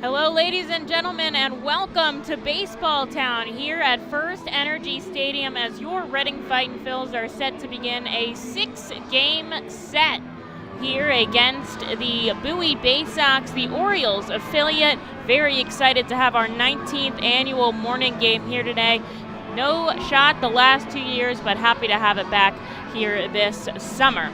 Hello, ladies and gentlemen, and welcome to Baseball Town here at FirstEnergy Stadium as your Reading Fightin' Phils are set to begin a 6-game set here against the Bowie Baysox, the Orioles affiliate. Very excited to have our 19th annual morning game here today. No shot the last 2 years, but happy to have it back here this summer.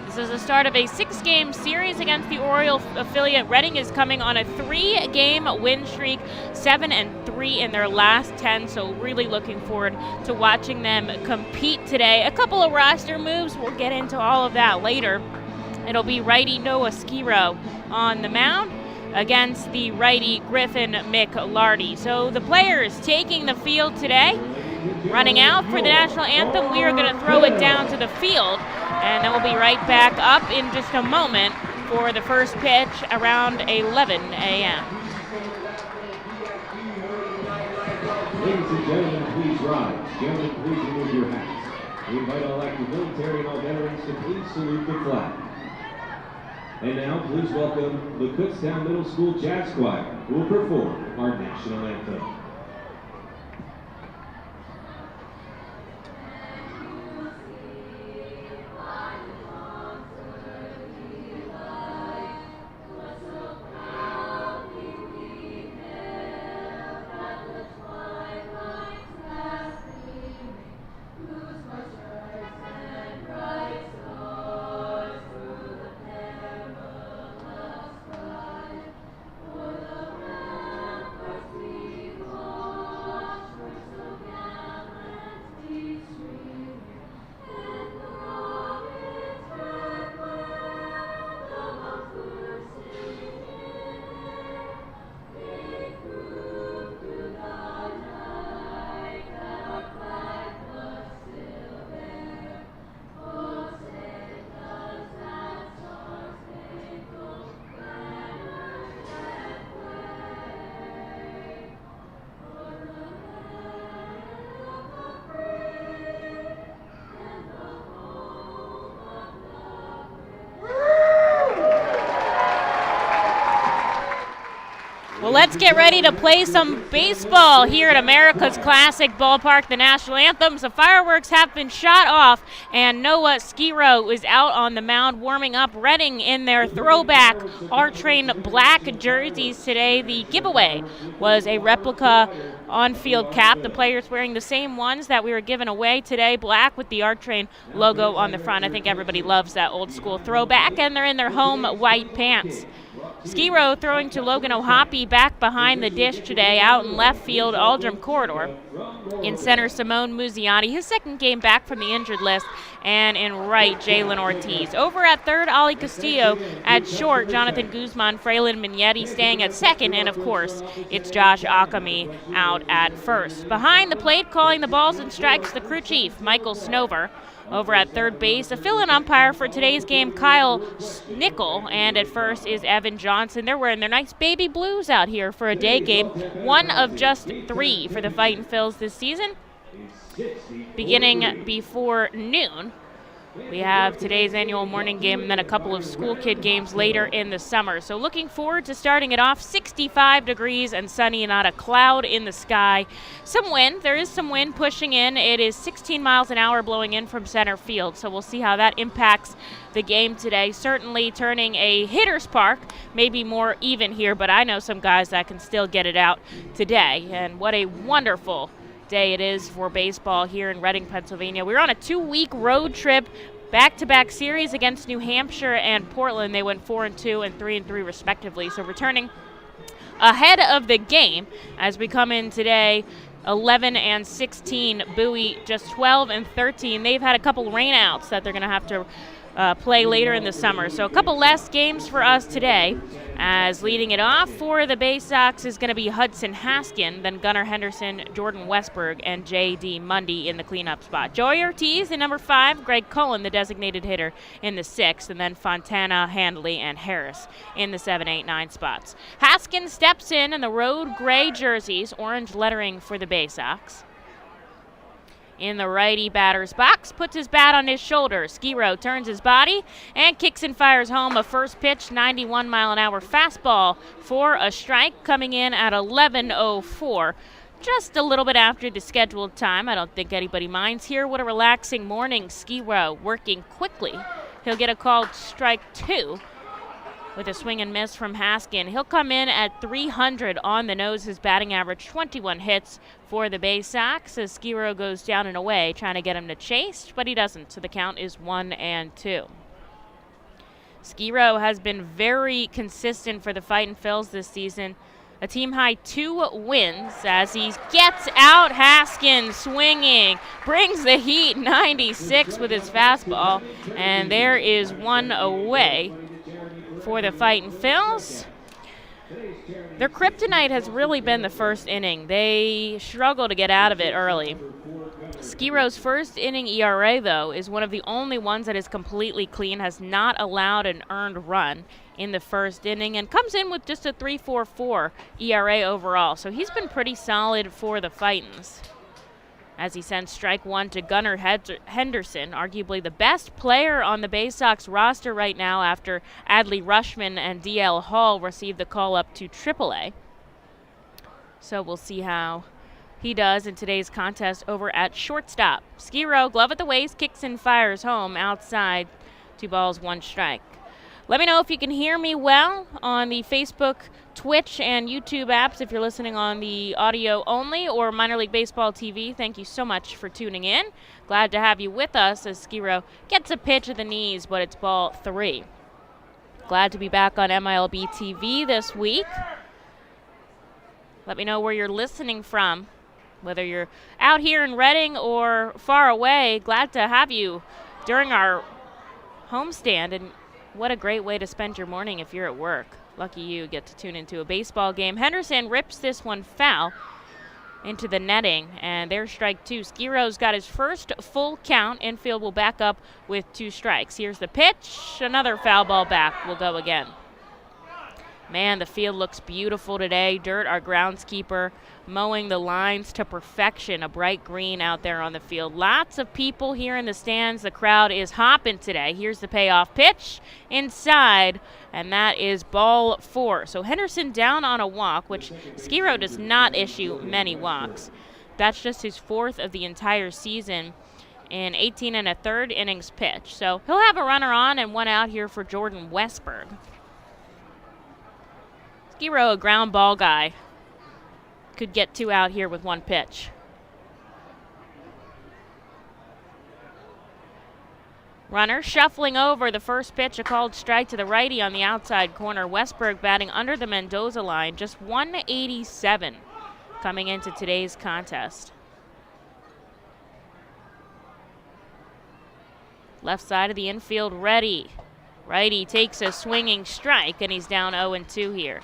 This is the start of a 6-game series against the Oriole affiliate. Reading is coming on a 3-game win streak, 7-3 in their last 10, so really looking forward to watching them compete today. A couple of roster moves, we'll get into all of that later. It'll be righty Noah Skiro on the mound against the righty Griffin McLarty. So the players taking the field today, running out for the national anthem. We are going to throw it down to the field, and then we'll be right back up in just a moment for the first pitch around 11 a.m. Ladies and gentlemen, please rise. Gentlemen, please remove your hats. We invite all active military and all veterans to please salute the flag. And now, please welcome the Kutztown Middle School Jazz Choir, who will perform our national anthem. Well, let's get ready to play some baseball here at America's Classic Ballpark. The national anthems, the fireworks have been shot off, and Noah Skiro is out on the mound warming up. Reading in their throwback R-Train black jerseys today. The giveaway was a replica on-field cap. The players wearing the same ones that we were giving away today, black with the R-Train logo on the front. I think everybody loves that old school throwback, and they're in their home white pants. Skiro throwing to Logan O'Hoppe back behind the dish today. Out in left field, Aldrum Corridor. In center, Simone Muziati, his second game back from the injured list. And in right, Jalen Ortiz. Over at third, Ali Castillo. At short, Jonathan Guzman, Fraylin Minetti staying at second. And of course, it's Josh Akami out at first. Behind the plate, calling the balls and strikes, the crew chief, Michael Snover. Over at third base, a fill-in umpire for today's game, Kyle Nickel, and at first is Evan Johnson. They're wearing their nice baby blues out here for a day game, one of just 3 for the Fightin' Phils this season. Beginning before noon, we have today's annual morning game and then a couple of school kid games later in the summer. So looking forward to starting it off. 65 degrees and sunny, not a cloud in the sky. Some wind. There is some wind pushing in. It is 16 miles an hour blowing in from center field. So we'll see how that impacts the game today. Certainly turning a hitter's park, maybe more even here, but I know some guys that can still get it out today. And what a wonderful day it is for baseball here in Reading, Pennsylvania. We're on a 2-week road trip, back-to-back series against New Hampshire and Portland. They went 4-2 and 3-3 respectively. So returning ahead of the game as we come in today, 11-16. Bowie just 12-13. They've had a couple rainouts that they're going to have to play later in the summer. So a couple less games for us today, as leading it off for the Baysox is going to be Hudson Haskin, then Gunnar Henderson, Jordan Westberg, and J.D. Mundy in the cleanup spot. Joey Ortiz in number 5, Greg Cullen, the designated hitter, in the 6th, and then Fontana, Handley, and Harris in the 7, 8, 9 spots. Haskin steps in the road gray jerseys, orange lettering for the Baysox. in the righty batter's box, puts his bat on his shoulder. Skiro turns his body and kicks and fires home a first pitch 91-mile-an-hour fastball for a strike, coming in at 11:04. Just a little bit after the scheduled time. I don't think anybody minds here. What a relaxing morning. Skiro working quickly. He'll get a called strike 2 with a swing and miss from Haskin. He'll come in at 300 on the nose. His batting average 21 hits for the Baysox as Skiro goes down and away, trying to get him to chase, but he doesn't. So the count is 1-2. Skiro has been very consistent for the Fightin' Phils this season. A team-high 2 wins as he gets out. Haskin swinging, brings the heat, 96 with his fastball, and there is one away for the Fightin' Phils. Their kryptonite has really been the first inning. They struggle to get out of it early. Skiro's first inning ERA, though, is one of the only ones that is completely clean, has not allowed an earned run in the first inning, and comes in with just a 3.44 ERA overall. So he's been pretty solid for the Fightins as he sends strike 1 to Gunnar Henderson, arguably the best player on the Baysox roster right now after Adley Rushman and DL Hall received the call up to AAA. So we'll see how he does in today's contest over at shortstop. Skiro, glove at the waist, kicks and fires home outside. 2 balls, 1 strike. Let me know if you can hear me well on the Facebook, Twitch, and YouTube apps if you're listening on the audio only or Minor League Baseball TV. Thank you so much for tuning in. Glad to have you with us as Skiro gets a pitch at the knees, but it's ball 3. Glad to be back on MILB TV this week. Let me know where you're listening from, whether you're out here in Reading or far away. Glad to have you during our homestand, and what a great way to spend your morning if you're at work. Lucky you get to tune into a baseball game. Henderson rips this one foul into the netting, and there's strike 2. Skiro's got his first full count. Infield will back up with 2 strikes. Here's the pitch. Another foul ball back. Will go again. Man, the field looks beautiful today. Dirt, our groundskeeper, mowing the lines to perfection. A bright green out there on the field. Lots of people here in the stands. The crowd is hopping today. Here's the payoff pitch inside, and that is ball 4. So Henderson down on a walk, which Skiro does not issue many walks. That's just his 4th of the entire season in 18 1/3 innings pitch. So he'll have a runner on and 1 out here for Jordan Westberg. Skiro, a ground ball guy, could get 2 out here with 1 pitch. Runner shuffling over the first pitch, a called strike to the righty on the outside corner. Westberg batting under the Mendoza line, just 187 coming into today's contest. Left side of the infield ready. Righty takes a swinging strike, and he's down 0-2 here.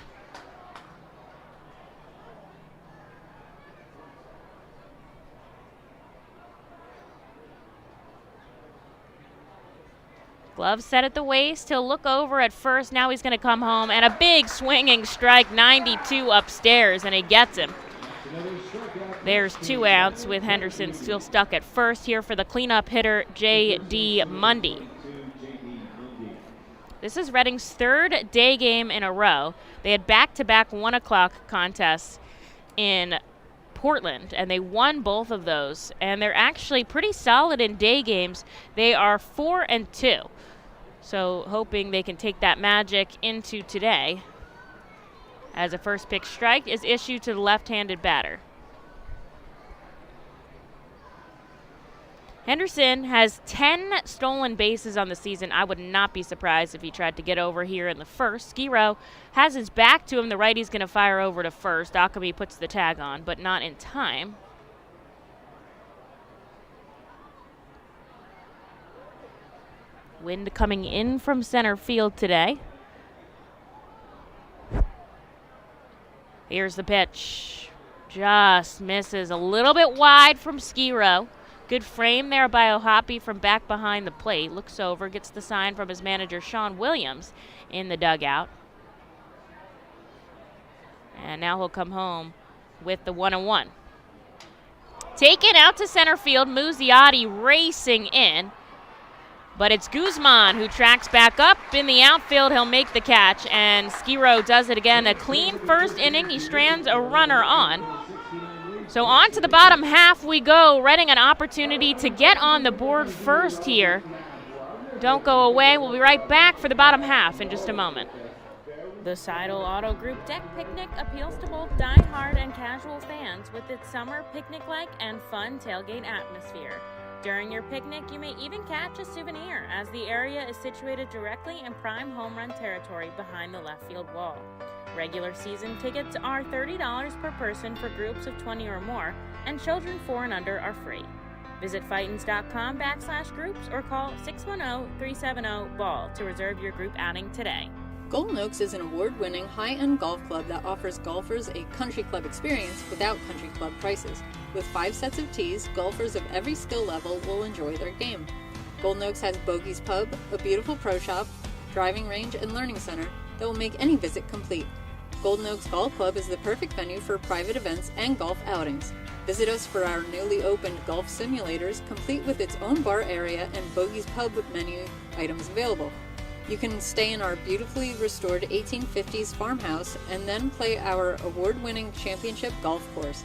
Glove set at the waist. He'll look over at first. Now he's going to come home, and a big swinging strike, 92 upstairs, and he gets him. There's 2 outs with Henderson still stuck at first here for the cleanup hitter, J.D. Mundy. This is Reading's 3rd day game in a row. They had back-to-back 1 o'clock contests in Portland, and they won both of those. And they're actually pretty solid in day games. They are 4-2. So hoping they can take that magic into today as a first pitch strike is issued to the left-handed batter. Henderson has 10 stolen bases on the season. I would not be surprised if he tried to get over here in the first. Skiro has his back to him. The righty's going to fire over to first. Akami puts the tag on, but not in time. Wind coming in from center field today. Here's the pitch. Just misses a little bit wide from Skiro. Good frame there by Ohapi from back behind the plate. Looks over, gets the sign from his manager, Sean Williams, in the dugout. And now he'll come home with the 1-1. Taken out to center field, Muzziotti racing in. But it's Guzman who tracks back up in the outfield. He'll make the catch, and Skiro does it again. A clean first inning. He strands a runner on. So on to the bottom half we go. Reading an opportunity to get on the board first here. Don't go away. We'll be right back for the bottom half in just a moment. The Seidel Auto Group Deck Picnic appeals to both die-hard and casual fans with its summer picnic-like and fun tailgate atmosphere. During your picnic, you may even catch a souvenir, as the area is situated directly in prime home run territory behind the left field wall. Regular season tickets are $30 per person for groups of 20 or more, and children 4 and under are free. Visit Fightins.com/groups or call 610-370-BALL to reserve your group outing today. Golden Oaks is an award-winning high-end golf club that offers golfers a country club experience without country club prices. With 5 sets of tees, golfers of every skill level will enjoy their game. Golden Oaks has Bogey's Pub, a beautiful pro shop, driving range, and learning center that will make any visit complete. Golden Oaks Golf Club is the perfect venue for private events and golf outings. Visit us for our newly opened golf simulators, complete with its own bar area and Bogey's Pub menu items available. You can stay in our beautifully restored 1850s farmhouse and then play our award-winning championship golf course.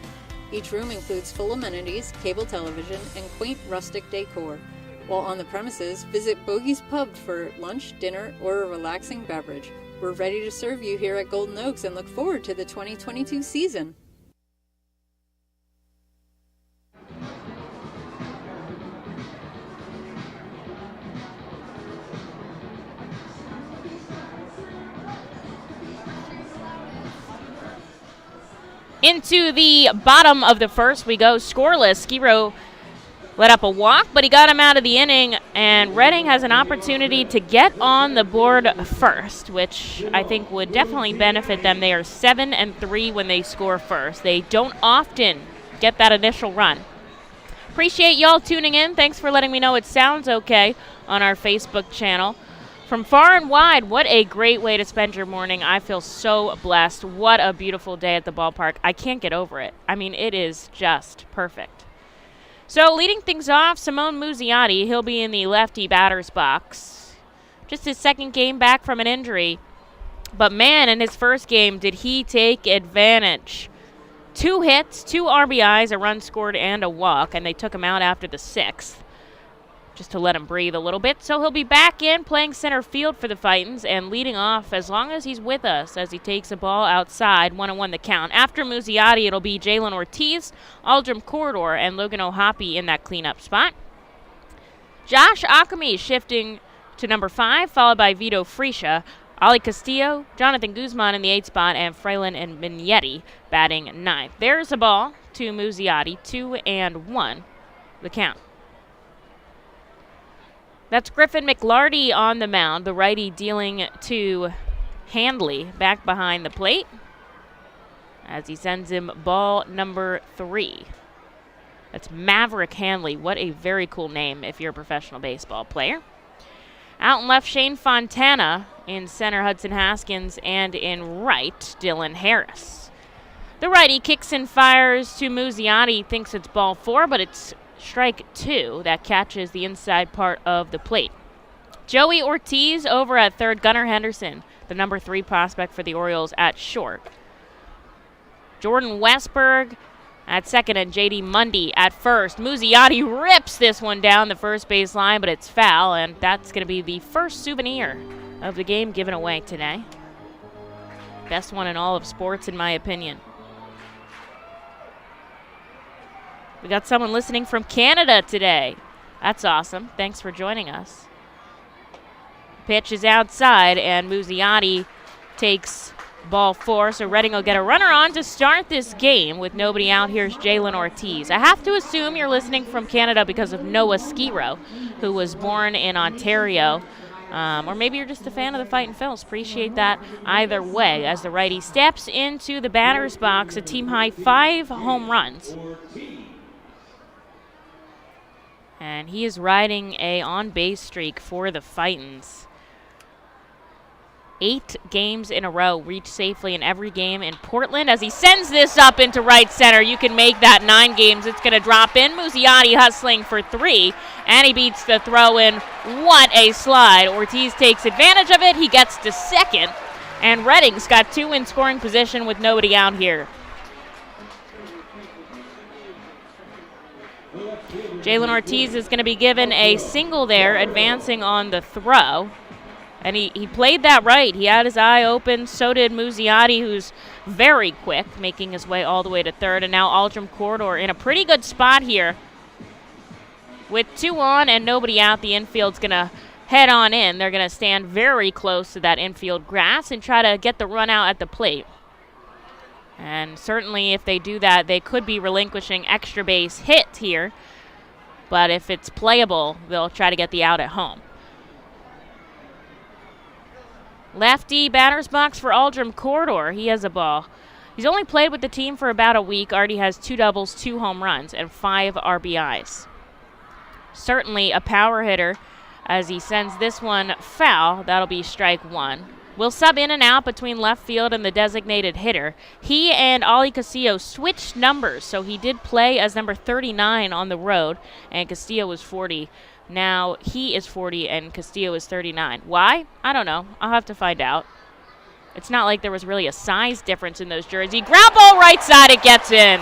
Each room includes full amenities, cable television, and quaint rustic decor. While on the premises, visit Bogey's Pub for lunch, dinner, or a relaxing beverage. We're ready to serve you here at Golden Oaks and look forward to the 2022 season. Into the bottom of the first we go, scoreless. Skiro let up a walk, but he got him out of the inning, and Reading has an opportunity to get on the board first, which I think would definitely benefit them. They are 7-3 when they score first. They don't often get that initial run. Appreciate y'all tuning in. Thanks for letting me know it sounds okay on our Facebook channel. From far and wide, what a great way to spend your morning. I feel so blessed. What a beautiful day at the ballpark. I can't get over it. I mean, it is just perfect. So leading things off, Simone Muzziotti. He'll be in the lefty batter's box. Just his second game back from an injury. But man, in his first game, did he take advantage. 2 hits, 2 RBIs, a run scored, and a walk, and they took him out after the 6th. Just to let him breathe a little bit. So he'll be back in playing center field for the Fightins and leading off as long as he's with us as he takes a ball outside, 1-1 the count. After Muzziotti, it'll be Jalen Ortiz, Aldrim Corridor, and Logan O'Hoppe in that cleanup spot. Josh Akami shifting to number 5, followed by Vito Freesia, Ali Castillo, Jonathan Guzman in the 8th spot, and Frelin and Vignetti batting 9th. There's a ball to Muzziotti, 2-1 the count. That's Griffin McLarty on the mound, the righty dealing to Handley back behind the plate as he sends him ball number 3. That's Maverick Handley. What a very cool name if you're a professional baseball player. Out in left, Shane Fontana. In center, Hudson Haskins. And in right, Dylan Harris. The righty kicks and fires to Muzziotti. Thinks it's ball 4, but it's strike 2 that catches the inside part of the plate. Joey Ortiz over at third, Gunnar Henderson, the number 3 prospect for the Orioles at short. Jordan Westberg at second and J.D. Mundy at first. Muzziotti rips this one down the first base line, but it's foul, and that's going to be the first souvenir of the game given away today. Best one in all of sports, in my opinion. We got someone listening from Canada today. That's awesome. Thanks for joining us. Pitch is outside, and Muzziotti takes ball 4. So Reading will get a runner on to start this game with nobody out. Here's Jalen Ortiz. I have to assume you're listening from Canada because of Noah Skiro, who was born in Ontario. Or maybe you're just a fan of the Fightin' Phils. Appreciate that either way. As the righty steps into the batter's box, a team-high 5 home runs. And he is riding a on-base streak for the Fightins. 8 games in a row, reached safely in every game in Portland. As he sends this up into right center, you can make that 9 games. It's going to drop in. Muziati hustling for 3, and he beats the throw in. What a slide. Ortiz takes advantage of it. He gets to second, and Reading's got 2 in scoring position with nobody out here. Jalen Ortiz is going to be given a single there, advancing on the throw. And he played that right. He had his eye open. So did Muziati, who's very quick, making his way all the way to third. And now Aldrum Corridor in a pretty good spot here. With 2 on and nobody out, the infield's going to head on in. They're going to stand very close to that infield grass and try to get the run out at the plate. And certainly if they do that, they could be relinquishing extra base hit here. But if it's playable, they'll try to get the out at home. Lefty batter's box for Aldrum Corridor. He has a ball. He's only played with the team for about a week. Already has 2 doubles, 2 home runs, and 5 RBIs. Certainly a power hitter as he sends this one foul. That'll be strike 1. We'll sub in and out between left field and the designated hitter. He and Ollie Castillo switched numbers, so he did play as number 39 on the road, and Castillo was 40. Now he is 40 and Castillo is 39. Why? I don't know. I'll have to find out. It's not like there was really a size difference in those jerseys. Ground ball right side, it gets in.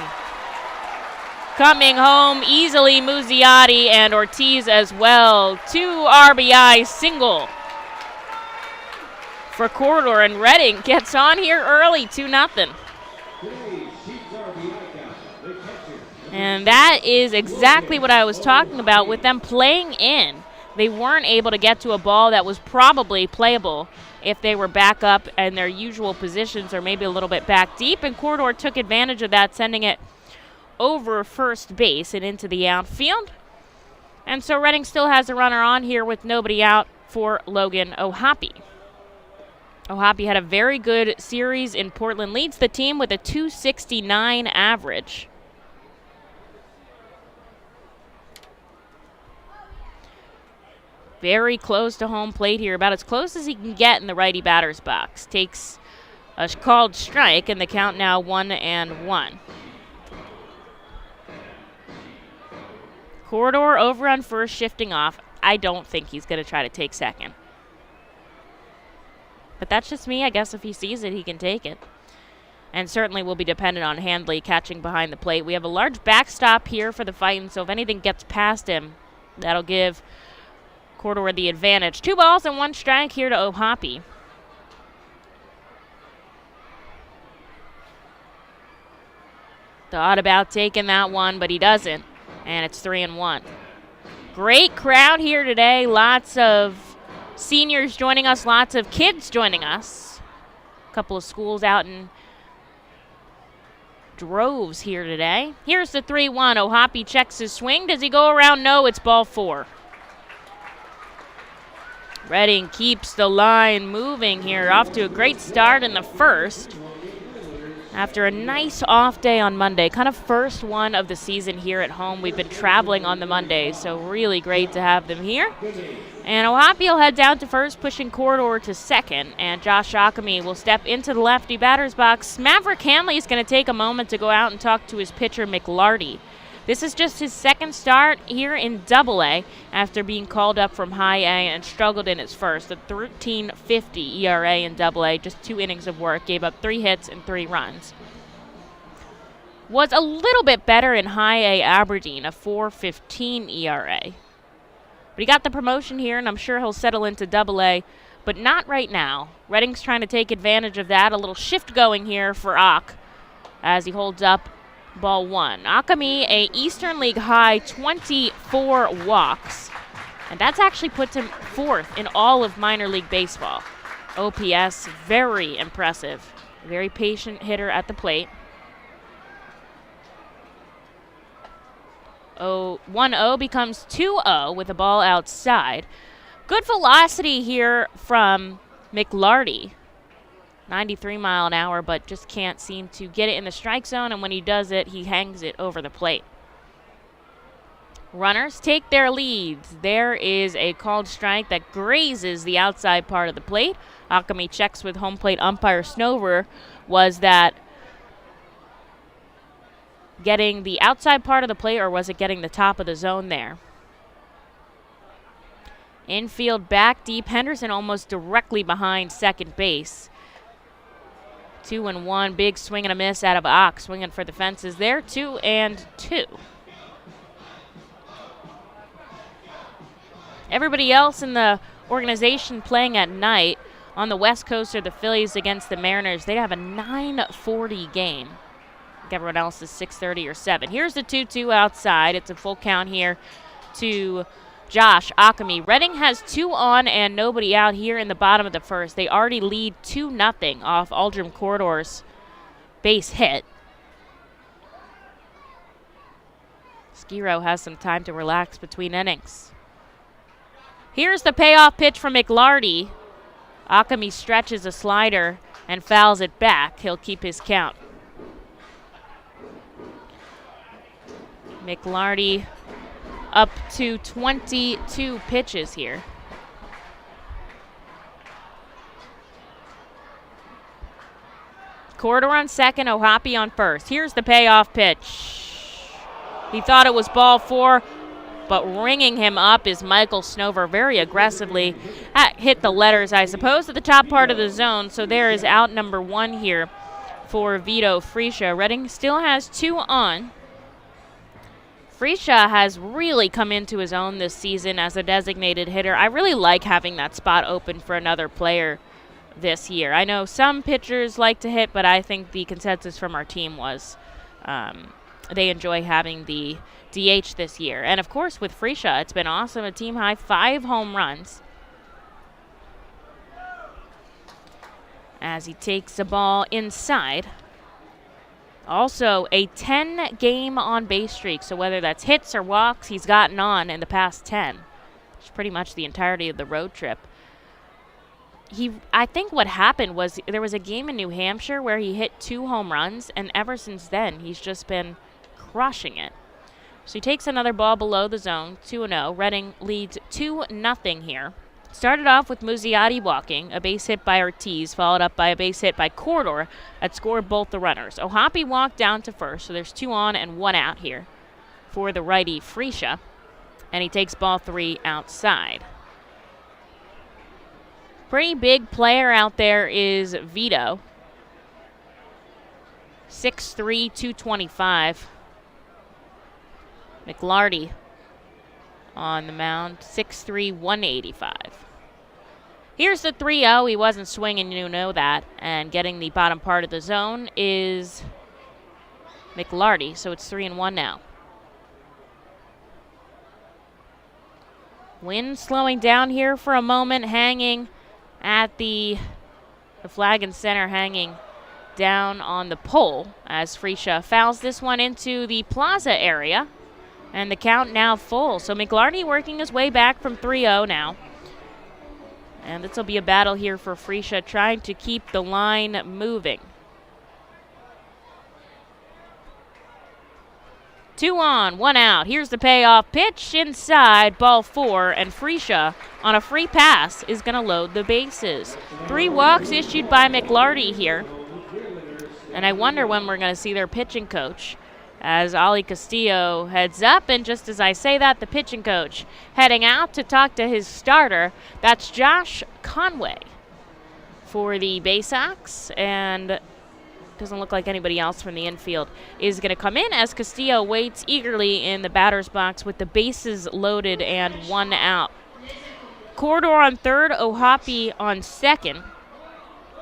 Coming home easily, Muziati and Ortiz as well. 2 RBI single for Corridor, and Reading gets on here early, 2-0. And that is exactly what I was talking about with them playing in. They weren't able to get to a ball that was probably playable if they were back up in their usual positions or maybe a little bit back deep, and Corridor took advantage of that, sending it over first base and into the outfield. And so Reading still has a runner on here with nobody out for Logan Ohapi. Ohapi had a very good series in Portland, leads the team with a .269 average. Very close to home plate here, about as close as he can get in the righty batter's box. Takes a called strike, and the count now 1-1. Corridor over on first, shifting off. I don't think he's going to try to take second. But that's just me. I guess if he sees it, he can take it. And certainly will be dependent on Handley catching behind the plate. We have a large backstop here for the Fightin, so if anything gets past him, that'll give Corridor the advantage. 2 balls and 1 strike here to Ohapi. Thought about taking that one, but he doesn't. And it's 3-1. Great crowd here today. Lots of seniors joining us, lots of kids joining us. A couple of schools out in droves here today. Here's the 3-1. Ohapi checks his swing. Does he go around? No, it's ball 4. Reading keeps the line moving here. Off to a great start in the first. After a nice off day on Monday, kind of first one of the season here at home. We've been traveling on the Mondays, so really great to have them here. And Ohapi will head down to first, pushing Corridor to second. And Josh Akami will step into the lefty batter's box. Maverick Hanley is going to take a moment to go out and talk to his pitcher, McLarty. This is just his second start here in Double-A after being called up from High A and struggled in his first. A 13.50 ERA in Double-A, just 2 innings of work, gave up 3 hits and 3 runs. Was a little bit better in High A Aberdeen, a 4.15 ERA. But he got the promotion here, and I'm sure he'll settle into Double-A, but not right now. Reading's trying to take advantage of that. A little shift going here for Ak as he holds up ball 1. Akami, a Eastern League high 24 walks. And that's actually puts him 4th in all of minor league baseball. OPS, very impressive. Very patient hitter at the plate. 1-0 becomes 2-0 with the ball outside. Good velocity here from McLarty. 93 mile an hour, but just can't seem to get it in the strike zone, and when he does it, he hangs it over the plate. Runners take their leads. There is a called strike that grazes the outside part of the plate. Akami checks with home plate umpire Snover. Was that getting the outside part of the plate, or was it getting the top of the zone there? Infield back deep. Henderson almost directly behind second base. 2-1. Big swing and a miss out of Ock. Swinging for the fences there. 2-2. Everybody else in the organization playing at night. On the West Coast are the Phillies against the Mariners. They have a 9:40 game. Everyone else is 6:30 or 7. Here's the 2-2 outside. It's a full count here to Josh Akami. Reading has 2 on and nobody out here in the bottom of the first. They already lead 2-0 off Aldrin Corridor's base hit. Skiro has some time to relax between innings. Here's the payoff pitch from McLarty. Akami stretches a slider and fouls it back. He'll keep his count. McLarty up to 22 pitches here. Corridor on second, Ohapi on first. Here's the payoff pitch. He thought it was ball 4, but ringing him up is Michael Snover very aggressively. Hit the letters, I suppose, at the top part of the zone, so there is out number 1 here for Vito Freesia. Reading still has 2 on. Freesia has really come into his own this season as a designated hitter. I really like having that spot open for another player this year. I know some pitchers like to hit, but I think the consensus from our team was they enjoy having the DH this year. And, of course, with Freesia, it's been awesome. A team-high 5 home runs. As he takes the ball inside. Also, a 10-game on-base streak, so whether that's hits or walks, he's gotten on in the past 10. It's pretty much the entirety of the road trip. I think what happened was there was a game in New Hampshire where he hit 2 home runs, and ever since then, he's just been crushing it. So he takes another ball below the zone, 2-0. Reading leads 2-0 here. Started off with Muziati walking, a base hit by Ortiz, followed up by a base hit by Corridor that scored both the runners. Ohapi walked down to first, so there's 2 on and 1 out here for the righty Freesia, and he takes ball 3 outside. Pretty big player out there is Vito. 6'3", 225. McLarty on the mound, 6'3", 185. Here's the 3-0. He wasn't swinging, you know that. And getting the bottom part of the zone is McLarty, so it's 3-1 now. Wind slowing down here for a moment, hanging at the flag in center, hanging down on the pole as Freesia fouls this one into the plaza area. And the count now full. So McLarty working his way back from 3-0 now. And this will be a battle here for Freesia, trying to keep the line moving. 2 on, 1 out. Here's the payoff pitch inside, ball 4, and Freesia on a free pass is going to load the bases. 3 walks issued by McLarty here. And I wonder when we're going to see their pitching coach, as Ali Castillo heads up, and just as I say that, the pitching coach heading out to talk to his starter. That's Josh Conway for the Baysox, and doesn't look like anybody else from the infield is going to come in as Castillo waits eagerly in the batter's box with the bases loaded and 1 out. Corridor on third, Ohapi on second,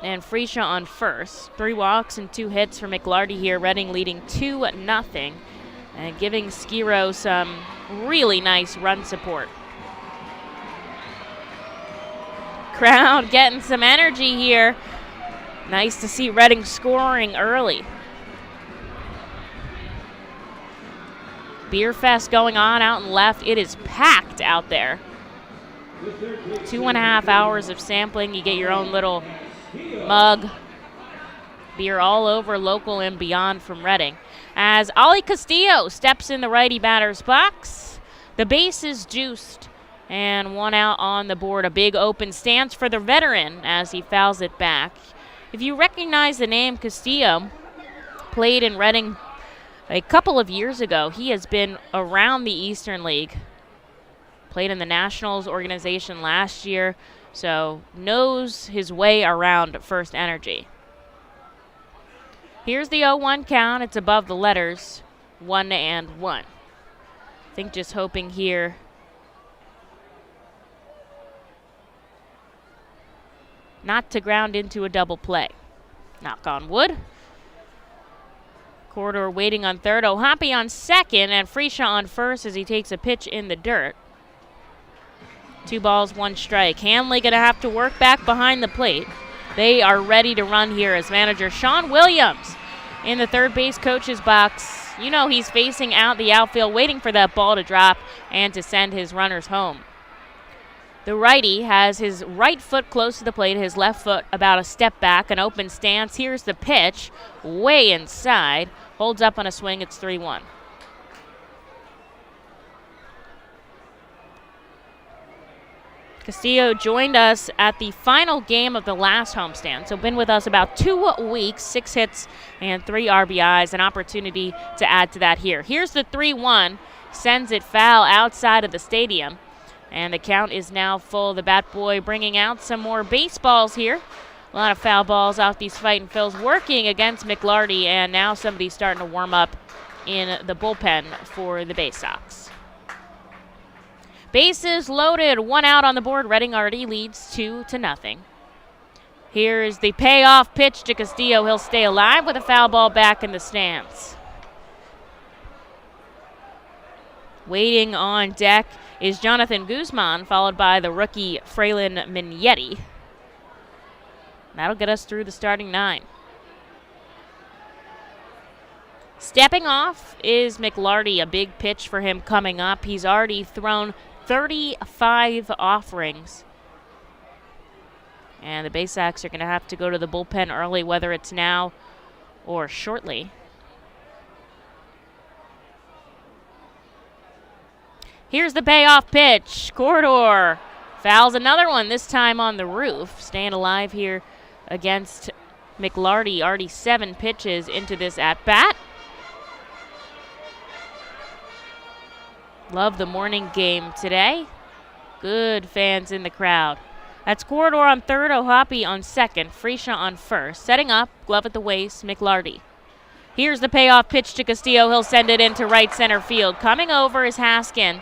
and Freesia on first. 3 walks and 2 hits for McLarty here. Reading leading 2-0 and giving Skiro some really nice run support. Crowd getting some energy here. Nice to see Reading scoring early. Beer fest going on out and left. It is packed out there. 2.5 hours of sampling. You get your own little mug. Beer all over, local and beyond from Reading. As Ali Castillo steps in the righty batter's box, The base is juiced, and one out on the board. A big open stance for the veteran as he fouls it back. If you recognize the name, Castillo played in Reading a couple of years ago. He has been around the Eastern League. Played in the Nationals organization last year, so knows his way around FirstEnergy. Here's the 0-1 count. It's above the letters, 1-1. I think just hoping here not to ground into a double play. Knock on wood. Corridor waiting on third. O'Hoppe on second, and Freesia on first as he takes a pitch in the dirt. 2 balls, 1 strike. Hanley going to have to work back behind the plate. They are ready to run here as manager Sean Williams in the third base coach's box. You know he's facing out the outfield, waiting for that ball to drop and to send his runners home. The righty has his right foot close to the plate, his left foot about a step back, an open stance. Here's the pitch, way inside. Holds up on a swing, it's 3-1. Castillo joined us at the final game of the last homestand, so been with us about 2 weeks, 6 hits and 3 RBIs, an opportunity to add to that here. Here's the 3-1, sends it foul outside of the stadium, and the count is now full. The bat boy bringing out some more baseballs here. A lot of foul balls off these Fightin' Phils, working against McLarty, and now somebody's starting to warm up in the bullpen for the Baysox. Bases loaded, 1 out on the board. Reading already leads 2-0. Here's the payoff pitch to Castillo. He'll stay alive with a foul ball back in the stands. Waiting on deck is Jonathan Guzman, followed by the rookie Fralin Minetti. That'll get us through the starting 9. Stepping off is McLarty, a big pitch for him coming up. He's already thrown 35 offerings. And the Baysox are going to have to go to the bullpen early, whether it's now or shortly. Here's the payoff pitch. Corridor fouls another one, this time on the roof. Staying alive here against McLarty. Already 7 pitches into this at-bat. Love the morning game today. Good fans in the crowd. That's Corridor on third, O'Hoppe on second, Freesia on first. Setting up, glove at the waist, McLarty. Here's the payoff pitch to Castillo. He'll send it into right center field. Coming over is Haskin.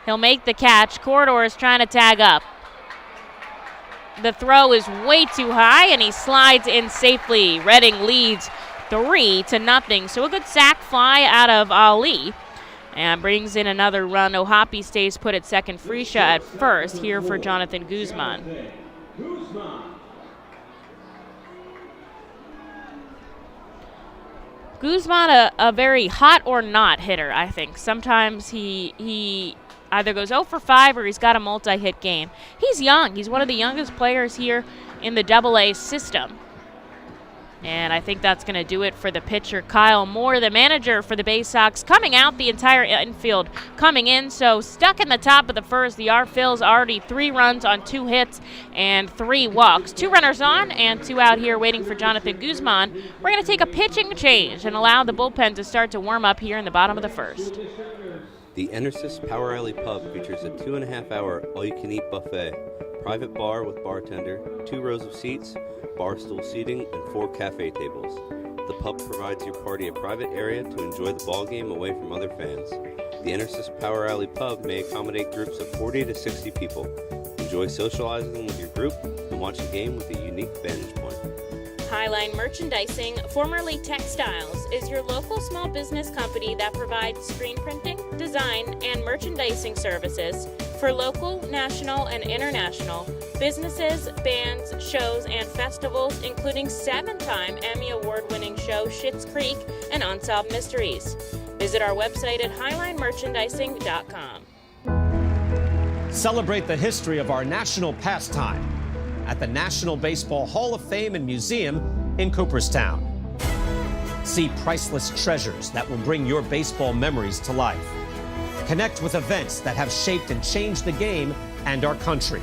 He'll make the catch. Corridor is trying to tag up. The throw is way too high, and he slides in safely. Reading leads 3-0. So a good sac fly out of Ali. And brings in another run. O'Hoppe stays put at second. Freesia at first. Here for Jonathan Guzman. Guzman, a very hot or not hitter, I think. Sometimes he either goes 0 for 5 or he's got a multi-hit game. He's young. He's one of the youngest players here in the AA system. And I think that's going to do it for the pitcher, Kyle Moore, the manager for the Baysox, coming out the entire infield, coming in. So stuck in the top of the first, the R-Phils already 3 runs on 2 hits and 3 walks. 2 runners on and 2 out here waiting for Jonathan Guzman. We're going to take a pitching change and allow the bullpen to start to warm up here in the bottom of the first. The Enersys Power Alley Pub features a 2.5-hour all-you-can-eat buffet, private bar with bartender, 2 rows of seats, bar stool seating, and 4 cafe tables. The pub provides your party a private area to enjoy the ball game away from other fans. The Enersys Power Alley Pub may accommodate groups of 40 to 60 people. Enjoy socializing with your group and watch the game with a unique vantage point. Highline Merchandising, formerly Textiles, is your local small business company that provides screen printing, design, and merchandising services for local, national, and international businesses, bands, shows, and festivals, including 7-time Emmy Award-winning show Schitt's Creek and Unsolved Mysteries. Visit our website at highlinemerchandising.com. Celebrate the history of our national pastime at the National Baseball Hall of Fame and Museum in Cooperstown. See priceless treasures that will bring your baseball memories to life. Connect with events that have shaped and changed the game and our country.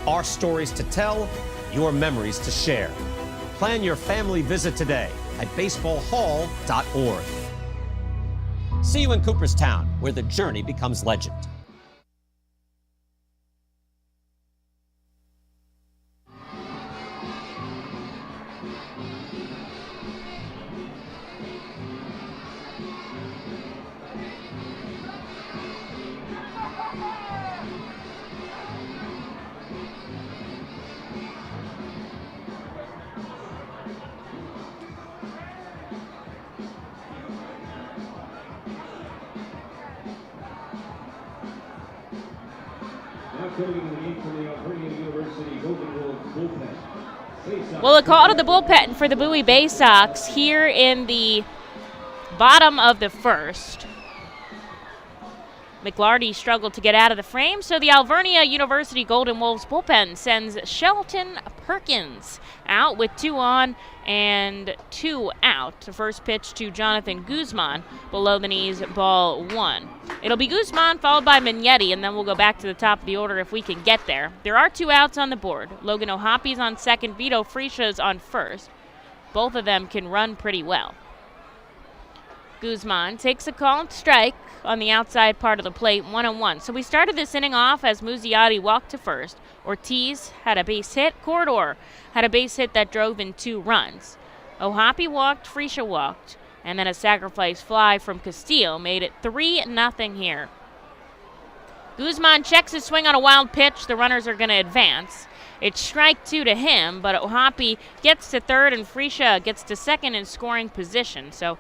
Our stories to tell, your memories to share. Plan your family visit today at baseballhall.org. See you in Cooperstown, where the journey becomes legend. Well, a call to the bullpen for the Bowie Baysox here in the bottom of the first. McLarty struggled to get out of the frame, so the Alvernia University Golden Wolves bullpen sends Shelton Perkins out with 2 on and 2 out. The first pitch to Jonathan Guzman, below the knees, ball 1. It'll be Guzman followed by Mignetti, and then we'll go back to the top of the order if we can get there. There are 2 outs on the board. Logan O'Hoppy's on second, Vito Friscia's on first. Both of them can run pretty well. Guzman takes a called strike on the outside part of the plate, 1-1. So we started this inning off as Muzziotti walked to first. Ortiz had a base hit. Corridor had a base hit that drove in 2 runs. O'Hoppy walked, Friscia walked, and then a sacrifice fly from Castillo made it 3-0 here. Guzman checks his swing on a wild pitch. The runners are going to advance. It's strike 2 to him, but O'Hoppy gets to third and Friscia gets to second in scoring position. So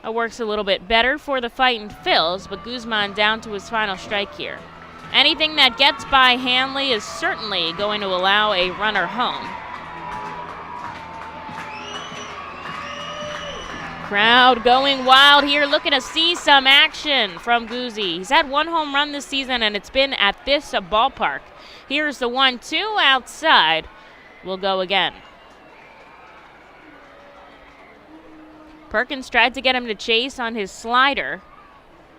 it works a little bit better for the Fightin Phils, but Guzman down to his final strike here. Anything that gets by Hanley is certainly going to allow a runner home. Crowd going wild here, looking to see some action from Guzzi. He's had 1 home run this season, and it's been at this ballpark. Here's the 1-2 outside. We'll go again. Perkins tried to get him to chase on his slider.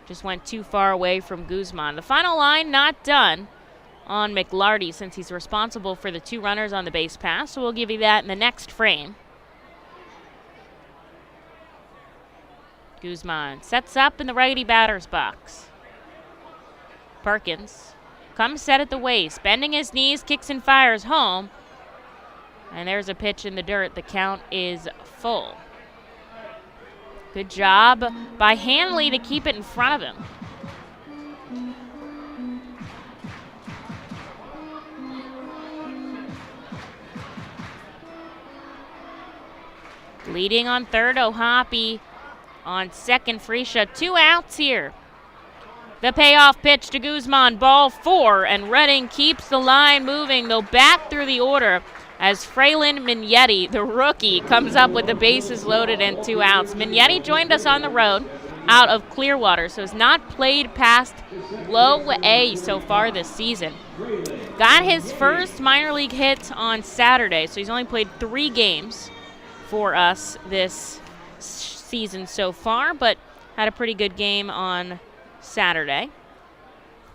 Just went too far away from Guzman. The final line not done on McLarty since he's responsible for the 2 runners on the base pass. So we'll give you that in the next frame. Guzman sets up in the righty batter's box. Perkins comes set at the waist, bending his knees, kicks and fires home. And there's a pitch in the dirt. The count is full. Good job by Hanley to keep it in front of him. Leading on third, O'Hoppy. On second, Friscia. 2 outs here. The payoff pitch to Guzman, ball 4, and Redding keeps the line moving. They'll bat through the order as Fralin Mignetti, the rookie, comes up with the bases loaded and 2 outs. Mignetti joined us on the road out of Clearwater, so has not played past low A so far this season. Got his first minor league hit on Saturday, so he's only played 3 games for us this season so far, but had a pretty good game on Saturday.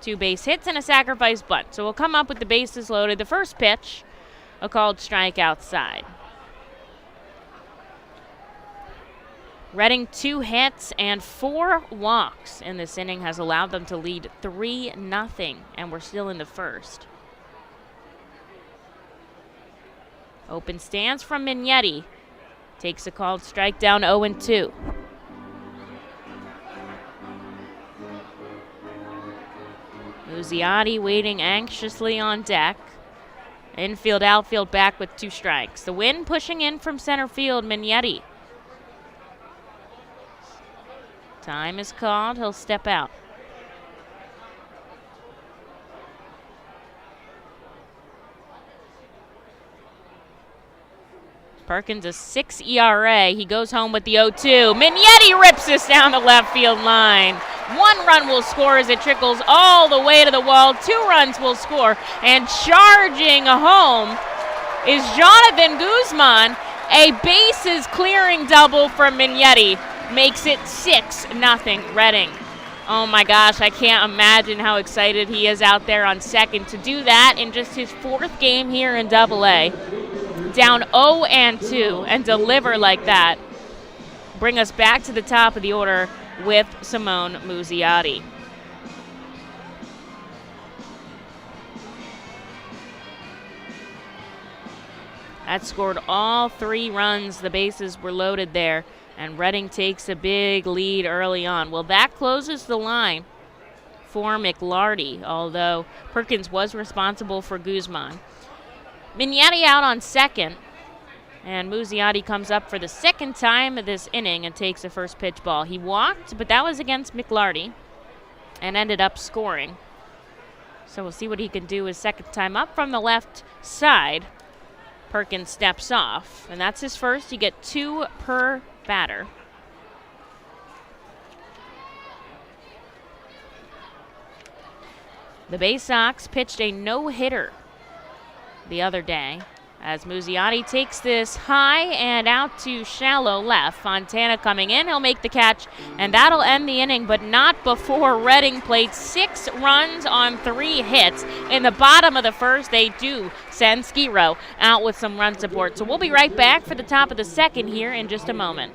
2 base hits and a sacrifice bunt. So we'll come up with the bases loaded. The first pitch, a called strike outside. Redding 2 hits and 4 walks in this inning has allowed them to lead 3-0, and we're still in the first. Open stance from Mignetti. Takes a called strike down 0-2. Muzziotti waiting anxiously on deck. Infield, outfield back with 2 strikes. The wind pushing in from center field, Mignetti. Time is called. He'll step out. Perkins a 6 ERA. He goes home with the 0-2. Mignetti rips this down the left field line. 1 run will score as it trickles all the way to the wall. 2 runs will score. And charging home is Jonathan Guzman. A bases clearing double from Mignetti makes it 6-0 Redding. Oh my gosh, I can't imagine how excited he is out there on second to do that in just his 4th game here in AA. Down 0-2 and deliver like that. Bring us back to the top of the order with Simone Muzziotti. That scored all 3 runs. The bases were loaded there, and Reading takes a big lead early on. Well, that closes the line for McLarty, although Perkins was responsible for Guzman. Mignetti out on second, and Muzziotti comes up for the 2nd time of this inning and takes a first pitch ball. He walked, but that was against McLarty, and ended up scoring. So we'll see what he can do his 2nd time up from the left side. Perkins steps off, and that's his first. You get 2 per batter. The Baysox pitched a no-hitter the other day as Muzziotti takes this high and out to shallow left. Fontana coming in, he'll make the catch, and that'll end the inning, but not before Reading played 6 runs on 3 hits. In the bottom of the first, they do send Skiro out with some run support. So we'll be right back for the top of the 2nd here in just a moment.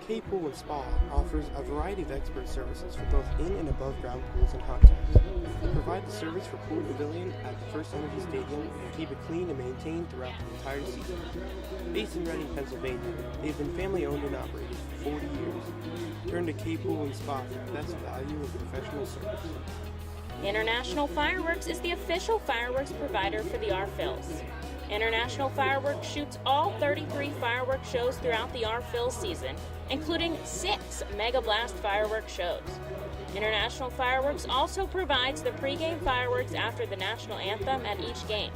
K Pool and Spa offers a variety of expert services for both in and above ground pools and hot tubs. They provide the service for Pool Pavilion at the FirstEnergy Stadium and keep it clean and maintained throughout the entire season. Based in Reading, Pennsylvania, they've been family owned and operated for 40 years. Turn to K Pool and Spa for the best value and professional service. International Fireworks is the official fireworks provider for the R-Phils. International Fireworks shoots all 33 fireworks shows throughout the R-Phils season, including 6 Mega Blast fireworks shows. International Fireworks also provides the pregame fireworks after the national anthem at each game.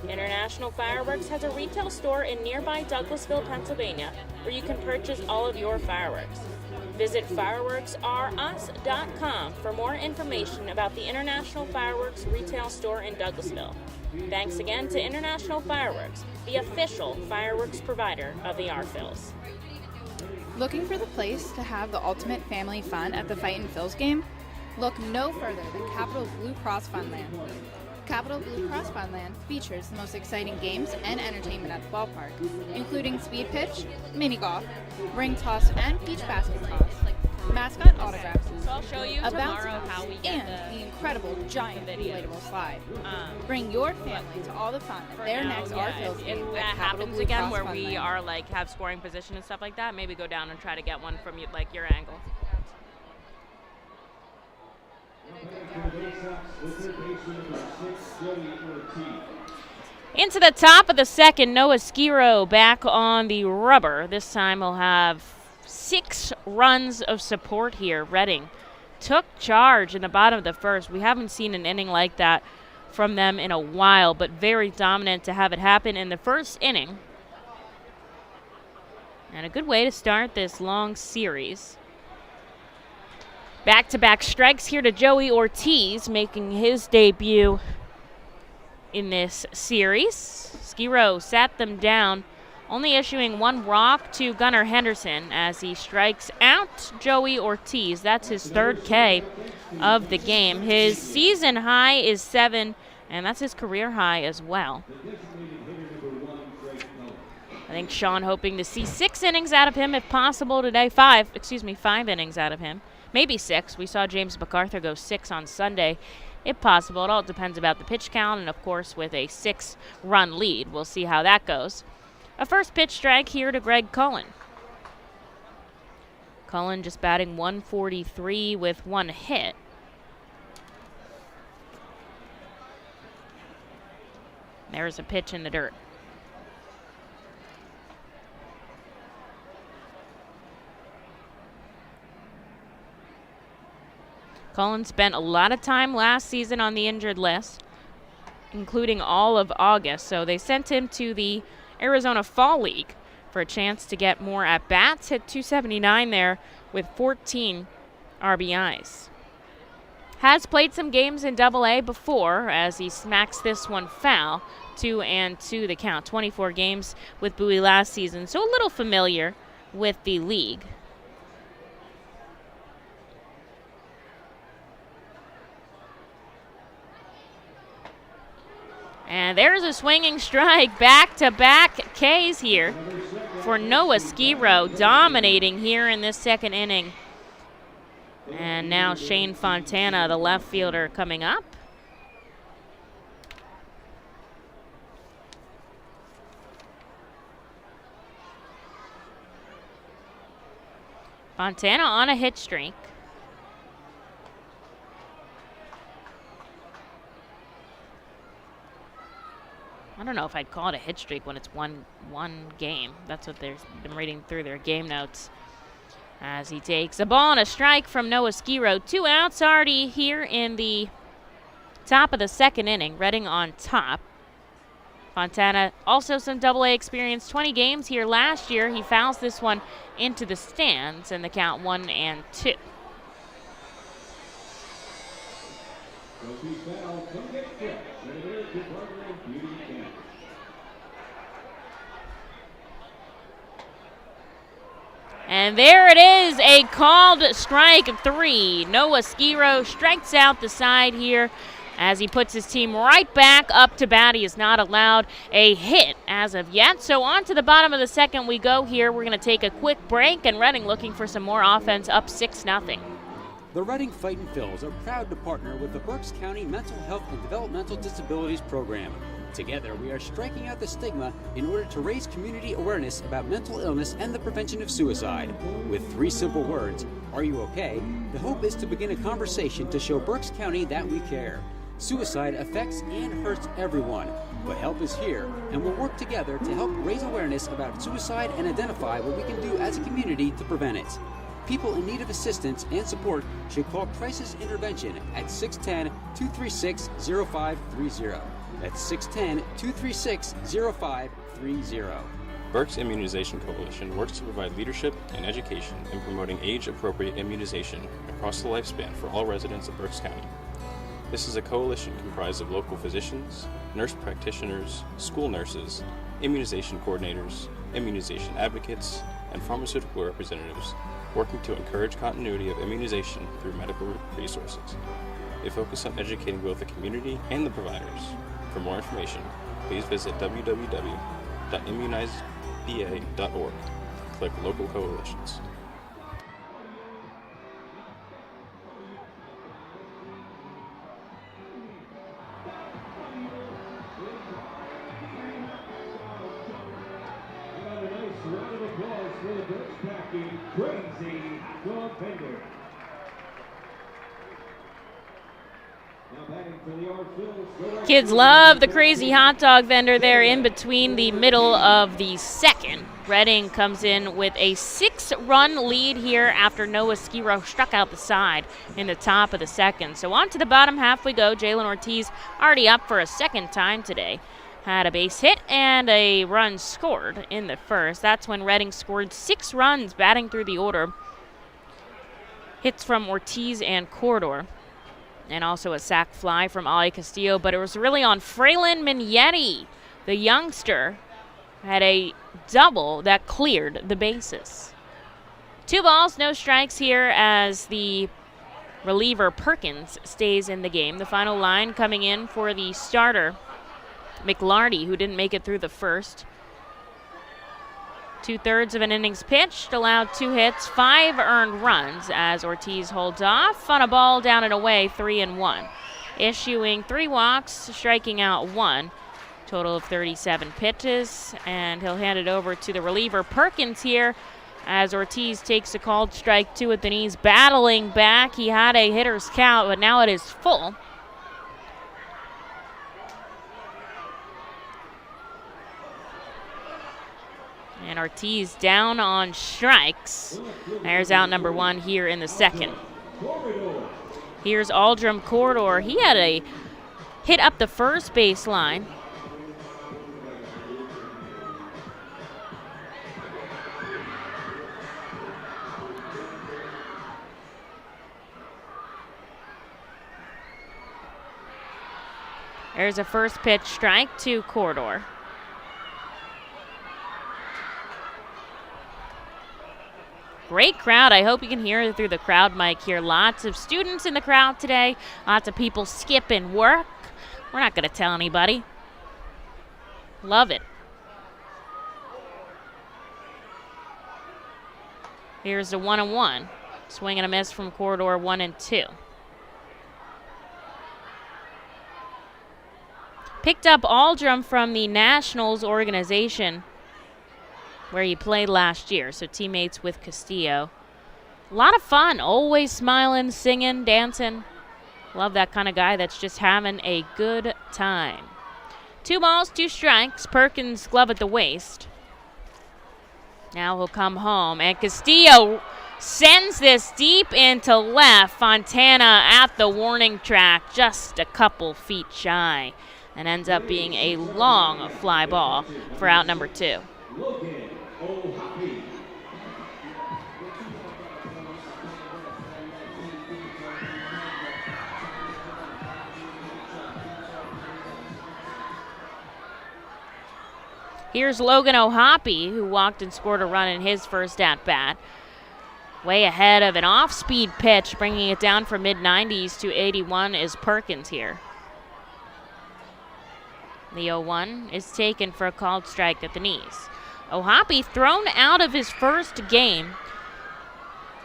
International Fireworks has a retail store in nearby Douglasville, Pennsylvania, where you can purchase all of your fireworks. Visit fireworksrus.com for more information about the International Fireworks retail store in Douglasville. Thanks again to International Fireworks, the official fireworks provider of the R-Phils. Looking for the place to have the ultimate family fun at the Fightin Phils game? Look no further than Capital Blue Cross Funland. Capital Blue Cross Funland features the most exciting games and entertainment at the ballpark, including speed pitch, mini golf, ring toss and beach basket toss, mascot autographs, So I'll show you a tomorrow bounce how we and get the incredible giant inflatable slide. Bring Bring your family to all the fun at their next R-Phils If game that at Capital happens Blue again, Cross where we Funland. are like have scoring position and stuff like that, maybe go down and try to get one from you, like your angle. Into the top of the 2nd, Noah Skiro back on the rubber. This time he'll have 6 runs of support here. Reading took charge in the bottom of the 1st. We haven't seen an inning like that from them in a while, but very dominant to have it happen in the 1st inning. And a good way to start this long series. Back-to-back strikes here to Joey Ortiz, making his debut in this series. Skiro sat them down, only issuing 1 walk to Gunnar Henderson as he strikes out Joey Ortiz. That's his 3rd K of the game. His season high is 7, and that's his career high as well. I think Sean hoping to see 6 innings out of him if possible today. 5 innings out of him. Maybe 6. We saw James MacArthur go 6 on Sunday. If possible, it all depends about the pitch count, and of course with a 6-run lead. We'll see how that goes. A first pitch strike here to Greg Cullen. Cullen just batting .143 with 1 hit. There's a pitch in the dirt. Cullen spent a lot of time last season on the injured list, including all of August, so they sent him to the Arizona Fall League for a chance to get more at-bats. Hit .279 there with 14 RBIs. Has played some games in AA before as he smacks this one foul. 2-2 the count. 24 games with Bowie last season, so a little familiar with the league. And there's a swinging strike, back-to-back Ks here for Noah Skiro, dominating here in this second inning. And now Shane Fontana, the left fielder, coming up. Fontana on a hit streak. I don't know if I'd call it a hit streak when it's one game. That's what they've been reading through their game notes. As he takes a ball and a strike from Noah Skiro. 2 outs already here in the top of the second inning. Reading on top. Fontana also some Double-A experience. 20 games here last year. He fouls this one into the stands, and the count 1-2. And there it is, a called strike 3. Noah Skiro strikes out the side here as he puts his team right back up to bat. He is not allowed a hit as of yet. So on to the bottom of the second we go here. We're going to take a quick break, and Reading looking for some more offense, up 6-0. The Reading Fightin Phils are proud to partner with the Berks County Mental Health and Developmental Disabilities Program. Together, we are striking out the stigma in order to raise community awareness about mental illness and the prevention of suicide. With 3 simple words, "Are you okay?" the hope is to begin a conversation to show Berks County that we care. Suicide affects and hurts everyone, but help is here, and we'll work together to help raise awareness about suicide and identify what we can do as a community to prevent it. People in need of assistance and support should call Crisis Intervention at 610-236-0530. That's 610-236-0530. Berks Immunization Coalition works to provide leadership and education in promoting age-appropriate immunization across the lifespan for all residents of Berks County. This is a coalition comprised of local physicians, nurse practitioners, school nurses, immunization coordinators, immunization advocates, and pharmaceutical representatives working to encourage continuity of immunization through medical resources. They focus on educating both the community and the providers. For more information, please visit www.immunizeba.org. Click Local Coalitions. Kids love the crazy hot dog vendor there in between the middle of the second. Reading comes in with a 6-run lead here after Noah Skiro struck out the side in the top of the second. So on to the bottom half we go. Jalen Ortiz already up for a second time today. Had a base hit and a run scored in the first. That's when Reading scored 6 runs batting through the order. Hits from Ortiz and Corridor. And also a sac fly from Ali Castillo, but it was really on Fraylin Mignetti. The youngster had a double that cleared the bases. 2 balls, no strikes here as the reliever Perkins stays in the game. The final line coming in for the starter, McLarty, who didn't make it through the first. 2/3 of an innings pitched, allowed 2 hits, 5 earned runs as Ortiz holds off on a ball down and away, 3-1. Issuing 3 walks, striking out 1. Total of 37 pitches, and he'll hand it over to the reliever Perkins here as Ortiz takes a called strike 2 at the knees, battling back. He had a hitter's count, but now it is full. And Ortiz down on strikes. There's out number 1 here in the second. Here's Aldrum Corridor. He had a hit up the first baseline. There's a first pitch strike to Corridor. Great crowd. I hope you can hear it through the crowd mic here. Lots of students in the crowd today. Lots of people skipping work. We're not going to tell anybody. Love it. Here's the 1-1. Swing and a miss from corridor 1 and 2. Picked up Aldrum from the Nationals organization where he played last year, so teammates with Castillo. A lot of fun, always smiling, singing, dancing. Love that kind of guy that's just having a good time. 2 balls, 2 strikes. Perkins glove at the waist. Now he'll come home, and Castillo sends this deep into left. Fontana at the warning track, just a couple feet shy, and ends up being a long fly ball for out number 2. Here's Logan O'Hoppe, who walked and scored a run in his first at-bat. Way ahead of an off-speed pitch, bringing it down from mid-90s to 81 is Perkins here. The 0-1 is taken for a called strike at the knees. O'Hoppe thrown out of his first game,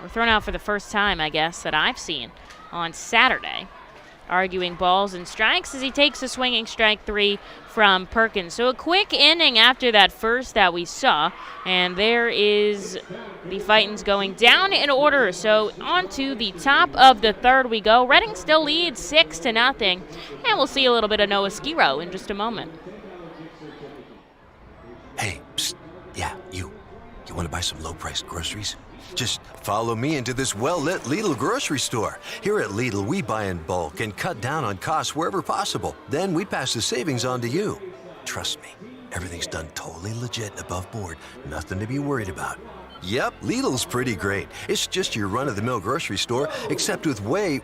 or thrown out for the first time, I guess, that I've seen on Saturday. Arguing balls and strikes as he takes a swinging strike 3 from Perkins. So a quick inning after that first that we saw, and there is the Fightins going down in order. So on to the top of the third we go. Reading still leads 6-0, and we'll see a little bit of Noah Skiro in just a moment. Hey, psst, yeah, you want to buy some low-priced groceries? Just follow me into this well-lit Lidl grocery store. Here at Lidl, we buy in bulk and cut down on costs wherever possible. Then we pass the savings on to you. Trust me, everything's done totally legit and above board. Nothing to be worried about. Yep, Lidl's pretty great. It's just your run-of-the-mill grocery store, except with way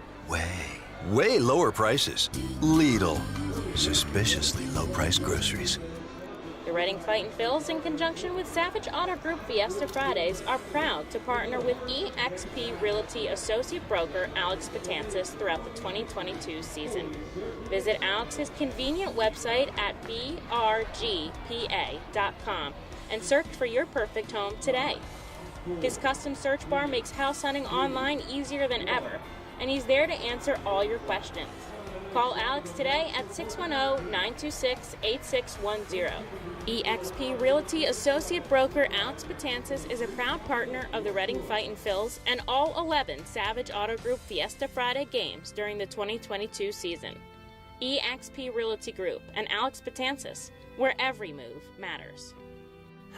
lower prices. Lidl, suspiciously low-priced groceries. The Reading Fightin' Phils, in conjunction with Savage Auto Group Fiesta Fridays, are proud to partner with eXp Realty Associate Broker Alex Patansis throughout the 2022 season. Visit Alex's convenient website at brgpa.com and search for your perfect home today. His custom search bar makes house hunting online easier than ever, and he's there to answer all your questions. Call Alex today at 610-926-8610. eXp Realty Associate Broker Alex Patansis is a proud partner of the Reading Fightin' Phils and all 11 Savage Auto Group Fiesta Friday games during the 2022 season. eXp Realty Group and Alex Patansis, where every move matters.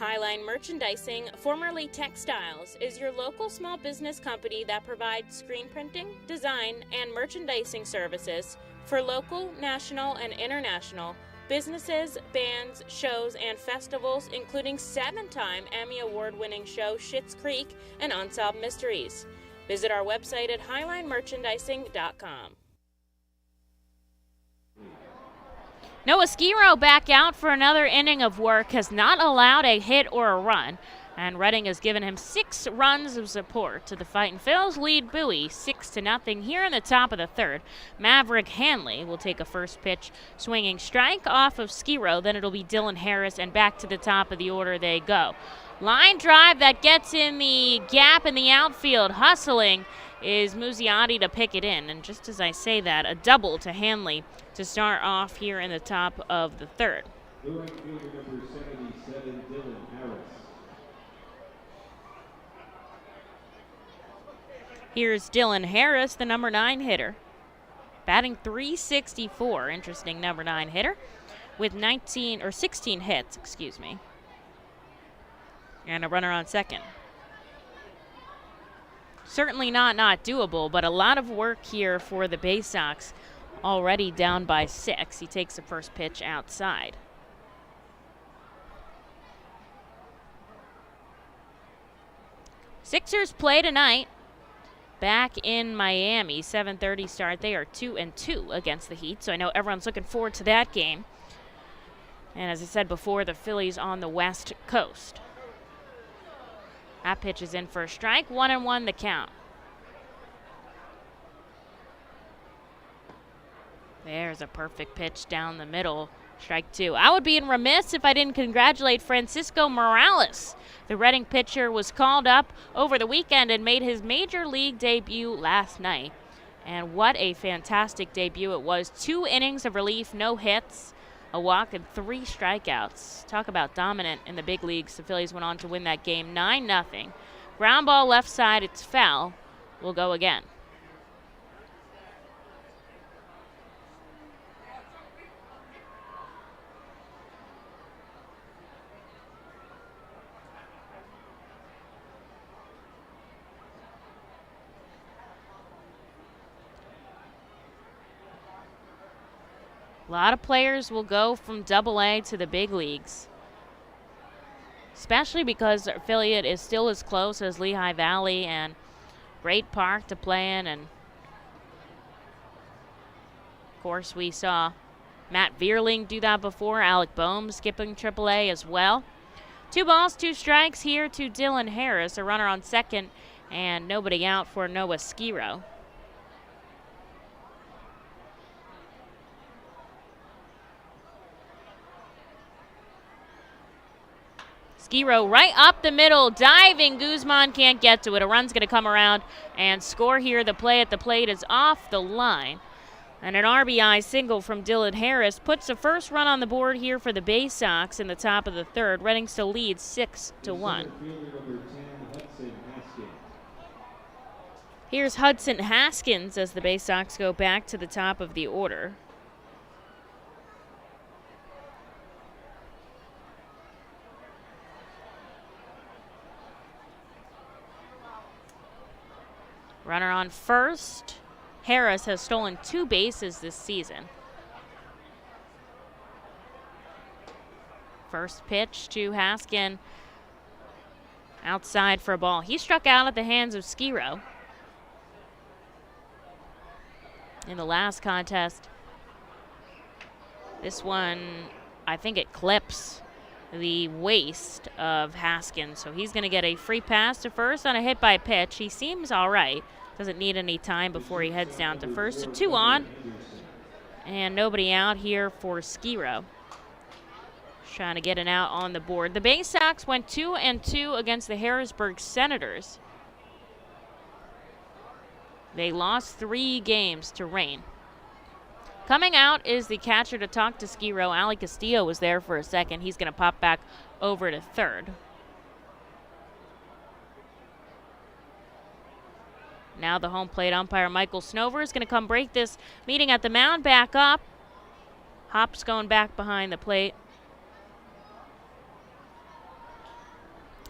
Highline Merchandising, formerly Textiles, is your local small business company that provides screen printing, design, and merchandising services for local, national, and international businesses, bands, shows, and festivals, including 7-time Emmy Award-winning show Schitt's Creek and Unsolved Mysteries. Visit our website at highlinemerchandising.com. Noah Skiro back out for another inning of work, has not allowed a hit or a run, and Reading has given him 6 runs of support. To the Fightin' Phils lead Bowie 6-0 here in the top of the third. Maverick Hanley will take a first pitch swinging strike off of Skiro. Then it'll be Dylan Harris, and back to the top of the order they go. Line drive that gets in the gap in the outfield. Hustling is Muzziotti to pick it in. And just as I say that, a double to Hanley to start off here in the top of the third. The right fielder number 77, Dylan Harris. Here's Dylan Harris, the number 9 hitter. Batting .364, interesting number 9 hitter, with 16 hits, and a runner on second. Certainly not doable, but a lot of work here for the Baysox, already down by 6. He takes the first pitch outside. Sixers play tonight back in Miami. 7:30 start. They are 2-2 against the Heat, so I know everyone's looking forward to that game. And as I said before, the Phillies on the West Coast. That pitch is in for a strike. 1-1 the count. There's a perfect pitch down the middle Strike 2. I would be remiss if I didn't congratulate Francisco Morales. The Reading pitcher was called up over the weekend and made his major league debut last night. And what a fantastic debut it was. 2 innings of relief, no hits, a walk, and 3 strikeouts. Talk about dominant in the big leagues. The Phillies went on to win that game 9-0. Ground ball left side, it's foul. We'll go again. A lot of players will go from Double-A to the big leagues, especially because their affiliate is still as close as Lehigh Valley and great park to play in. And of course, we saw Matt Vierling do that before. Alec Boehm skipping Triple-A as well. 2 balls, 2 strikes here to Dylan Harris, a runner on second, and nobody out for Noah Skiro. Skiro right up the middle, diving. Guzman can't get to it. A run's going to come around and score here. The play at the plate is off the line. And an RBI single from Dylan Harris puts the first run on the board here for the Baysox in the top of the 3rd. Reading still leads 6-1. Here's Hudson Haskins as the Baysox go back to the top of the order. Runner on first. Harris has stolen 2 bases this season. First pitch to Haskin. Outside for a ball. He struck out at the hands of Skiro in the last contest. This one, I think it clips the waist of Haskins, so he's going to get a free pass to first on a hit by pitch. He seems all right. Doesn't need any time before he heads down to first. So 2 on, and nobody out here for Skiro. Trying to get an out on the board. The Baysox went 2-2 against the Harrisburg Senators. They lost 3 games to rain. Coming out is the catcher to talk to Skiro. Ali Castillo was there for a second. He's going to pop back over to 3rd. Now the home plate umpire, Michael Snover, is going to come break this meeting at the mound. Back up. Hop's going back behind the plate.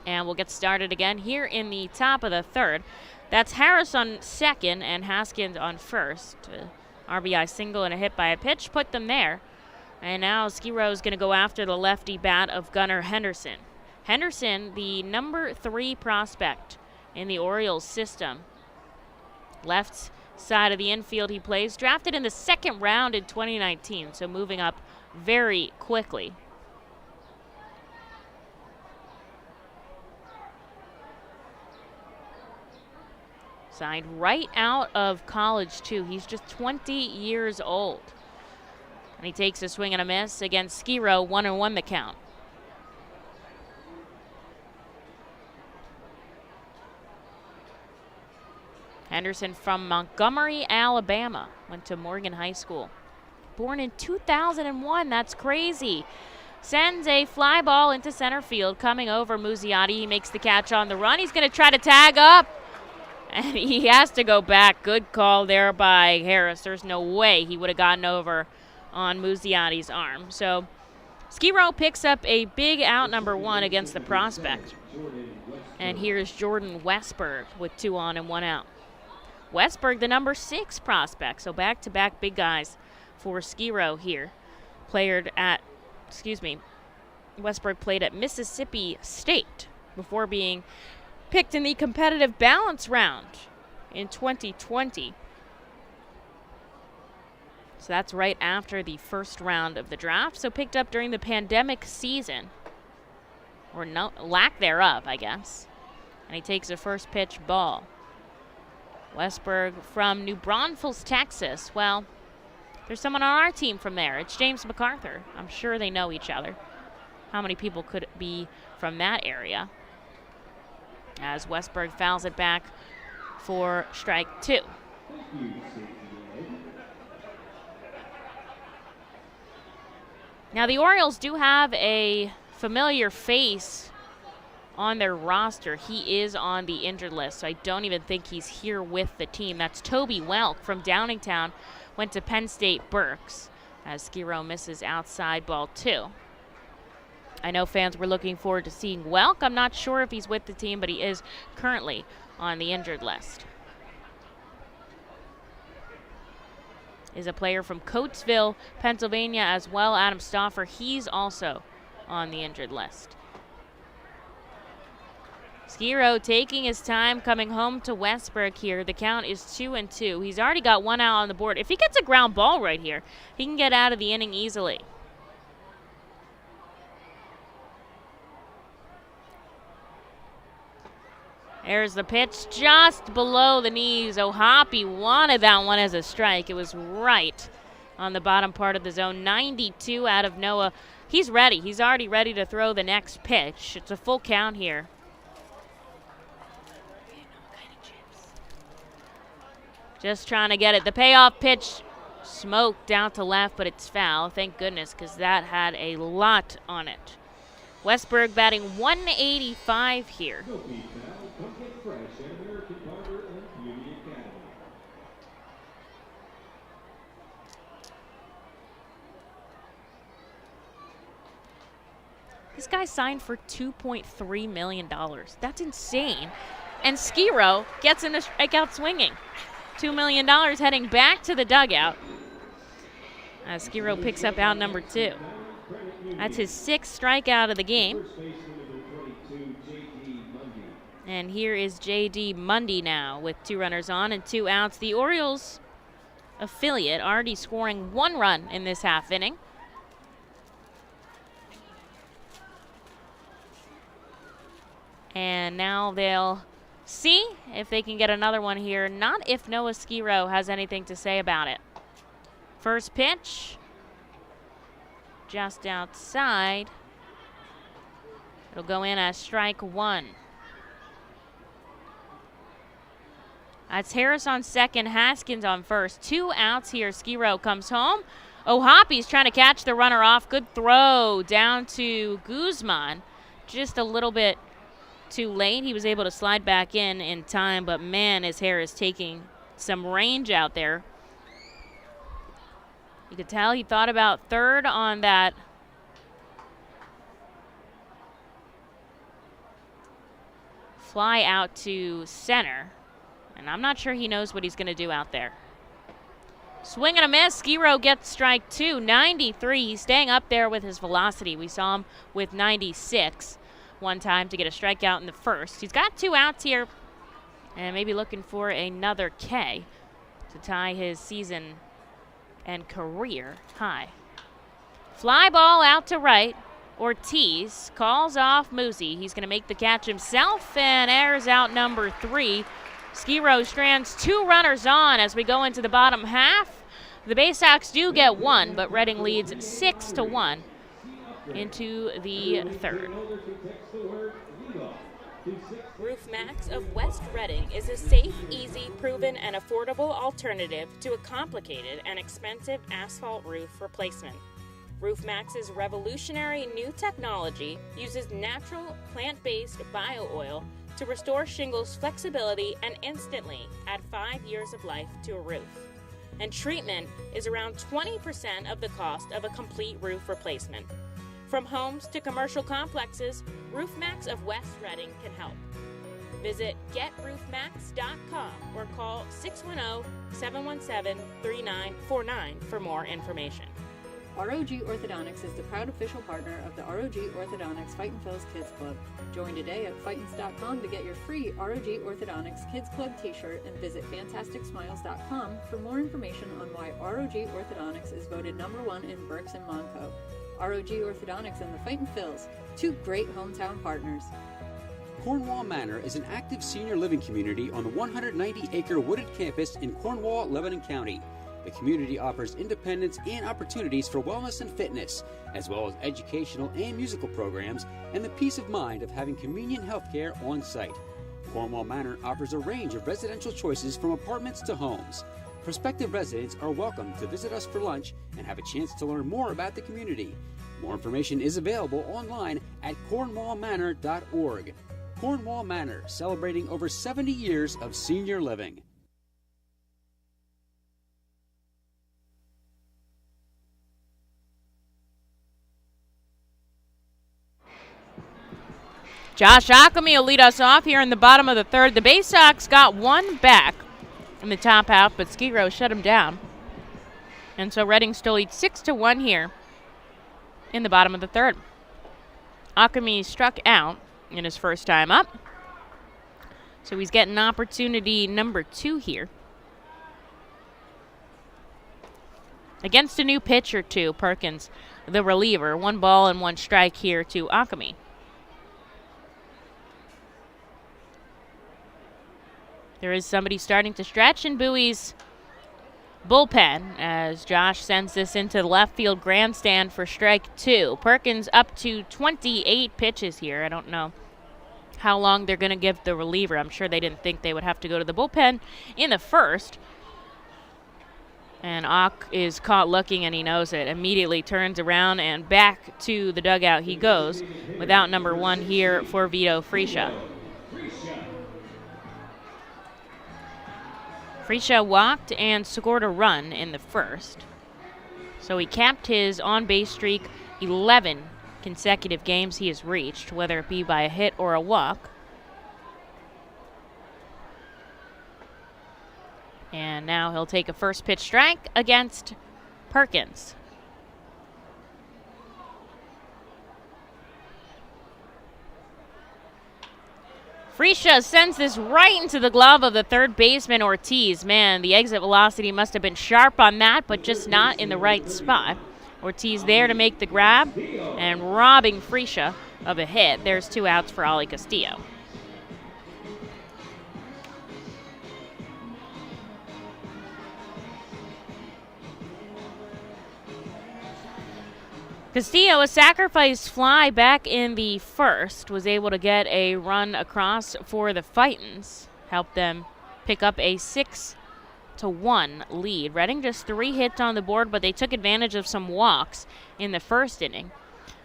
And we'll get started again here in the top of the 3rd. That's Harris on second and Haskins on first. RBI single and a hit by a pitch put them there. And now Skiro is going to go after the lefty bat of Gunnar Henderson. Henderson, the number 3 prospect in the Orioles system. Left side of the infield he plays. Drafted in the 2nd round in 2019, so moving up very quickly. Signed right out of college, too. He's just 20 years old. And he takes a swing and a miss against Skiro, 1-1 the count. Henderson from Montgomery, Alabama. Went to Morgan High School. Born in 2001. That's crazy. Sends a fly ball into center field. Coming over Muzziotti. He makes the catch on the run. He's going to try to tag up. And he has to go back. Good call there by Harris. There's no way he would have gotten over on Muzziotti's arm. So Skiro picks up a big out, number 1, against the prospect. And here's Jordan Westberg with 2 on and 1 out. Westberg, the number 6 prospect. So back-to-back big guys for Skiro here. Westberg played at Mississippi State before being picked in the competitive balance round in 2020. So that's right after the first round of the draft. So picked up during the pandemic season, or no, lack thereof, I guess. And he takes a first pitch ball. Westberg from New Braunfels, Texas. Well, There's someone on our team from there. It's James MacArthur. I'm sure they know each other. How many people could it be from that area? As Westberg fouls it back for strike 2. Now the Orioles do have a familiar face on their roster. He is on the injured list, so I don't even think he's here with the team. That's Toby Welk from Downingtown, went to Penn State Berks, as Skiro misses outside ball 2. I know fans were looking forward to seeing Welk. I'm not sure if he's with the team, but he is currently on the injured list. Is a player from Coatesville, Pennsylvania as well, Adam Stauffer. He's also on the injured list. Skiro taking his time coming home to Westberg here. The count is 2-2. He's already got 1 out on the board. If he gets a ground ball right here, he can get out of the inning easily. There's the pitch just below the knees. O'Hoppe wanted that one as a strike. It was right on the bottom part of the zone. 92 out of Noah. He's ready. He's already ready to throw the next pitch. It's a full count here. Just trying to get it. The payoff pitch smoked out to left, but it's foul. Thank goodness, because that had a lot on it. Westberg batting 185 here. This guy signed for $2.3 million. That's insane. And Skiro gets in a strikeout swinging. $2 million heading back to the dugout. As Skiro picks up out number 2. That's his 6th strikeout of the game. And here is J.D. Mundy now with 2 runners on and 2 outs. The Orioles affiliate already scoring 1 run in this half inning. And now they'll see if they can get another one here. Not if Noah Skiro has anything to say about it. First pitch, just outside. It'll go in as strike 1. That's Harris on second, Haskins on first. 2 outs here. Skiro comes home. O'Hoppe's trying to catch the runner off. Good throw down to Guzman. Just a little bit too late. He was able to slide back in time, but man, is Harris taking some range out there. You could tell he thought about third on that fly out to center, and I'm not sure he knows what he's going to do out there. Swing and a miss. Skiro gets strike 2. 93. He's staying up there with his velocity. We saw him with 96 one time to get a strikeout in the first. He's got 2 outs here and maybe looking for another K to tie his season and career high. Fly ball out to right. Ortiz calls off Musi. He's going to make the catch himself and airs out number 3. Skiro strands 2 runners on as we go into the bottom half. The Baysox do get 1, but Reading leads 6-1 into the third. Roof Max of West Reading is a safe, easy, proven, and affordable alternative to a complicated and expensive asphalt roof replacement. Roof Max's revolutionary new technology uses natural, plant-based bio-oil to restore shingles flexibility and instantly add 5 years of life to a roof. And treatment is around 20% of the cost of a complete roof replacement. From homes to commercial complexes, Roof Max of West Reading can help. Visit GetRoofMax.com or call 610-717-3949 for more information. ROG Orthodontics is the proud official partner of the ROG Orthodontics Fightin Phil's Kids Club. Join today at Fightins.com to get your free ROG Orthodontics Kids Club t-shirt and visit FantasticSmiles.com for more information on why ROG Orthodontics is voted #1 in Berks and Monco. ROG Orthodontics and the Fightin Phils, 2 great hometown partners. Cornwall Manor is an active senior living community on the 190-acre wooded campus in Cornwall, Lebanon County. The community offers independence and opportunities for wellness and fitness, as well as educational and musical programs, and the peace of mind of having convenient health care on site. Cornwall Manor offers a range of residential choices from apartments to homes. Prospective residents are welcome to visit us for lunch and have a chance to learn more about the community. More information is available online at cornwallmanor.org. Cornwall Manor, celebrating over 70 years of senior living. Josh Ockamy will lead us off here in the bottom of the third. The Baysox got one back in the top half, but Ski Row shut him down. And so Reading still leads 6-1 here in the bottom of the third. Ockamy struck out in his first time up, so he's getting opportunity number 2 here. Against a new pitcher, too, Perkins, the reliever. 1 ball and 1 strike here to Ockamy. There is somebody starting to stretch in Bowie's bullpen as Josh sends this into the left field grandstand for strike 2. Perkins up to 28 pitches here. I don't know how long they're going to give the reliever. I'm sure they didn't think they would have to go to the bullpen in the first. And Ock is caught looking, and he knows it. Immediately turns around and back to the dugout he goes without number 1 here for Vito Freesia. Freesia walked and scored a run in the first. So he capped his on-base streak. 11 consecutive games he has reached, whether it be by a hit or a walk. And now he'll take a first pitch strike against Perkins. Freesia sends this right into the glove of the third baseman, Ortiz. Man, the exit velocity must have been sharp on that, but just not in the right spot. Ortiz there to make the grab and robbing Freesia of a hit. There's 2 outs for Ollie Castillo. Castillo, a sacrifice fly back in the first, was able to get a run across for the Fightins. Helped them pick up a 6-1 lead. Reading just 3 hits on the board, but they took advantage of some walks in the first inning.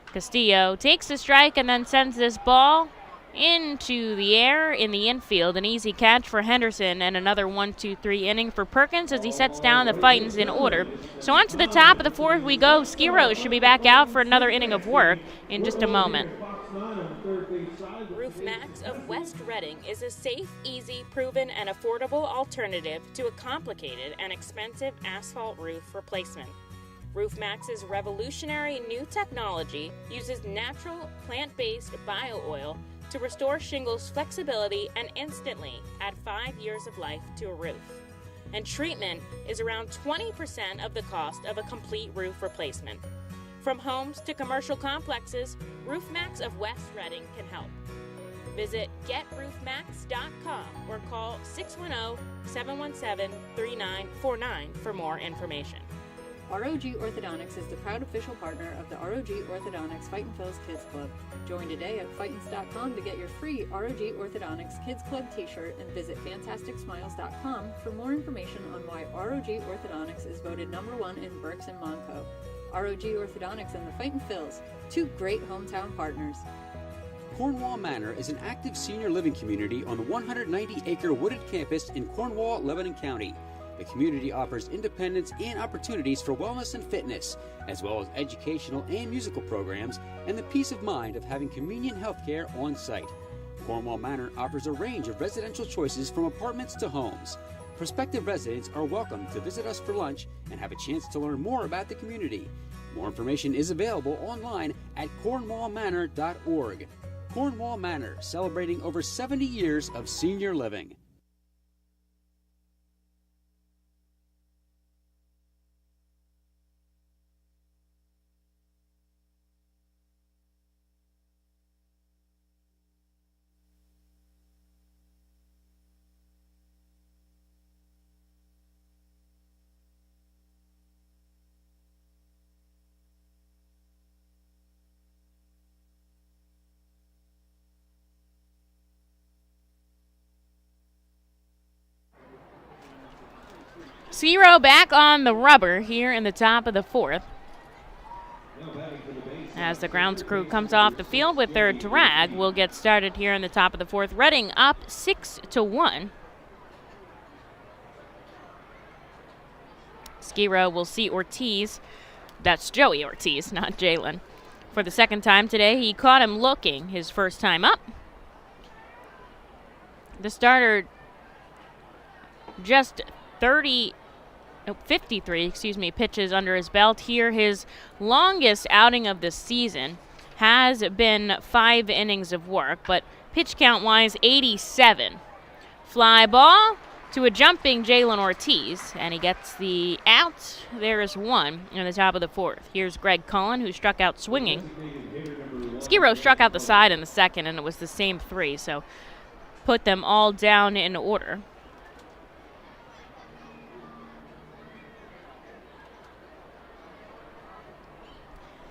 Castillo takes the strike and then sends this ball into the air in the infield. An easy catch for Henderson, and another 1-2-3 inning for Perkins as he sets down the Fightins in order. So on to the top of the fourth we go. Ski Row should be back out for another inning of work in just a moment. Roof Max of West Reading is a safe, easy, proven, and affordable alternative to a complicated and expensive asphalt roof replacement. Roof Max's revolutionary new technology uses natural, plant-based bio-oil to restore shingles flexibility and instantly add 5 years of life to a roof. And treatment is around 20% of the cost of a complete roof replacement. From homes to commercial complexes, Roof Max of West Reading can help. Visit GetRoofMax.com or call 610-717-3949 for more information. ROG Orthodontics is the proud official partner of the ROG Orthodontics Fightin Phil's Kids Club. Join today at Fightins.com to get your free ROG Orthodontics Kids Club t-shirt and visit FantasticSmiles.com for more information on why ROG Orthodontics is voted #1 in Berks and Monco. ROG Orthodontics and the Fightin Phils, 2 great hometown partners. Cornwall Manor is an active senior living community on the 190-acre wooded campus in Cornwall, Lebanon County. The community offers independence and opportunities for wellness and fitness, as well as educational and musical programs, and the peace of mind of having convenient health care on site. Cornwall Manor offers a range of residential choices from apartments to homes. Prospective residents are welcome to visit us for lunch and have a chance to learn more about the community. More information is available online at cornwallmanor.org. Cornwall Manor, celebrating over 70 years of senior living. Zero back on the rubber here in the top of the 4th. As the grounds crew comes off the field with their drag, we'll get started here in the top of the 4th. Reading up 6-1. Ski row will see Ortiz. That's Joey Ortiz, not Jalen. For the second time today, he caught him looking his first time up. The starter just 53 pitches under his belt here. His longest outing of the season has been 5 innings of work, but pitch count-wise, 87. Fly ball to a jumping Jalen Ortiz, and he gets the out. There is one in the top of the 4th. Here's Greg Cullen, who struck out swinging. Ski row struck out the side in the second, and it was the same 3, so put them all down in order.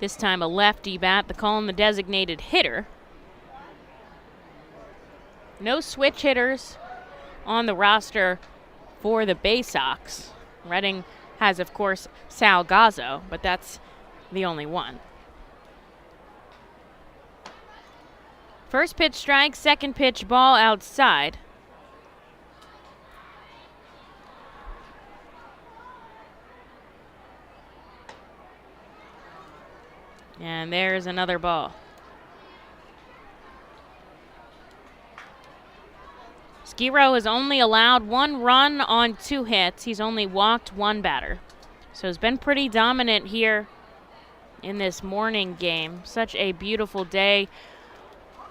This time a lefty bat, the Cullen the designated hitter. No switch hitters on the roster for the Baysox. Reading has, of course, Sal Gazzo, but that's the only one. First pitch strike, second pitch ball outside. And there's another ball. Ski row has only allowed 1 run on 2 hits. He's only walked 1 batter. So he's been pretty dominant here in this morning game. Such a beautiful day.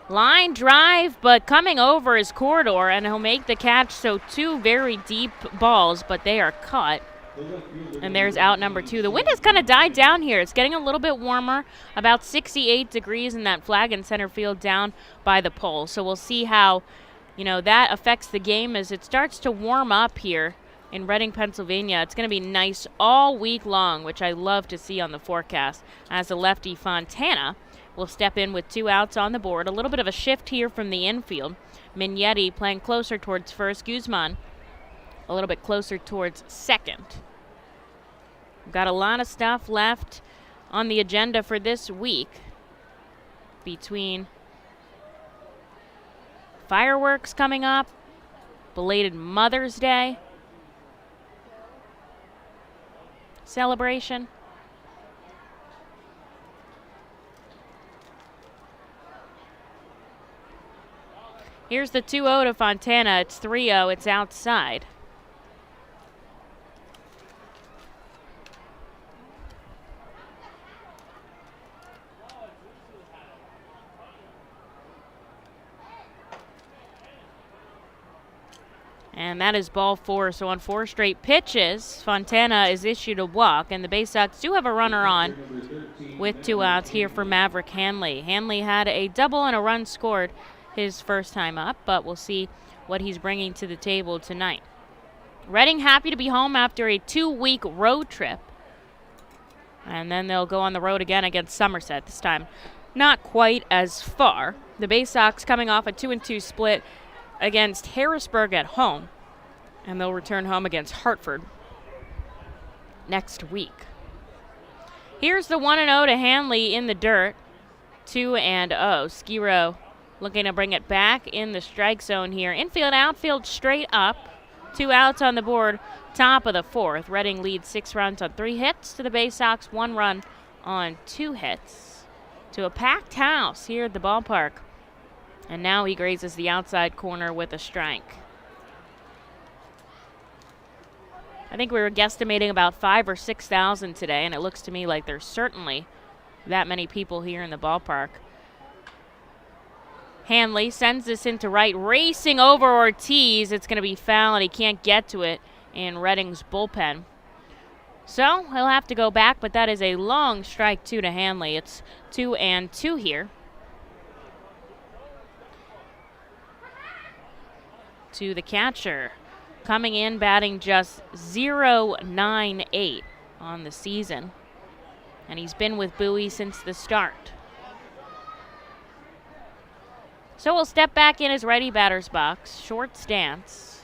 Line drive, but coming over his corridor, and he'll make the catch. So 2 very deep balls, but they are cut. And there's out number 2. The wind has kind of died down here. It's getting a little bit warmer, about 68 degrees in that flag in center field down by the pole. So we'll see how, that affects the game as it starts to warm up here in Reading, Pennsylvania. It's going to be nice all week long, which I love to see on the forecast, as the lefty Fontana will step in with 2 outs on the board. A little bit of a shift here from the infield. Mignetti playing closer towards first. Guzman a little bit closer towards second. We've got a lot of stuff left on the agenda for this week between fireworks coming up, belated Mother's Day celebration. Here's the 2-0 to Fontana. It's 3-0. It's outside. And that is ball 4. So on 4 straight pitches, Fontana is issued a walk. And the Baysox do have a runner on with 2 outs here for Maverick Hanley. Hanley had a double and a run scored his first time up, but we'll see what he's bringing to the table tonight. Reading happy to be home after a 2-week road trip. And then they'll go on the road again against Somerset, this time not quite as far. The Baysox coming off a 2-2 split against Harrisburg at home, and they'll return home against Hartford next week. Here's the 1-0 to Hanley in the dirt. 2-0. Ski row looking to bring it back in the strike zone here. Infield, outfield, straight up. 2 outs on the board, top of the 4th. Reading leads 6 runs on 3 hits to the Baysox, 1 run on 2 hits to a packed house here at the ballpark. And now he grazes the outside corner with a strike. I think we were guesstimating about 5,000 or 6,000 today, and it looks to me like there's certainly that many people here in the ballpark. Hanley sends this into right, racing over Ortiz. It's going to be foul, and he can't get to it in Reading's bullpen. So he'll have to go back, but that is a long strike 2 to Hanley. It's 2-2 here. To the catcher, coming in batting just .098 on the season, and he's been with Bowie since the start. So we'll step back in his righty batter's box, short stance.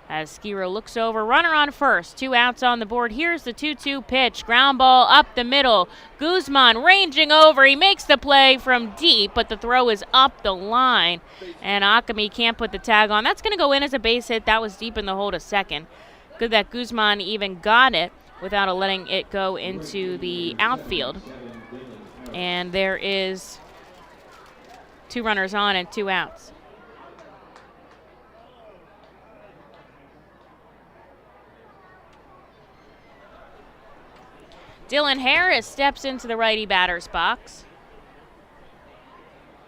As Skiro looks over, runner on first, 2 outs on the board. Here's the 2-2 pitch, ground ball up the middle. Guzman ranging over, he makes the play from deep, but the throw is up the line, and Akami can't put the tag on. That's going to go in as a base hit. That was deep in the hole to second. Good that Guzman even got it without letting it go into the outfield. And there is 2 runners on and 2 outs. Dylan Harris steps into the righty batter's box.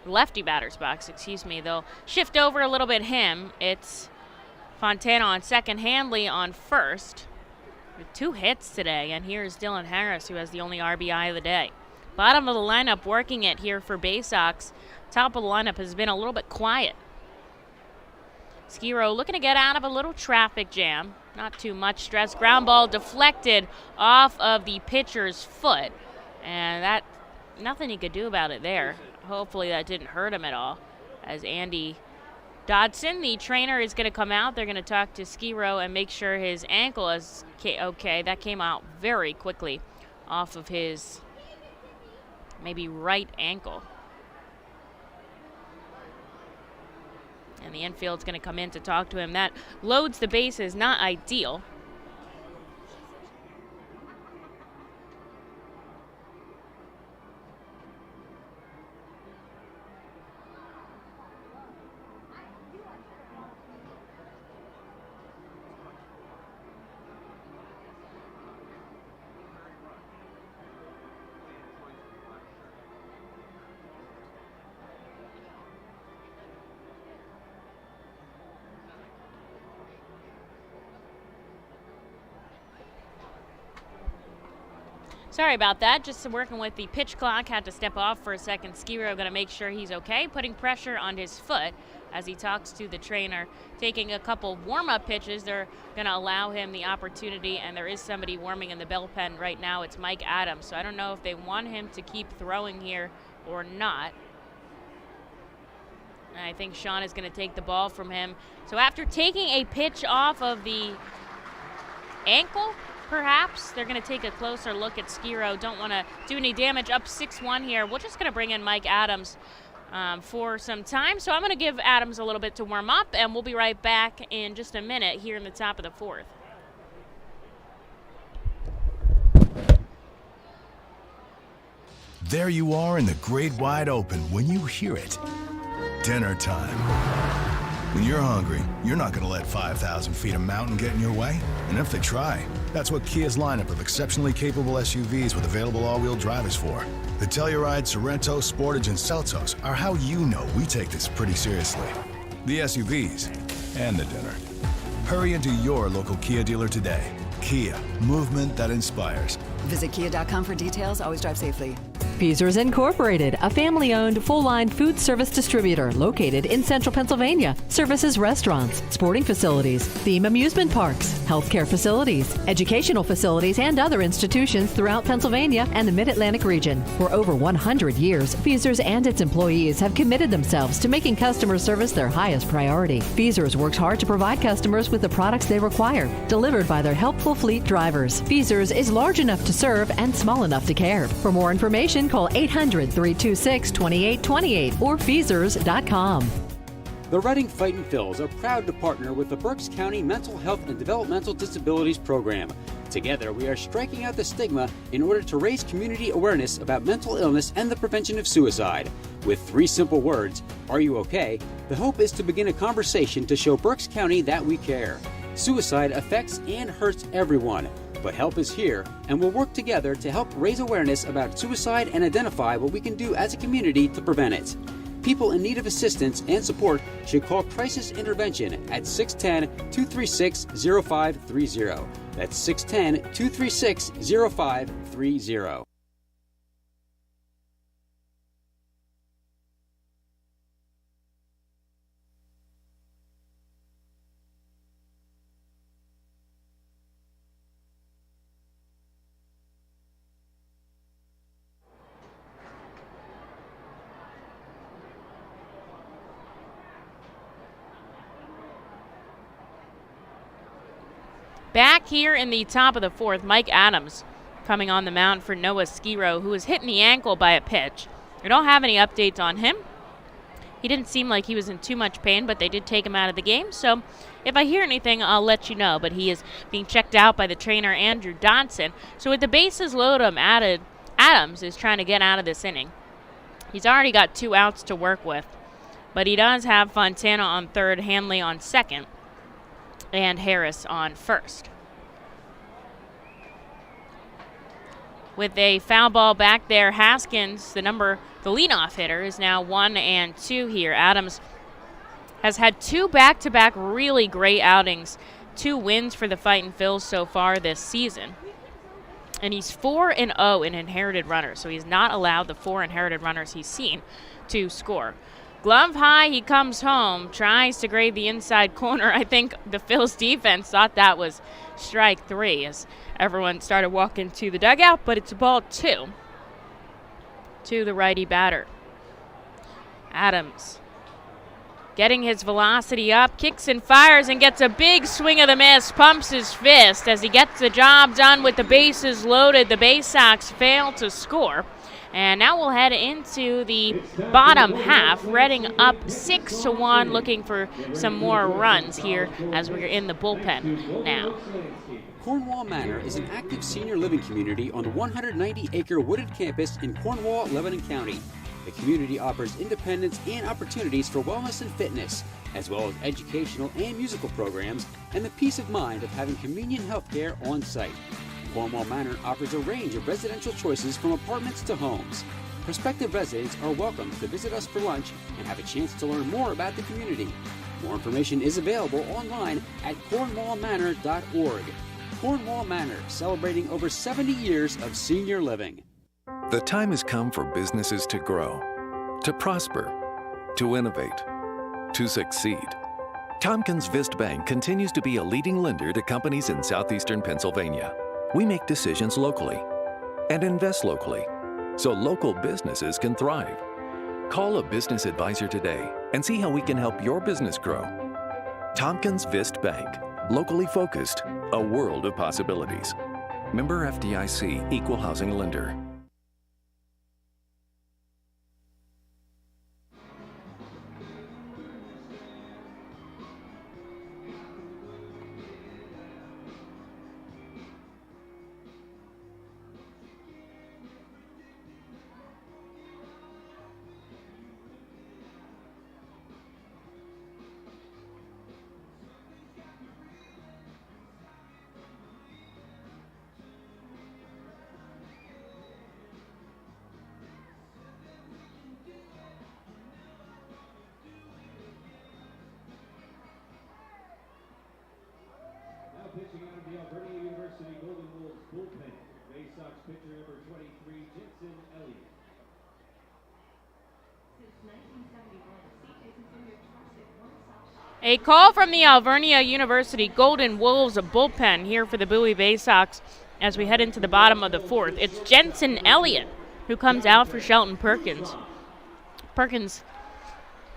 Lefty batter's box, excuse me. They'll shift over a little bit him. It's Fontana on second, Handley on first. With 2 hits today, and here's Dylan Harris, who has the only RBI of the day. Bottom of the lineup working it here for Baysox. Top of the lineup has been a little bit quiet. Skiro looking to get out of a little traffic jam. Not too much stress. Ground ball deflected off of the pitcher's foot. And that, nothing he could do about it there. Hopefully that didn't hurt him at all. As Andy Dodson, the trainer, is going to come out. They're going to talk to Skiro and make sure his ankle is okay. That came out very quickly off of his maybe right ankle. And the infield's going to come in to talk to him. That loads the bases, not ideal. Sorry about that. Just working with the pitch clock. Had to step off for a second. Skiro going to make sure he's okay. Putting pressure on his foot as he talks to the trainer. Taking a couple warm-up pitches. They're going to allow him the opportunity, and there is somebody warming in the bullpen right now. It's Mike Adams. So I don't know if they want him to keep throwing here or not. And I think Sean is going to take the ball from him. So after taking a pitch off of the ankle, perhaps they're going to take a closer look at Skiro. Don't want to do any damage. Up 6-1 here. We're just going to bring in Mike Adams for some time. So I'm going to give Adams a little bit to warm up, and we'll be right back in just a minute here in the top of the 4th. There you are in the great wide open when you hear it. Dinner time. When you're hungry, you're not going to let 5,000 feet of mountain get in your way. And if they try, that's what Kia's lineup of exceptionally capable SUVs with available all-wheel drive is for. The Telluride, Sorento, Sportage, and Seltos are how you know we take this pretty seriously. The SUVs and the dinner. Hurry into your local Kia dealer today. Kia, movement that inspires. Visit kia.com for details. Always drive safely. Feasers Incorporated, a family-owned, full-line food service distributor located in central Pennsylvania. Services restaurants, sporting facilities, theme amusement parks, healthcare facilities, educational facilities, and other institutions throughout Pennsylvania and the Mid-Atlantic region. For over 100 years, Feasers and its employees have committed themselves to making customer service their highest priority. Feasers works hard to provide customers with the products they require, delivered by their helpful fleet drivers. Feasers is large enough to serve and small enough to care. For more information, call 800-326-2828 or Feasers.com. The Reading Fightin' Phils are proud to partner with the Berks County Mental Health and Developmental Disabilities Program. Together, we are striking out the stigma in order to raise community awareness about mental illness and the prevention of suicide. With 3 simple words, "Are you okay?" the hope is to begin a conversation to show Berks County that we care. Suicide affects and hurts everyone, but help is here, and we'll work together to help raise awareness about suicide and identify what we can do as a community to prevent it. People in need of assistance and support should call Crisis Intervention at 610-236-0530. That's 610-236-0530. Back here in the top of the fourth, Mike Adams coming on the mound for Noah Skiro, who was hit in the ankle by a pitch. We don't have any updates on him. He didn't seem like he was in too much pain, but they did take him out of the game. So if I hear anything, I'll let you know. But he is being checked out by the trainer, Andrew Dodson. So with the bases loaded, Adams is trying to get out of this inning. He's already got 2 outs to work with. But he does have Fontana on third, Hanley on second, and Harris on first. With a foul ball back there, Haskins, the leadoff hitter, is now 1 and 2 here. Adams has had 2 back-to-back really great outings, 2 wins for the Fightin' Phils so far this season. And he's 4-0 in inherited runners, so he's not allowed the 4 inherited runners he's seen to score. Glove high, he comes home, tries to grade the inside corner. I think the Phils defense thought that was strike 3 as everyone started walking to the dugout, but it's ball 2 to the righty batter. Adams getting his velocity up, kicks and fires and gets a big swing of the miss, pumps his fist as he gets the job done with the bases loaded. The Baysox fail to score. And now we'll head into the bottom half. Reading up 6-1, looking for some more runs here as we're in the bullpen now. Cornwall Manor is an active senior living community on the 190-acre wooded campus in Cornwall, Lebanon County. The community offers independence and opportunities for wellness and fitness, as well as educational and musical programs, and the peace of mind of having convenient health care on site. Cornwall Manor offers a range of residential choices from apartments to homes. Prospective residents are welcome to visit us for lunch and have a chance to learn more about the community. More information is available online at cornwallmanor.org. Cornwall Manor, celebrating over 70 years of senior living. The time has come for businesses to grow, to prosper, to innovate, to succeed. Tompkins Vist Bank continues to be a leading lender to companies in southeastern Pennsylvania. We make decisions locally and invest locally so local businesses can thrive. Call a business advisor today and see how we can help your business grow. Tompkins Vist Bank, locally focused, a world of possibilities. Member FDIC, Equal Housing Lender. Pitching out of the Alberta University Golden Wolves bullpen, Baysox pitcher number 23, Jensen Elliott. A call from the Alvernia University Golden Wolves bullpen here for the Bowie Baysox as we head into the bottom of the fourth. It's Jensen Elliott who comes out for Shelton Perkins. Perkins,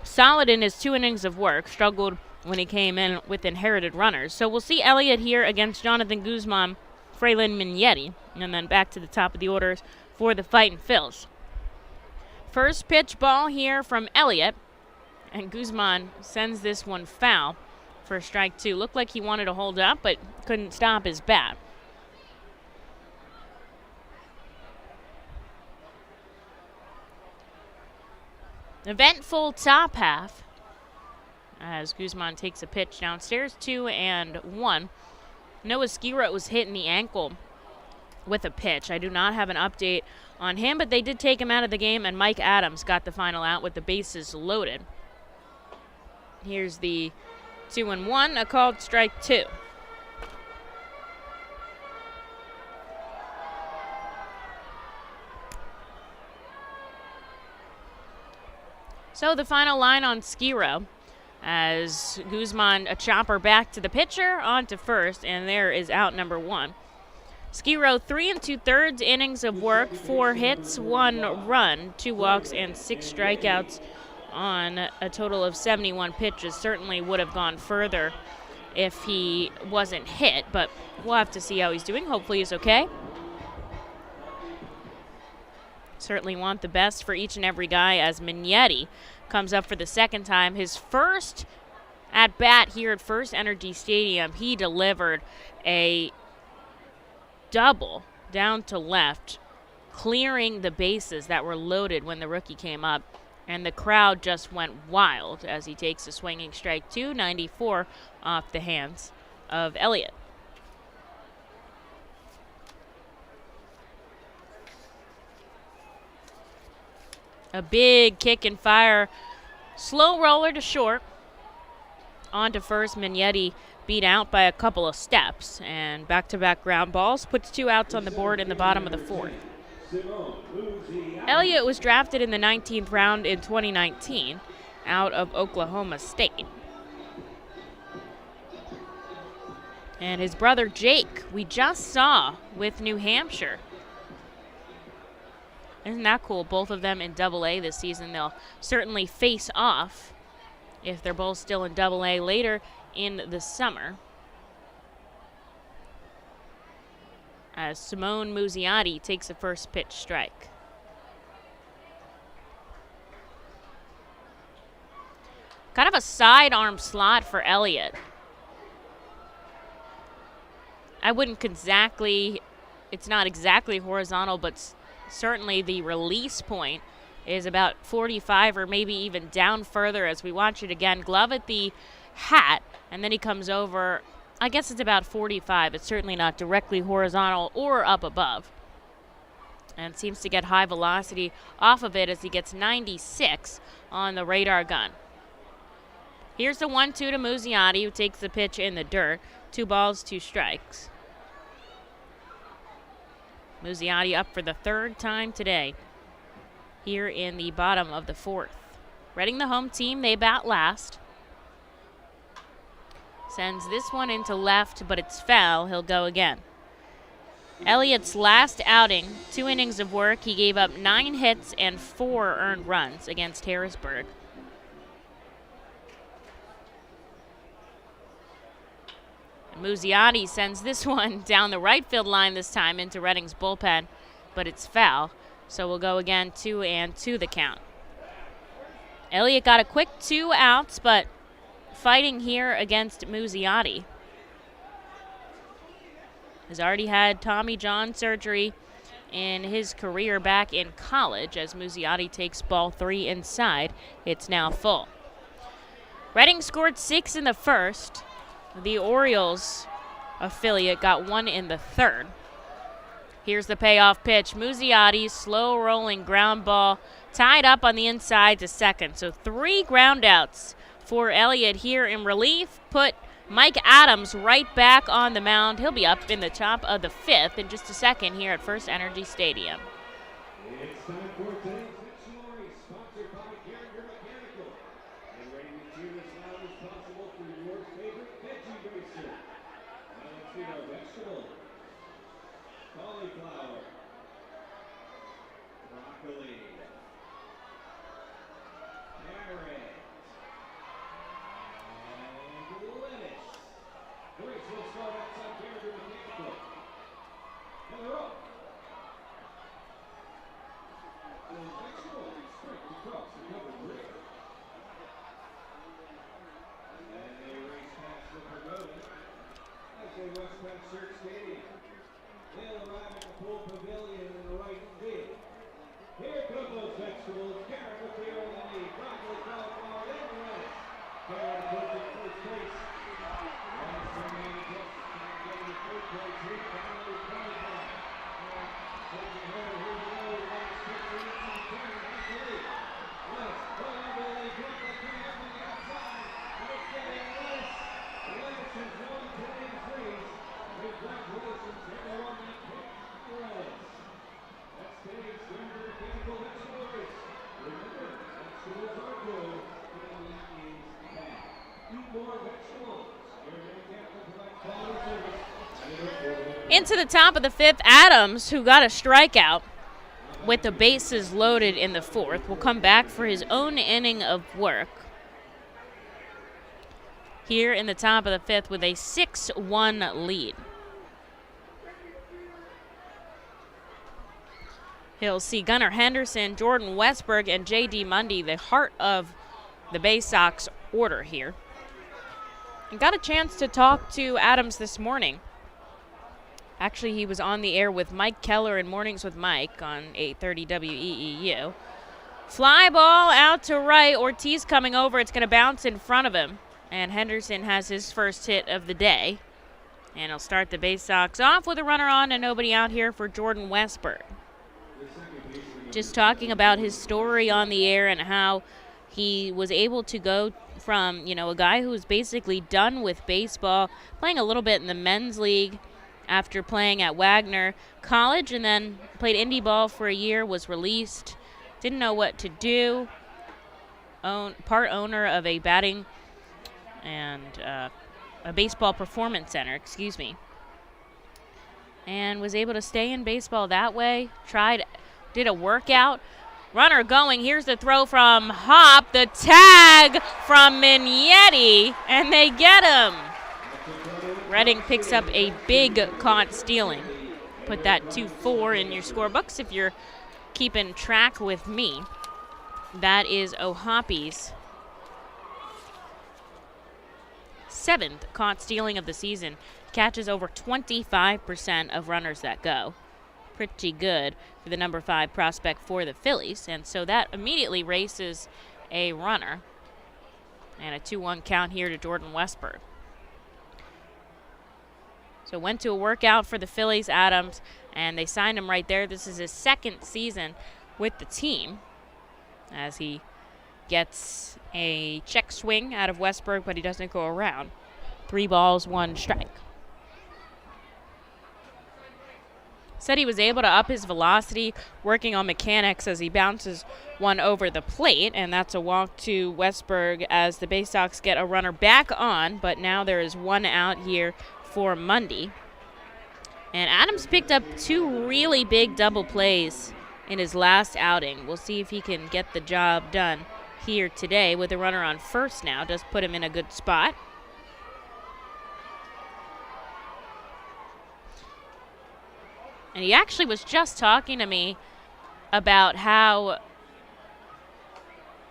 solid in his 2 innings of work, struggled when he came in with inherited runners. So we'll see Elliott here against Jonathan Guzman, Fraylin Mignetti, and then back to the top of the orders for the Fightin' Phils. First pitch ball here from Elliott, and Guzman sends this one foul for strike 2. Looked like he wanted to hold up, but couldn't stop his bat. Eventful top half as Guzman takes a pitch downstairs, 2-1. Noah Skiro was hit in the ankle with a pitch. I do not have an update on him, but they did take him out of the game, and Mike Adams got the final out with the bases loaded. Here's the 2-1, a called strike 2. So the final line on Skiro, as Guzman a chopper back to the pitcher, on to first, and there is out number 1. Skiro 3 2/3 innings of work, 4 hits, 1 run, 2 walks, and 6 strikeouts on a total of 71 pitches. Certainly would have gone further if he wasn't hit, but we'll have to see how he's doing. Hopefully he's okay. Certainly want the best for each and every guy as Mignetti comes up for the second time. His first at bat here at FirstEnergy Stadium, he delivered a double down to left, clearing the bases that were loaded when the rookie came up, and the crowd just went wild as he takes a swinging strike, 294 off the hands of Elliott. A big kick and fire, slow roller to short. On to first, Mignetti beat out by a couple of steps, and back-to-back ground balls puts 2 outs on the board in the bottom of the 4th. Elliott was drafted in the 19th round in 2019 out of Oklahoma State. And his brother Jake, we just saw with New Hampshire. Isn't that cool? Both of them in Double-A this season. They'll certainly face off if they're both still in Double-A later in the summer, as Simone Muzziotti takes a first pitch strike. Kind of a sidearm slot for Elliott. I wouldn't exactly, it's not exactly horizontal, but certainly the release point is about 45 or maybe even down further as we watch it again. Glove at the hat, and then he comes over. I guess it's about 45. It's certainly not directly horizontal or up above. And seems to get high velocity off of it as he gets 96 on the radar gun. Here's the 1-2 to Muzziotti, who takes the pitch in the dirt. 2 balls, 2 strikes. Muzziotti up for the 3rd time today here in the bottom of the 4th. Reading the home team, they bat last. Sends this one into left, but it's foul. He'll go again. Elliott's last outing, 2 innings of work. He gave up 9 hits and 4 earned runs against Harrisburg. And Muzziotti sends this one down the right field line this time into Reading's bullpen, but it's foul. So we'll go again 2-2 the count. Elliott got a quick 2 outs, but fighting here against Muzziotti. Has already had Tommy John surgery in his career back in college as Muzziotti takes ball 3 inside. It's now full. Reading scored 6 in the first. The Orioles affiliate got 1 in the 3rd. Here's the payoff pitch. Muzziotti, slow rolling ground ball, tied up on the inside to second. So 3 ground outs for Elliott here in relief. Put Mike Adams right back on the mound. He'll be up in the top of the 5th in just a second here at FirstEnergy Stadium. It's time for today's Dictionary, sponsored by Character Mechanical. And ready to cheer as loud as possible for your favorite veggie racer. Now let's see our vegetables. Cauliflower, broccoli, carrot, and lettuce. The race will start outside Character Mechanical. And they're off. The vegetables sprint across the covered rear. And they race past the pagoda as they rush past Church Stadium. They'll arrive at the pool pavilion in the right field. Here come those vegetables. Carrot with the early lead. Broccoli, cauliflower, then lettuce. Carrot approaching first base. Lettuce remaining just getting to third place. Here follows cauliflower. Taking her, here we go. Lettuce pitch to inside. Carrot has the lead. Lettuce, pull over the lead. Broccoli coming up on the outside. Let's get in lettuce. Lettuce has won today's race. Congratulations, everyone that picked lettuce. That's today's Character Mechanical vegetable race. Remember, vegetables are good, family is bad. Eat more vegetables. Character Mechanical provides quality service. Into the top of the 5th, Adams, who got a strikeout with the bases loaded in the 4th, will come back for his own inning of work. here in the top of the 5th with a 6-1 lead. He'll see Gunnar Henderson, Jordan Westberg, and J.D. Mundy, the heart of the Baysox order here. And got a chance to talk to Adams this morning. Actually, he was on the air with Mike Keller in Mornings with Mike on 830 WEEU. Fly ball out to right. Ortiz coming over. It's going to bounce in front of him. And Henderson has his first hit of the day. And he'll start the Baysox off with a runner on and nobody out here for Jordan Westberg. Just talking about his story on the air and how he was able to go from, a guy who was basically done with baseball, playing a little bit in the men's league after playing at Wagner College, and then played indie ball for a year, was released, didn't know what to do, part owner of a batting and a baseball performance center, and was able to stay in baseball that way, did a workout. Runner going. Here's the throw from Hop. The tag from Mignetti, and they get him. Reading picks up a big caught stealing. Put that 2-4 in your scorebooks if you're keeping track with me. That is O'Hoppy's 7th caught stealing of the season. Catches over 25% of runners that go. Pretty good for the number 5 prospect for the Phillies, and so that immediately races a runner. And a 2-1 count here to Jordan Westberg. So went to a workout for the Phillies, Adams, and they signed him right there. This is his 2nd season with the team as he gets a check swing out of Westberg, but he doesn't go around. 3 balls, 1 strike. Said he was able to up his velocity, working on mechanics as he bounces one over the plate, and that's a walk to Westberg as the Baysox get a runner back on, but now there is 1 out here for Mundy. And Adams picked up 2 really big double plays in his last outing. We'll see if he can get the job done here today with a runner on first now. Does put him in a good spot. And he actually was just talking to me about how,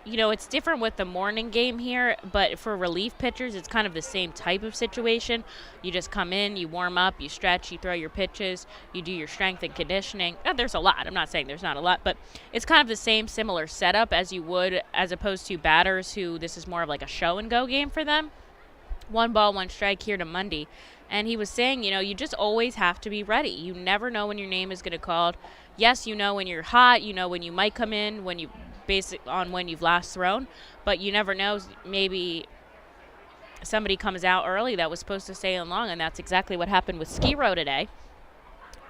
it's different with the morning game here, but for relief pitchers, it's kind of the same type of situation. You just come in, you warm up, you stretch, you throw your pitches, you do your strength and conditioning. There's a lot. I'm not saying there's not a lot, but it's kind of the same similar setup as you would as opposed to batters who this is more of like a show and go game for them. 1 ball, 1 strike here to Mundy. And he was saying, you just always have to be ready. You never know when your name is going to be called. Yes, when you're hot, when you might come in, when you've last thrown, but you never know. Maybe somebody comes out early that was supposed to stay in long, and that's exactly what happened with Skiro today.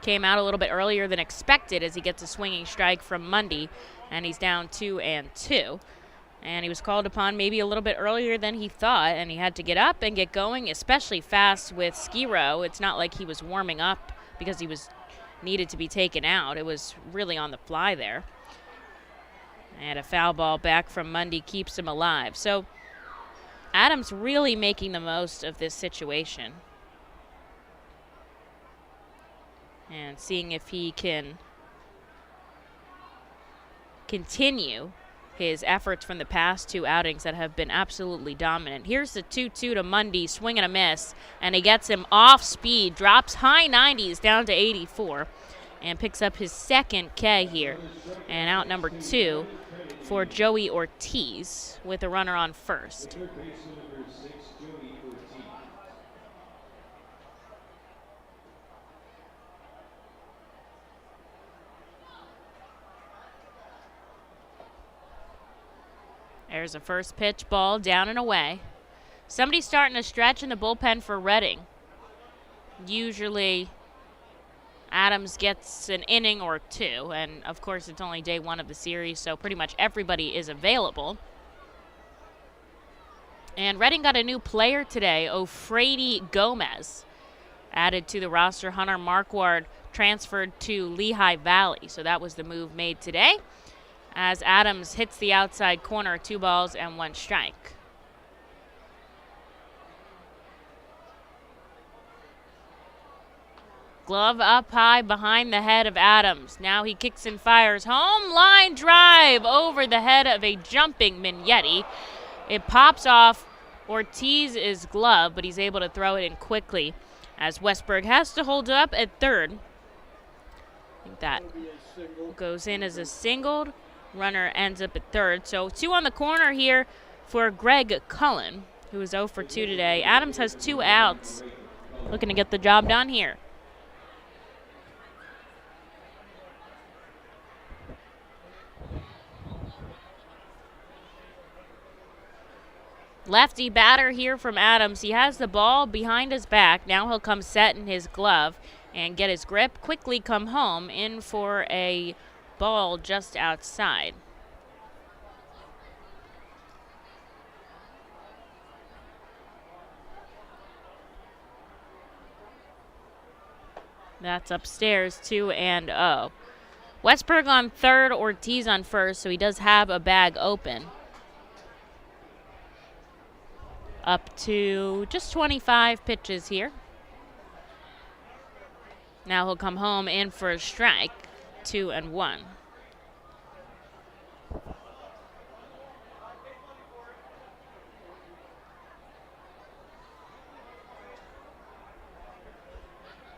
Came out a little bit earlier than expected as he gets a swinging strike from Mundy, and he's down 2-2. And he was called upon maybe a little bit earlier than he thought, and he had to get up and get going, especially fast with Skiro. It's not like he was warming up because he was needed to be taken out. It was really on the fly there. And a foul ball back from Mundy keeps him alive. So Adams really making the most of this situation. And seeing if he can continue his efforts from the past 2 outings that have been absolutely dominant. Here's the 2-2 to Mundy, swing and a miss, and he gets him off speed, drops high 90s down to 84, and picks up his 2nd K here. And out number 2 for Joey Ortiz with a runner on first. There's a first pitch, ball down and away. Somebody's starting to stretch in the bullpen for Reading. Usually Adams gets an inning or 2, and of course it's only day 1 of the series, so pretty much everybody is available. And Reading got a new player today, Ofrady Gomez, added to the roster. Hunter Marquardt transferred to Lehigh Valley, so that was the move made today, as Adams hits the outside corner, 2 balls and 1 strike. glove up high behind the head of Adams. Now he kicks and fires. Home line drive over the head of a jumping Mignetti. It pops off Ortiz's glove, but he's able to throw it in quickly as Westberg has to hold it up at third. I think that goes in as a singled. Runner ends up at third. So 2 on the corner here for Greg Cullen, who is 0 for 2 today. Adams has 2 outs, looking to get the job done here. Lefty batter here from Adams. He has the ball behind his back. Now he'll come set in his glove and get his grip. Quickly come home in for a ball just outside. That's upstairs, 2-0. Westberg on third, Ortiz on first, so he does have a bag open. Up to just 25 pitches here. Now he'll come home in for a strike, 2-1.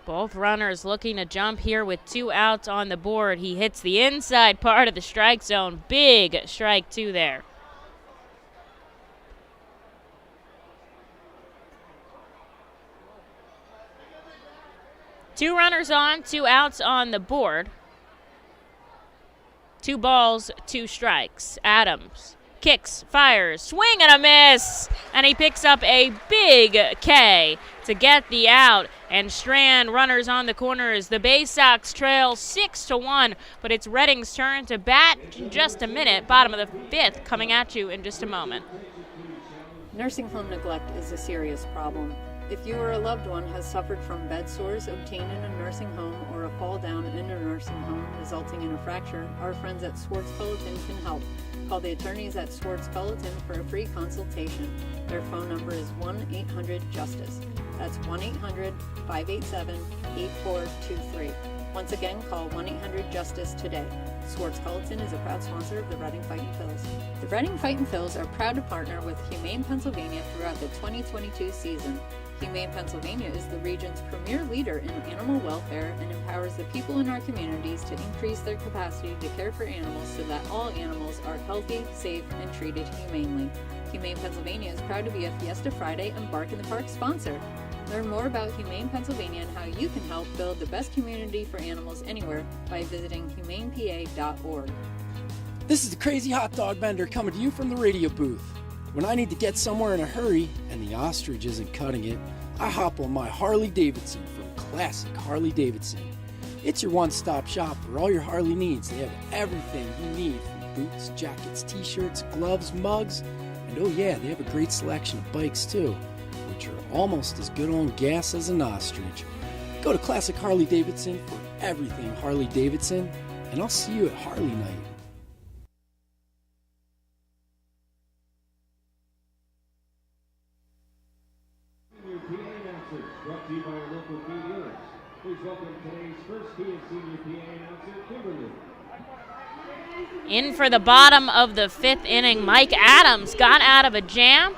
Both runners looking to jump here with 2 outs on the board. He hits the inside part of the strike zone. Big strike 2 there. Two runners on, 2 outs on the board. 2 balls, 2 strikes. Adams kicks, fires, swing and a miss. And he picks up a big K to get the out. And Strand runners on the corners. The Baysox trail 6-1, but it's Reading's turn to bat in just a minute. Bottom of the 5th coming at you in just a moment. Nursing home neglect is a serious problem. If you or a loved one has suffered from bed sores obtained in a nursing home or a fall down in a nursing home resulting in a fracture, our friends at Swartz Pelletin can help. Call the attorneys at Swartz Pelletin for a free consultation. Their phone number is 1-800-JUSTICE. That's 1-800-587-8423. Once again, call 1-800-JUSTICE today. Swartz Pelletin is a proud sponsor of the Reading Fightin' Phils. The Reading Fightin' Phils are proud to partner with Humane Pennsylvania throughout the 2022 season. Humane Pennsylvania is the region's premier leader in animal welfare and empowers the people in our communities to increase their capacity to care for animals so that all animals are healthy, safe, and treated humanely. Humane Pennsylvania is proud to be a Fiesta Friday and Bark in the Park sponsor. Learn more about Humane Pennsylvania and how you can help build the best community for animals anywhere by visiting humanepa.org. This is the Crazy Hot Dog Vendor coming to you from the radio booth. When I need to get somewhere in a hurry and the ostrich isn't cutting it, I hop on my Harley Davidson from Classic Harley Davidson. It's your one-stop shop for all your Harley needs. They have everything you need from boots, jackets, t-shirts, gloves, mugs, and oh yeah, they have a great selection of bikes too, which are almost as good on gas as an ostrich. Go to Classic Harley Davidson for everything Harley Davidson, and I'll see you at Harley Night. Brought to you by our local Kia dealers. Please welcome today's first Kia Senior PA announcer, Kimberly. In for the bottom of the 5th inning, Mike Adams got out of a jam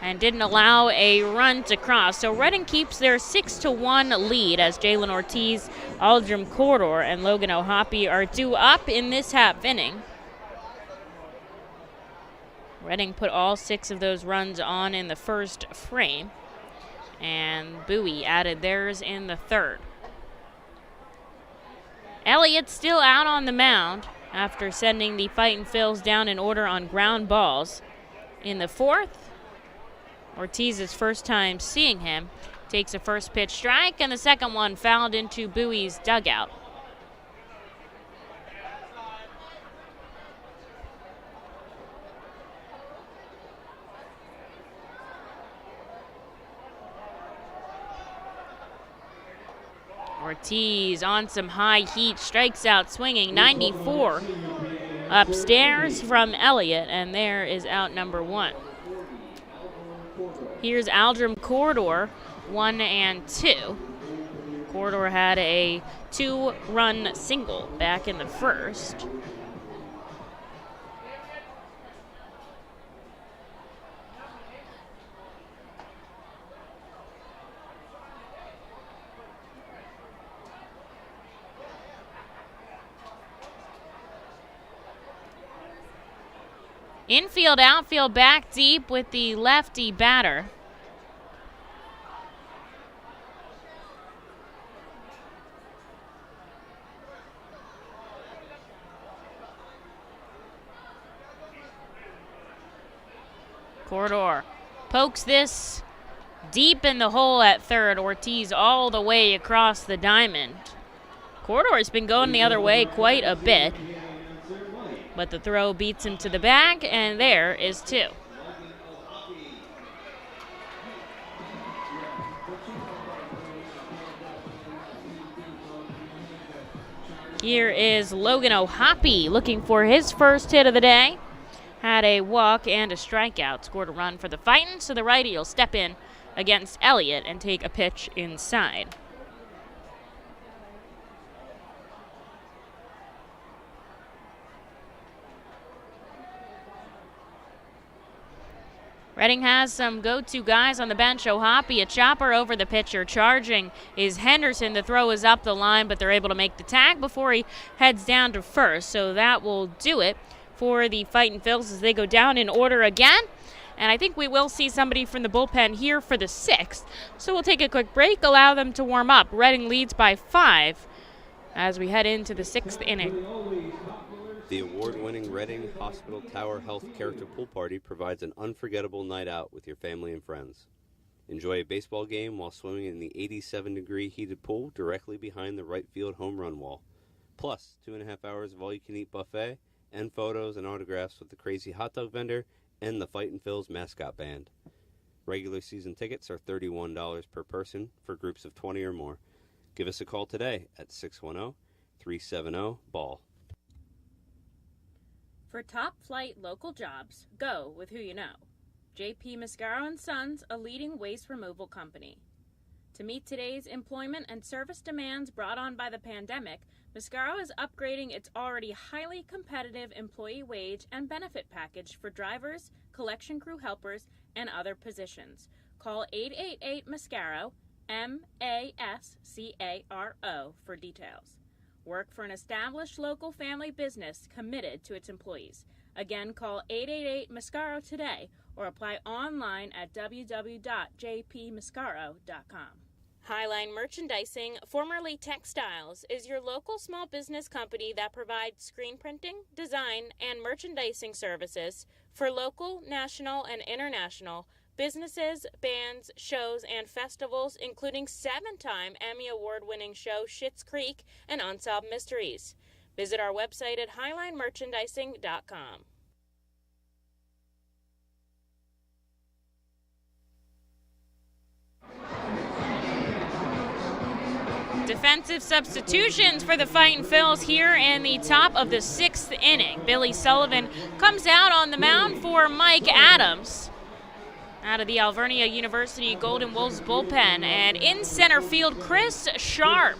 and didn't allow a run to cross. So Reading keeps their 6-1 lead as Jalen Ortiz, Aldrim Corridor, and Logan O'Hoppe are due up in this half inning. Reading put all 6 of those runs on in the first frame, and Bowie added theirs in the 3rd. Elliott still out on the mound after sending the Fightin' Phils down in order on ground balls. In the 4th, Ortiz's first time seeing him takes a first pitch strike, and the second one fouled into Bowie's dugout. Ortiz on some high heat, strikes out swinging, 94 upstairs from Elliott, and there is out number 1. Here's Aldrim Corridor, 1 and 2. Corridor had a 2-run single back in the first. Infield, outfield, back deep with the lefty batter. Corridor pokes this deep in the hole at third. Ortiz all the way across the diamond. Corridor's been going the other way quite a bit, but the throw beats him to the bag, and there is 2. Here is Logan O'Hoppe looking for his first hit of the day. Had a walk and a strikeout, scored a run for the Fightin, so the righty will step in against Elliott and take a pitch inside. Reading has some go-to guys on the bench. O'Hoppe, a chopper over the pitcher. Charging is Henderson. The throw is up the line, but they're able to make the tag before he heads down to first. So that will do it for the Fightin' Phils as they go down in order again. And I think we will see somebody from the bullpen here for the 6th. So we'll take a quick break, allow them to warm up. Reading leads by 5 as we head into the 6th inning. The award-winning Reading Hospital Tower Health Character Pool Party provides an unforgettable night out with your family and friends. Enjoy a baseball game while swimming in the 87-degree heated pool directly behind the right field home run wall. Plus, 2.5 hours of all-you-can-eat buffet and photos and autographs with the crazy hot dog vendor and the Fightin' Phils mascot band. Regular season tickets are $31 per person for groups of 20 or more. Give us a call today at 610-370-BALL. For top-flight local jobs, go with who you know. J.P. Mascaro & Sons, a leading waste removal company. To meet today's employment and service demands brought on by the pandemic, Mascaro is upgrading its already highly competitive employee wage and benefit package for drivers, collection crew helpers, and other positions. Call 888-MASCARO, MASCARO, for details. Work for an established local family business committed to its employees. Again, call 888-MASCARO today or apply online at www.jpmascaro.com. Highline Merchandising, formerly Textiles, is your local small business company that provides screen printing, design, and merchandising services for local, national, and international businesses, bands, shows, and festivals, including 7-time Emmy Award-winning show Schitt's Creek and Unsolved Mysteries. Visit our website at highlinemerchandising.com. Defensive substitutions for the Fightin' Phils here in the top of the 6th inning. Billy Sullivan comes out on the mound for Mike Adams out of the Alvernia University Golden Wolves bullpen. And in center field, Chris Sharp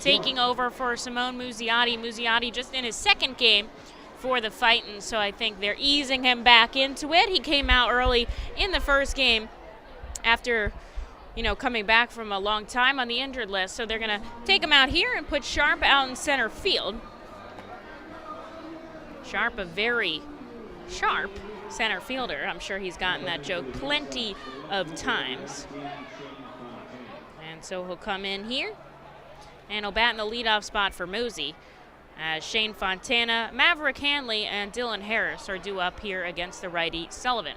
taking over for Simone Muzziotti. Muzziotti just in his 2nd game for the Fightin', so I think they're easing him back into it. He came out early in the first game after, coming back from a long time on the injured list. So they're going to take him out here and put Sharp out in center field. Sharp, a very sharp center fielder. I'm sure he's gotten that joke plenty of times. And so he'll come in here and he'll bat in the leadoff spot for Mosey, as Shane Fontana, Maverick Hanley, and Dylan Harris are due up here against the righty Sullivan.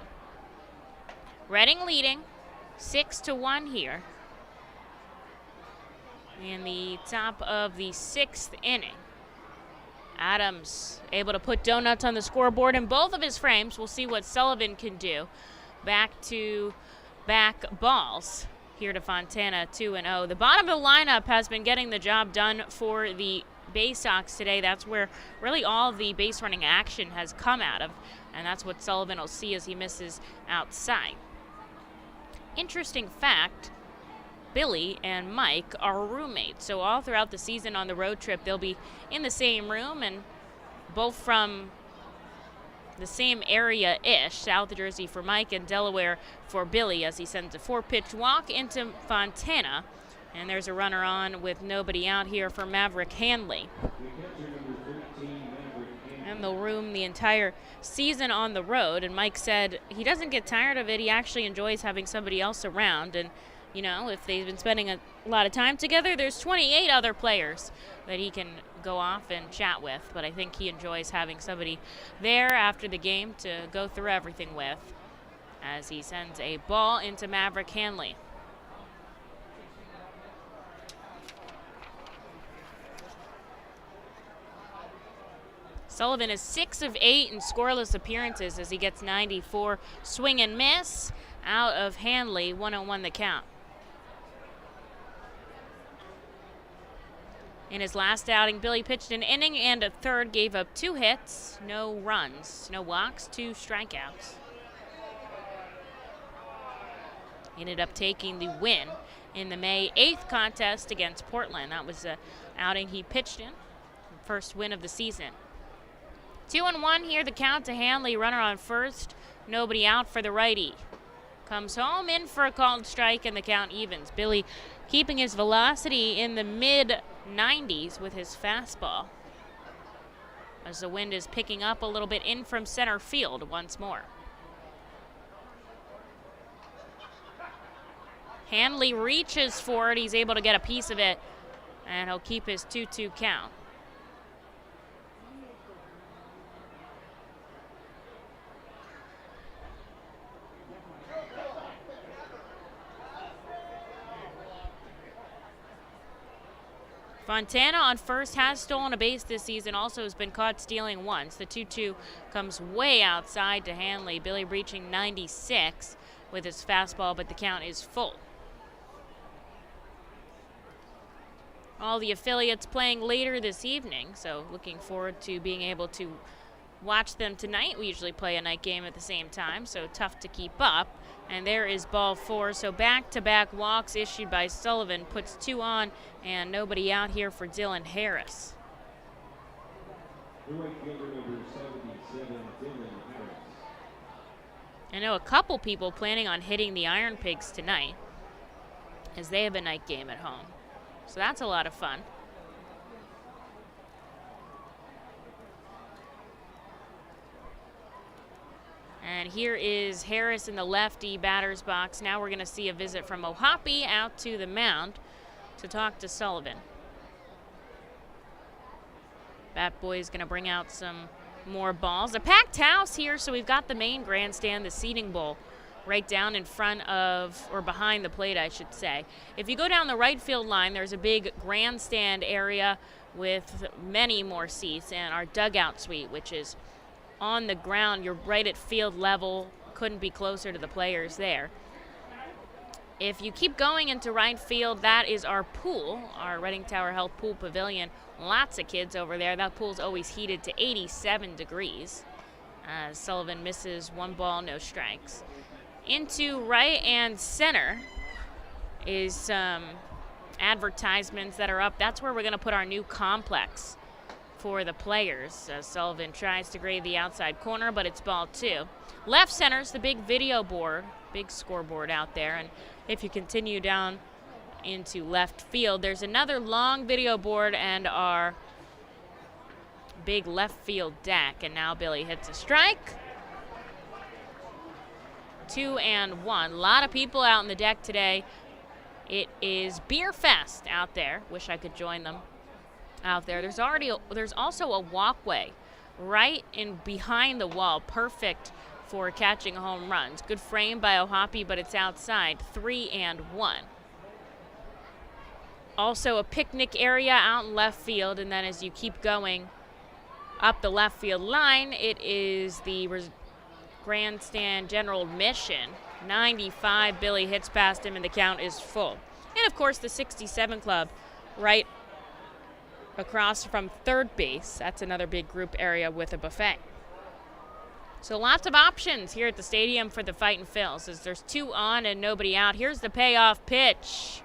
Reading leading 6-1 here in the top of the 6th inning. Adams able to put donuts on the scoreboard in both of his frames. We'll see what Sullivan can do. Back-to-back balls here to Fontana, 2-0. The bottom of the lineup has been getting the job done for the Baysox today. That's where really all the base running action has come out of, and that's what Sullivan will see as he misses outside. Interesting fact, Billy and Mike are roommates. So all throughout the season on the road trip, they'll be in the same room, and both from the same area-ish, South Jersey for Mike and Delaware for Billy, as he sends a 4-pitch walk into Fontana. And there's a runner on with nobody out here for Maverick Hanley. And they'll room the entire season on the road. And Mike said he doesn't get tired of it. He actually enjoys having somebody else around. And, you know, if they've been spending a lot of time together, there's 28 other players that he can go off and chat with. But I think he enjoys having somebody there after the game to go through everything with, as he sends a ball into Maverick Hanley. Sullivan is 6 of 8 in scoreless appearances as he gets 94. Swing and miss out of Hanley, 1-1 the count. In his last outing, Billy pitched an inning and a third, gave up 2 hits, no runs, no walks, 2 strikeouts. He ended up taking the win in the May 8th contest against Portland. That was the outing he pitched in, first win of the season. 2-1 here, the count to Hanley. Runner on first, nobody out for the righty. Comes home in for a called strike, and the count evens. Billy keeping his velocity in the mid-90s with his fastball, as the wind is picking up a little bit in from center field once more. Hanley reaches for it. He's able to get a piece of it, and he'll keep his 2-2 count. Fontana on first has stolen a base this season, also has been caught stealing once. The 2-2 comes way outside to Hanley. Billy reaching 96 with his fastball, but the count is full. All the affiliates playing later this evening, so looking forward to being able to watch them tonight. We usually play a night game at the same time, so tough to keep up. And there is ball 4, so back-to-back walks issued by Sullivan, puts 2 on, and nobody out here for Dylan Harris. The right fielder, number 77, Dylan Harris. I know a couple people planning on hitting the Iron Pigs tonight, as they have a night game at home. So that's a lot of fun. And here is Harris in the lefty batter's box. Now we're going to see a visit from Ohapi out to the mound to talk to Sullivan. Bat Boy is going to bring out some more balls. A packed house here, so we've got the main grandstand, the seating bowl, right down in front of, or behind the plate, I should say. If you go down the right field line, there's a big grandstand area with many more seats, and our dugout suite, which is on the ground. You're right at field level. Couldn't be closer to the players there. If you keep going into right field, that is our pool, our Reading Tower Health Pool Pavilion. Lots of kids over there. That pool's always heated to 87 degrees. Sullivan misses 1 ball, no strikes. Into right and center is some advertisements that are up. That's where we're going to put our new complex for the players. Sullivan tries to grade the outside corner, but it's ball 2. Left center's the big video board, big scoreboard out there. And if you continue down into left field, there's another long video board and our big left field deck. And now Billy hits a strike. 2-1. A lot of people out on the deck today. It is Beer Fest out there. Wish I could join them out there. There's also a walkway right in behind the wall, perfect for catching home runs. Good frame by Ohapi, but it's outside. 3-1. Also a picnic area out in left field, and then as you keep going up the left field line, it is the grandstand general admission. 95, Billy hits past him, and the count is full. And of course the 67 club right across from third base. That's another big group area with a buffet. So lots of options here at the stadium for the Fightin' Phils, as there's 2 on and nobody out. Here's the payoff pitch.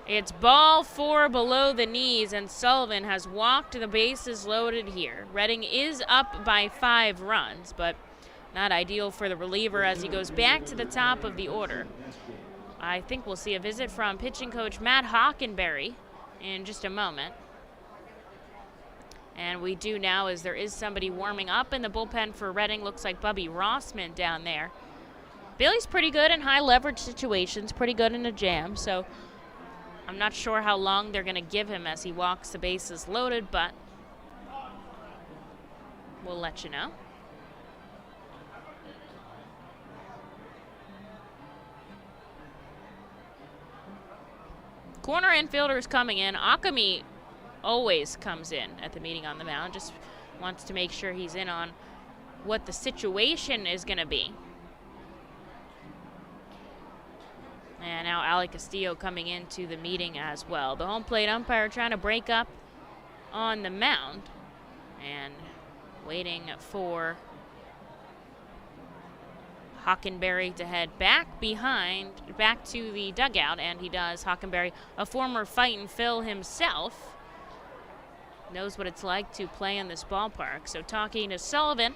It's ball 4 below the knees, and Sullivan has walked the bases loaded here. Reading is up by 5 runs, but not ideal for the reliever as he goes back to the top of the order. I think we'll see a visit from pitching coach Matt Hockenberry in just a moment. And we do now, as there is somebody warming up in the bullpen for Reading. Looks like Bubby Rossman down there. Billy's pretty good in high leverage situations, pretty good in a jam, so I'm not sure how long they're going to give him as he walks the bases loaded, but we'll let you know. Corner infielders coming in. Akami always comes in at the meeting on the mound, just wants to make sure he's in on what the situation is going to be. And now Ali Castillo coming into the meeting as well. The home plate umpire trying to break up on the mound and waiting for Hockenberry to head back to the dugout, and he does. Hockenberry, a former Fightin' Phil himself, knows what it's like to play in this ballpark. So talking to Sullivan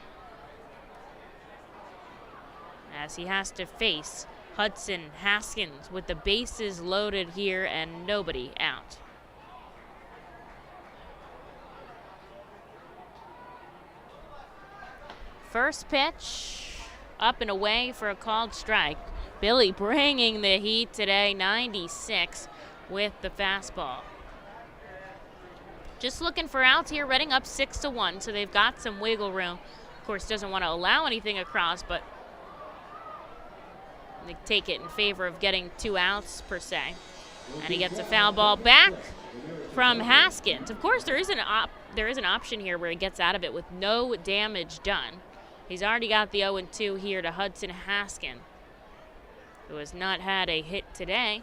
as he has to face Hudson Haskins with the bases loaded here and nobody out. First pitch, up and away for a called strike. Billy bringing the heat today, 96 with the fastball. Just looking for outs here, Reading up 6-1, so they've got some wiggle room. Of course, doesn't want to allow anything across, but they take it in favor of getting 2 outs per se. And he gets a foul ball back from Haskins. Of course, there is an option here where he gets out of it with no damage done. He's already got the 0-2 here to Hudson Haskins, who has not had a hit today.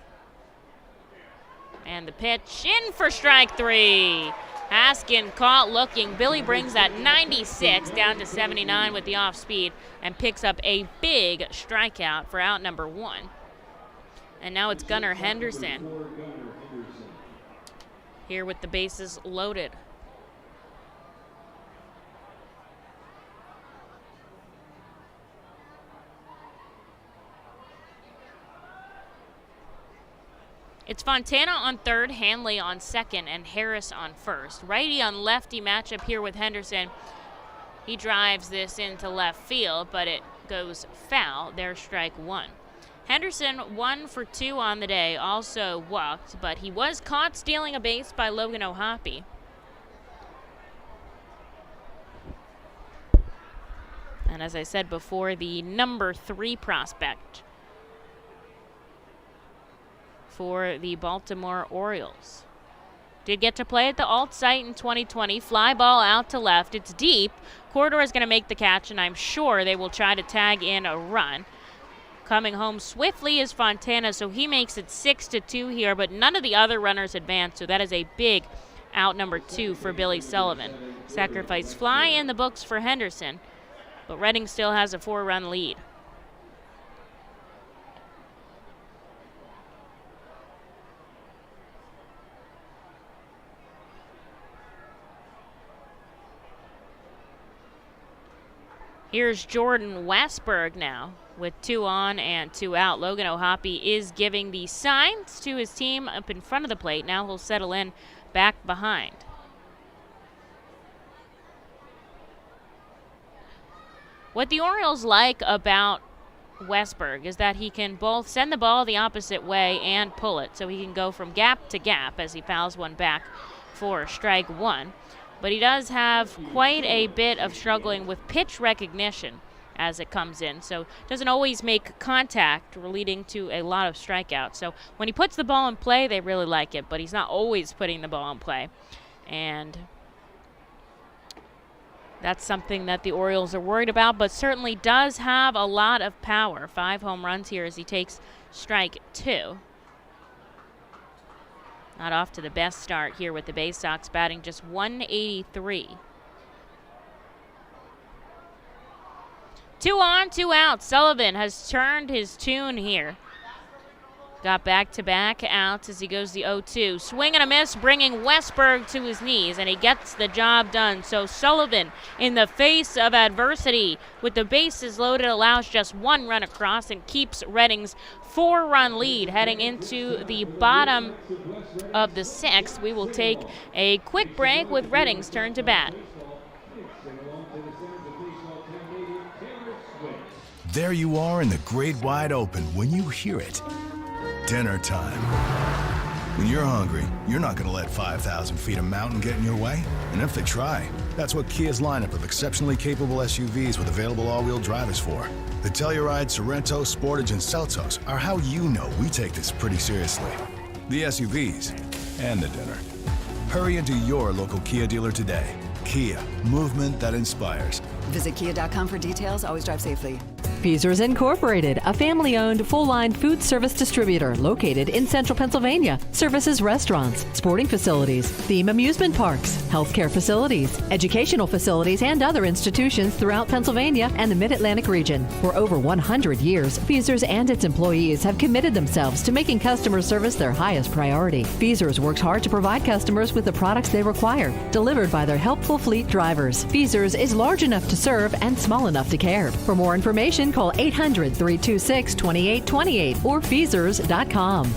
And the pitch in for strike 3. Haskin caught looking. Billy brings that 96 down to 79 with the off speed and picks up a big strikeout for out number 1. And now it's Gunnar Henderson here with the bases loaded. It's Fontana on third, Hanley on second, and Harris on first. Righty on lefty matchup here with Henderson. He drives this into left field, but it goes foul. There's strike 1. Henderson 1 for 2 on the day, also walked, but he was caught stealing a base by Logan O'Hoppe. And as I said before, the number 3 prospect for the Baltimore Orioles. Did get to play at the alt site in 2020. Fly ball out to left. It's deep. Corridor is going to make the catch, and I'm sure they will try to tag in a run. Coming home swiftly is Fontana, so he makes it 6-2 here, but none of the other runners advance, so that is a big out number 2 for Billy Sullivan. Sacrifice fly in the books for Henderson, but Reading still has a 4-run lead. Here's Jordan Westberg now with 2 on and 2 out. Logan O'Hoppe is giving the signs to his team up in front of the plate. Now he'll settle in back behind. What the Orioles like about Westberg is that he can both send the ball the opposite way and pull it, so he can go from gap to gap as he fouls one back for strike 1. But he does have quite a bit of struggling with pitch recognition as it comes in, so doesn't always make contact, leading to a lot of strikeouts. So when he puts the ball in play, they really like it, but he's not always putting the ball in play. And that's something that the Orioles are worried about, but certainly does have a lot of power. 5 home runs here as he takes strike 2. Not off to the best start here with the Baysox, batting just 183. 2 on, 2 out. Sullivan has turned his tune here. Got back-to-back outs as he goes the 0-2. Swing and a miss, bringing Westberg to his knees, and he gets the job done. So Sullivan, in the face of adversity, with the bases loaded, allows just one run across and keeps Reading's 4-run lead heading into the bottom of the 6th. We will take a quick break with Reading's turn to bat. There you are in the great wide open when you hear it. Dinner time. When you're hungry, you're not going to let 5,000 feet of mountain get in your way. And if they try, that's what Kia's lineup of exceptionally capable SUVs with available all-wheel drive is for. The Telluride, Sorento, Sportage, and Seltos are how you know we take this pretty seriously. The SUVs and the dinner. Hurry into your local Kia dealer today. Kia, movement that inspires. Visit kia.com for details. Always drive safely. Fiesers Incorporated, a family-owned full-line food service distributor located in central Pennsylvania. Services restaurants, sporting facilities, theme amusement parks, healthcare facilities, educational facilities, and other institutions throughout Pennsylvania and the Mid-Atlantic region. For over 100 years, Fiesers and its employees have committed themselves to making customer service their highest priority. Fiesers works hard to provide customers with the products they require, delivered by their helpful fleet drivers. Fiesers is large enough to serve and small enough to care. For more information, call 800-326-2828 or Fiesers.com.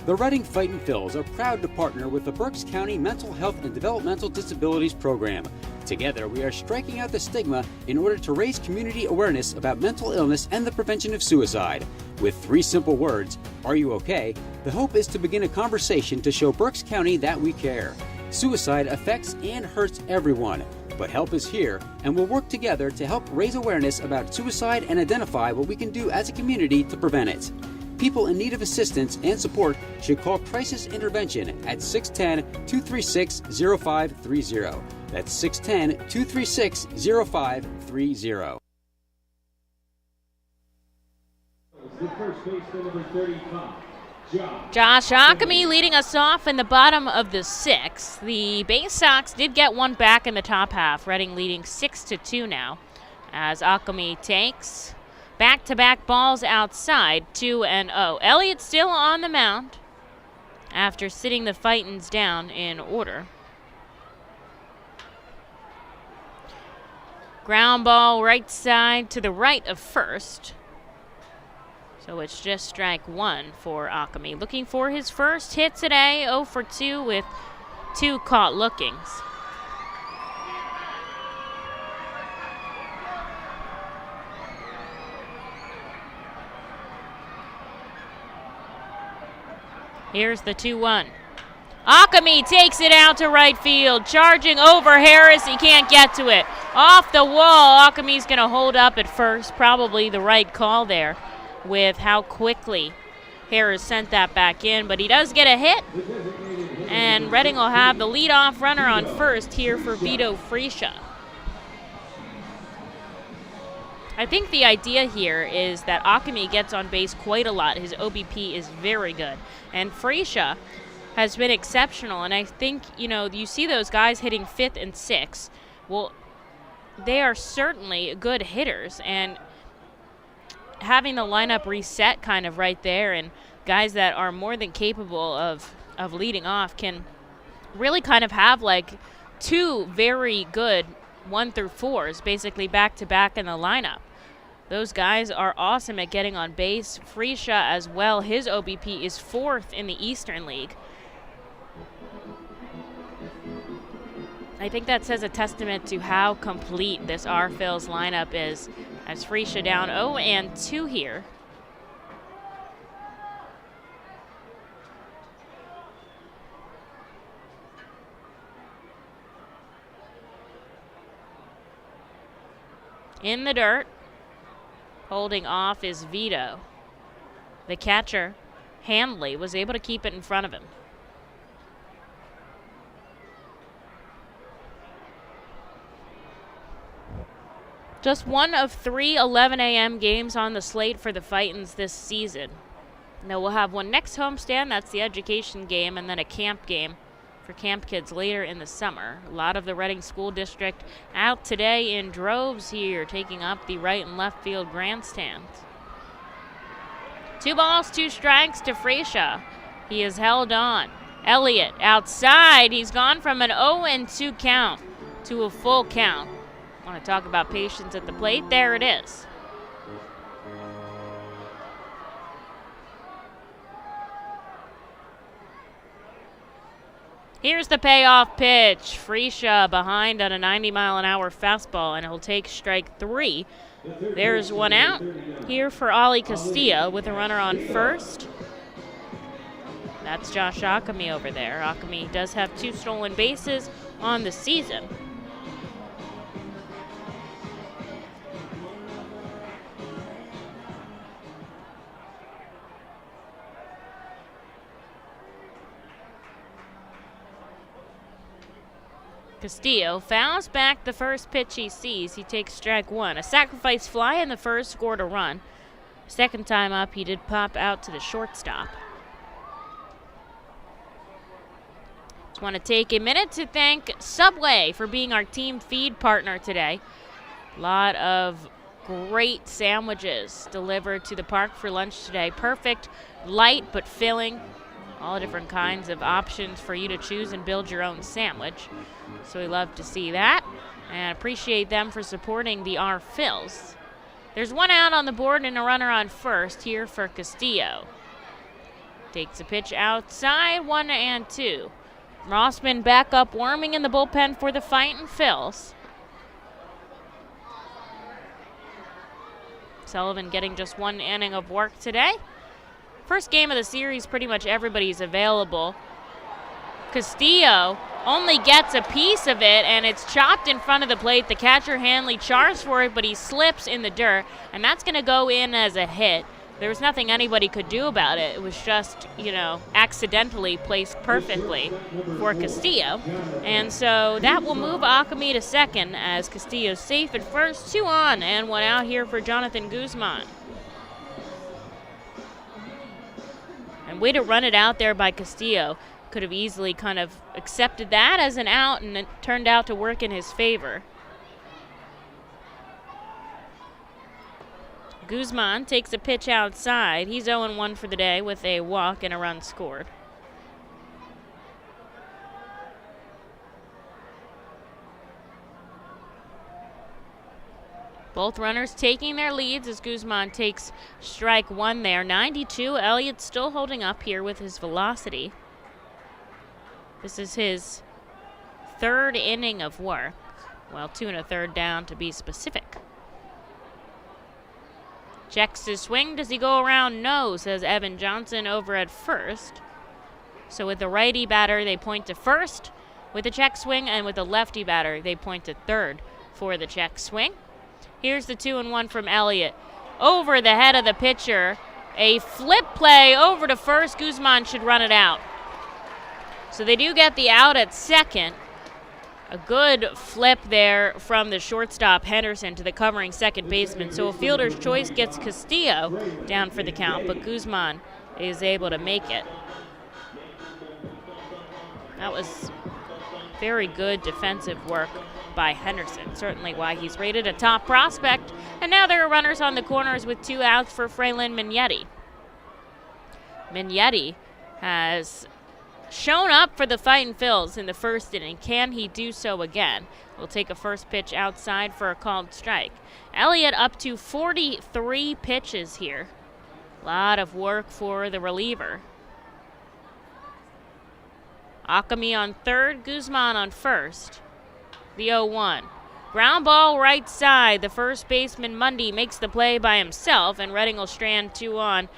The Reading Fightin' Phils are proud to partner with the Berks County Mental Health and Developmental Disabilities Program. Together, we are striking out the stigma in order to raise community awareness about mental illness and the prevention of suicide. With 3 simple words, "Are you okay?" the hope is to begin a conversation to show Berks County that we care. Suicide affects and hurts everyone, but help is here, and we'll work together to help raise awareness about suicide and identify what we can do as a community to prevent it. People in need of assistance and support should call Crisis Intervention at 610-236-0530. That's 610-236-0530. The first baseman, number 35. Josh Ockamy leading us off in the bottom of the 6th. The Baysox did get one back in the top half. Reading leading 6-2 now as Ockamy takes back-to-back balls outside, 2-0. Elliott still on the mound after sitting the Fightins down in order. Ground ball right side to the right of first. So it's just strike 1 for Ockamy. Looking for his first hit today, 0 for 2 with 2 caught lookings. Here's the 2-1. Ockamy takes it out to right field, charging over Harris. He can't get to it. Off the wall, Ockamy's going to hold up at first. Probably the right call there, with how quickly Harris sent that back in, but he does get a hit, and Reading will have the leadoff runner on first here for Vito Freesia. I think the idea here is that Ockamy gets on base quite a lot. His OBP is very good, and Freesia has been exceptional, and I think, you see those guys hitting 5th and 6th. Well, they are certainly good hitters, and having the lineup reset kind of right there, and guys that are more than capable of leading off can really kind of have like 2 very good 1 through 4s basically back to back in the lineup. Those guys are awesome at getting on base. Freesia as well, his OBP is 4th in the Eastern League. I think that says a testament to how complete this R-Phils lineup is, as Freesia down 0-2 here. In the dirt, holding off is Vito. The catcher, Handley, was able to keep it in front of him. Just one of 3 11 a.m. games on the slate for the Fightins this season. Now we'll have one next homestand, that's the education game, and then a camp game for camp kids later in the summer. A lot of the Reading School District out today in droves here, taking up the right and left field grandstands. 2 balls, 2 strikes to Freesia. He is held on. Elliott outside. He's gone from an 0-2 count to a full count. Want to talk about patience at the plate? There it is. Here's the payoff pitch. Freesia behind on a 90-mile-an-hour fastball, and he'll take strike 3. There's one out here for Ollie Castillo with a runner on first. That's Josh Akami over there. Akami does have 2 stolen bases on the season. Castillo fouls back the first pitch he sees. He takes strike 1. A sacrifice fly in the first scored a run. Second time up, he did pop out to the shortstop. Just want to take a minute to thank Subway for being our team feed partner today. A lot of great sandwiches delivered to the park for lunch today. Perfect, light but filling. All different kinds of options for you to choose and build your own sandwich. So we love to see that and appreciate them for supporting the R Phils. There's one out on the board and a runner on first here for Castillo. Takes a pitch outside, 1-2. Rossman back up warming in the bullpen for the Fightin Phils. Sullivan getting just 1 inning of work today. First game of the series, pretty much everybody's available. Castillo only gets a piece of it, and it's chopped in front of the plate. The catcher, Hanley, charges for it, but he slips in the dirt, and that's going to go in as a hit. There was nothing anybody could do about it. It was just, accidentally placed perfectly for Castillo. And so that will move Akami to second as Castillo's safe at first. 2 on and 1 out here for Jonathan Guzman. And way to run it out there by Castillo. Could have easily kind of accepted that as an out, and it turned out to work in his favor. Guzman takes a pitch outside. He's 0-1 for the day with a walk and a run scored. Both runners taking their leads as Guzman takes strike 1 there. 92, Elliott still holding up here with his velocity. This is his 3rd inning of work. Well, 2 1/3 down to be specific. Checks his swing. Does he go around? No, says Evan Johnson over at first. So with the righty batter, they point to first with the check swing, and with the lefty batter, they point to third for the check swing. Here's the 2-1 from Elliott. Over the head of the pitcher. A flip play over to first. Guzman should run it out. So they do get the out at second. A good flip there from the shortstop Henderson to the covering second baseman. So a fielder's choice gets Castillo down for the count, but Guzman is able to make it. That was very good defensive work by Henderson. Certainly why he's rated a top prospect. And now there are runners on the corners with 2 outs for Frelin Mignetti. Mignetti has shown up for the Fightin Phils in the first inning. Can he do so again? We'll take a first pitch outside for a called strike. Elliott up to 43 pitches here. A lot of work for the reliever. Akami on third, Guzman on first. The 0-1. Ground ball right side. The first baseman Mundy makes the play by himself, and Reading will strand 2 on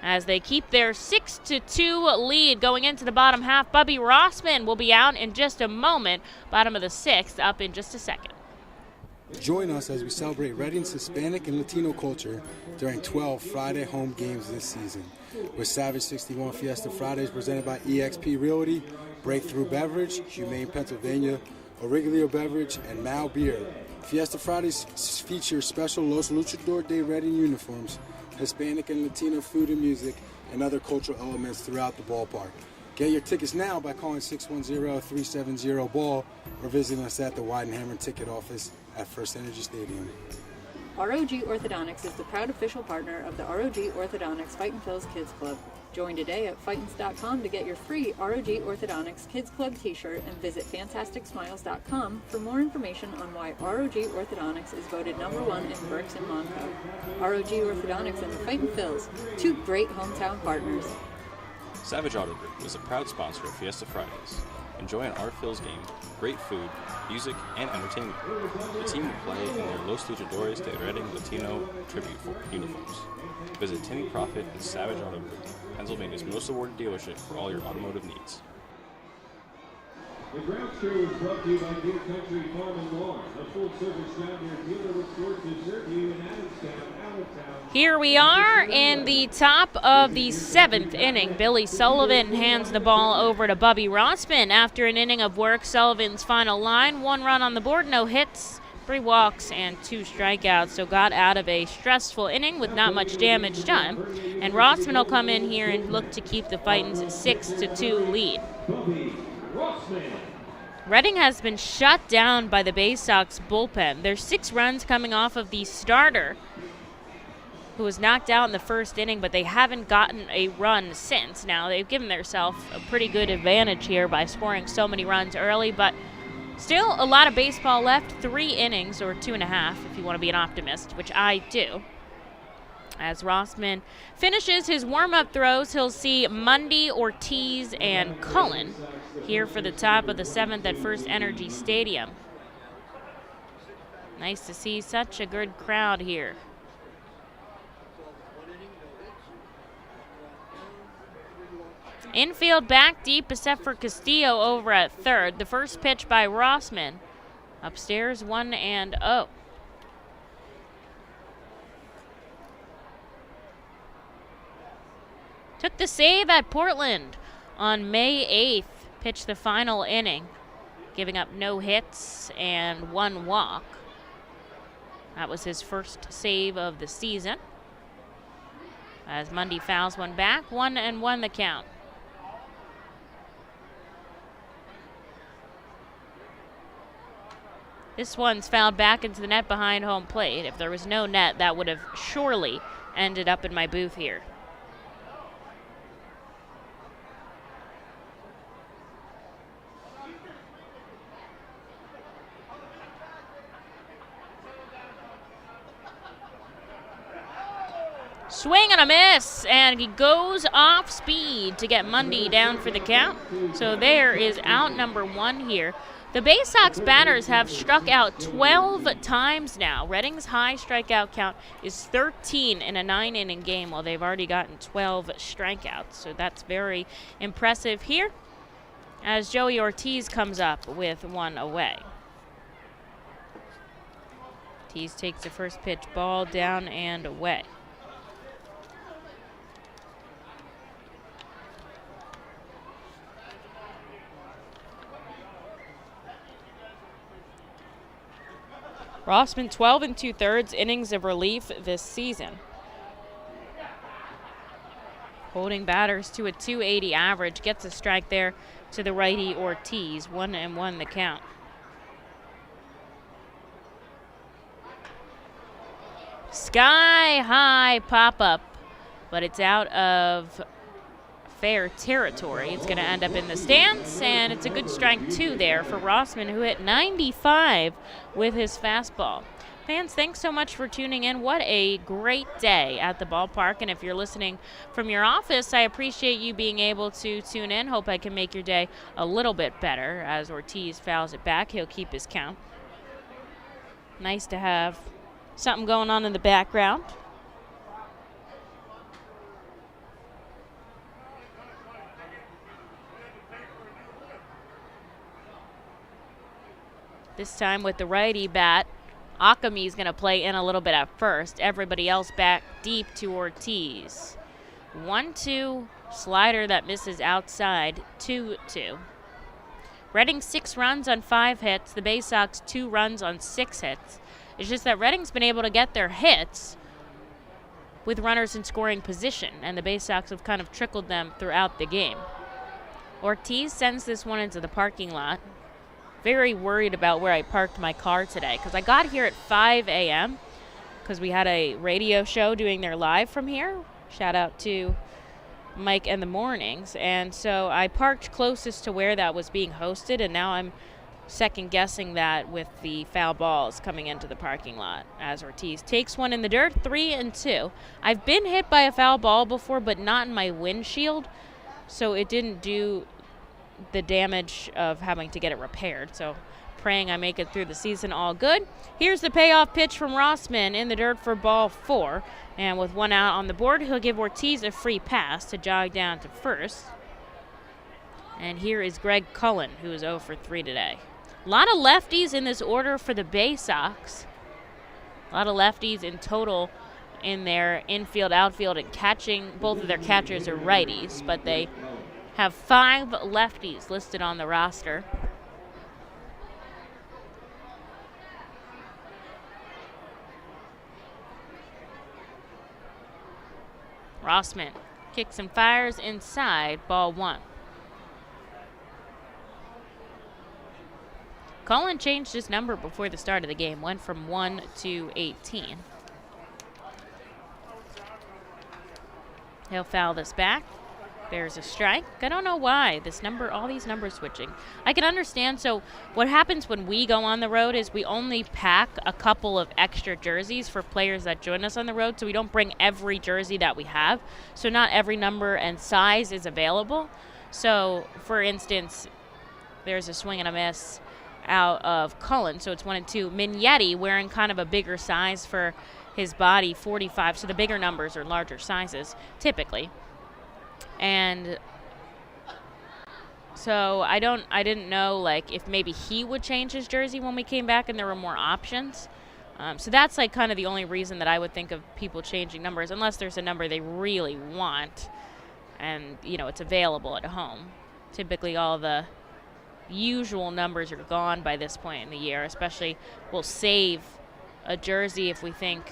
as they keep their 6-2 lead going into the bottom half. Bubby Rossman will be out in just a moment. Bottom of the 6th up in just a second. Join us as we celebrate Reading's Hispanic and Latino culture during 12 Friday home games this season. With Savage 61 Fiesta Fridays presented by eXp Realty, Breakthrough Beverage, Humane Pennsylvania, Origlio Beverage, and Mal Beer. Fiesta Fridays feature special Los Luchador de Reading uniforms, Hispanic and Latino food and music, and other cultural elements throughout the ballpark. Get your tickets now by calling 610-370-BALL or visiting us at the Weidenhammer ticket office at FirstEnergy Stadium. ROG Orthodontics is the proud official partner of the ROG Orthodontics Fightin Phil's Kids Club. Join today at Fightins.com to get your free ROG Orthodontics Kids Club t-shirt and visit FantasticSmiles.com for more information on why ROG Orthodontics is voted #1 in Berks and Monco. ROG Orthodontics and the Fightin Phils, two great hometown partners. Savage Auto Group is a proud sponsor of Fiesta Fridays. Enjoy an Art Phil's game, great food, music, and entertainment. The team will play in their Los Luchadores de Reading Latino tribute uniforms. Visit Timmy Profit and Savage Auto Group, Pennsylvania's most awarded dealership for all your automotive needs. The ground show is brought to you by Deer Country Farm and Lawn, a full-service John Deere dealer with stores to serve you in Adamstown, Allentown. Here we are in the top of the 7th inning. Billy Sullivan hands the ball over to Bubby Rossman. After an inning of work, Sullivan's final line, 1 run on the board, no hits, 3 walks, and 2 strikeouts. So got out of a stressful inning with not much damage done. And Rossman will come in here and look to keep the Fightins' 6-2 lead. Reading has been shut down by the Baysox bullpen. There's 6 runs coming off of the starter, who was knocked out in the first inning, but they haven't gotten a run since. Now, they've given themselves a pretty good advantage here by scoring so many runs early, but still a lot of baseball left. 3 innings, or 2.5 if you want to be an optimist, which I do. As Rossman finishes his warm-up throws, he'll see Mundy, Ortiz, and Cullen here for the top of the 7th at FirstEnergy Stadium. Nice to see such a good crowd here. Infield back deep except for Castillo over at third. The first pitch by Rossman. Upstairs 1-0. Took the save at Portland on May 8th. Pitched the final inning, giving up no hits and 1 walk. That was his first save of the season. As Mundy fouls one back, 1-1 the count. This one's fouled back into the net behind home plate. If there was no net, that would have surely ended up in my booth here. Swing and a miss, and he goes off speed to get Mundy down for the count. So there is out number 1 here. The Baysox batters have struck out 12 times now. Reading's high strikeout count is 13 in a 9-inning game, while they've already gotten 12 strikeouts. So that's very impressive here, as Joey Ortiz comes up with 1 away. Ortiz takes the first pitch, ball down and away. Rossman 12 2/3 innings of relief this season, holding batters to a .280 average. Gets a strike there to the righty Ortiz. 1-1 the count. Sky high pop-up, but it's out of fair territory. It's going to end up in the stands, and it's a good strike 2 there for Rossman, who hit 95 with his fastball. Fans, thanks so much for tuning in. What a great day at the ballpark, and if you're listening from your office, I appreciate you being able to tune in. Hope I can make your day a little bit better. As Ortiz fouls it back, he'll keep his count. Nice to have something going on in the background. This time with the righty bat, Akami's going to play in a little bit at first. Everybody else back deep to Ortiz. 1-2, slider that misses outside, 2-2. Reading 6 runs on 5 hits. The Baysox 2 runs on 6 hits. It's just that Reading's been able to get their hits with runners in scoring position, and the Baysox have kind of trickled them throughout the game. Ortiz sends this one into the parking lot. Very worried about where I parked my car today, because I got here at 5 a.m. because we had a radio show doing their live from here. Shout out to Mike and the Mornings. And so I parked closest to where that was being hosted, and now I'm second guessing that with the foul balls coming into the parking lot as Ortiz takes one in the dirt, 3-2. I've been hit by a foul ball before, but not in my windshield, so it didn't do the damage of having to get it repaired. So praying I make it through the season all good. Here's the payoff pitch from Rossman in the dirt for ball 4, and with one out on the board, he'll give Ortiz a free pass to jog down to first. And here is Greg Cullen, who is 0 for 3 today. A lot of lefties in this order for the Baysox. A lot of lefties in total in their infield, outfield, and catching. Both of their catchers are righties, but they have 5 lefties listed on the roster. Rossman kicks and fires inside, ball 1. Cullen changed his number before the start of the game, went from 1 to 18. He'll foul this back. There's a strike. I don't know why all these numbers switching. I can understand. So what happens when we go on the road is we only pack a couple of extra jerseys for players that join us on the road, so we don't bring every jersey that we have. So not every number and size is available. So, for instance, there's a swing and a miss out of Cullen, so it's 1-2. Mignetti wearing kind of a bigger size for his body, 45, so the bigger numbers are larger sizes, typically. And so I didn't know, like, if maybe he would change his jersey when we came back and there were more options. So that's, like, kind of the only reason that I would think of people changing numbers, unless there's a number they really want and, you know, it's available at home. Typically all the usual numbers are gone by this point in the year, especially we'll save a jersey if we think,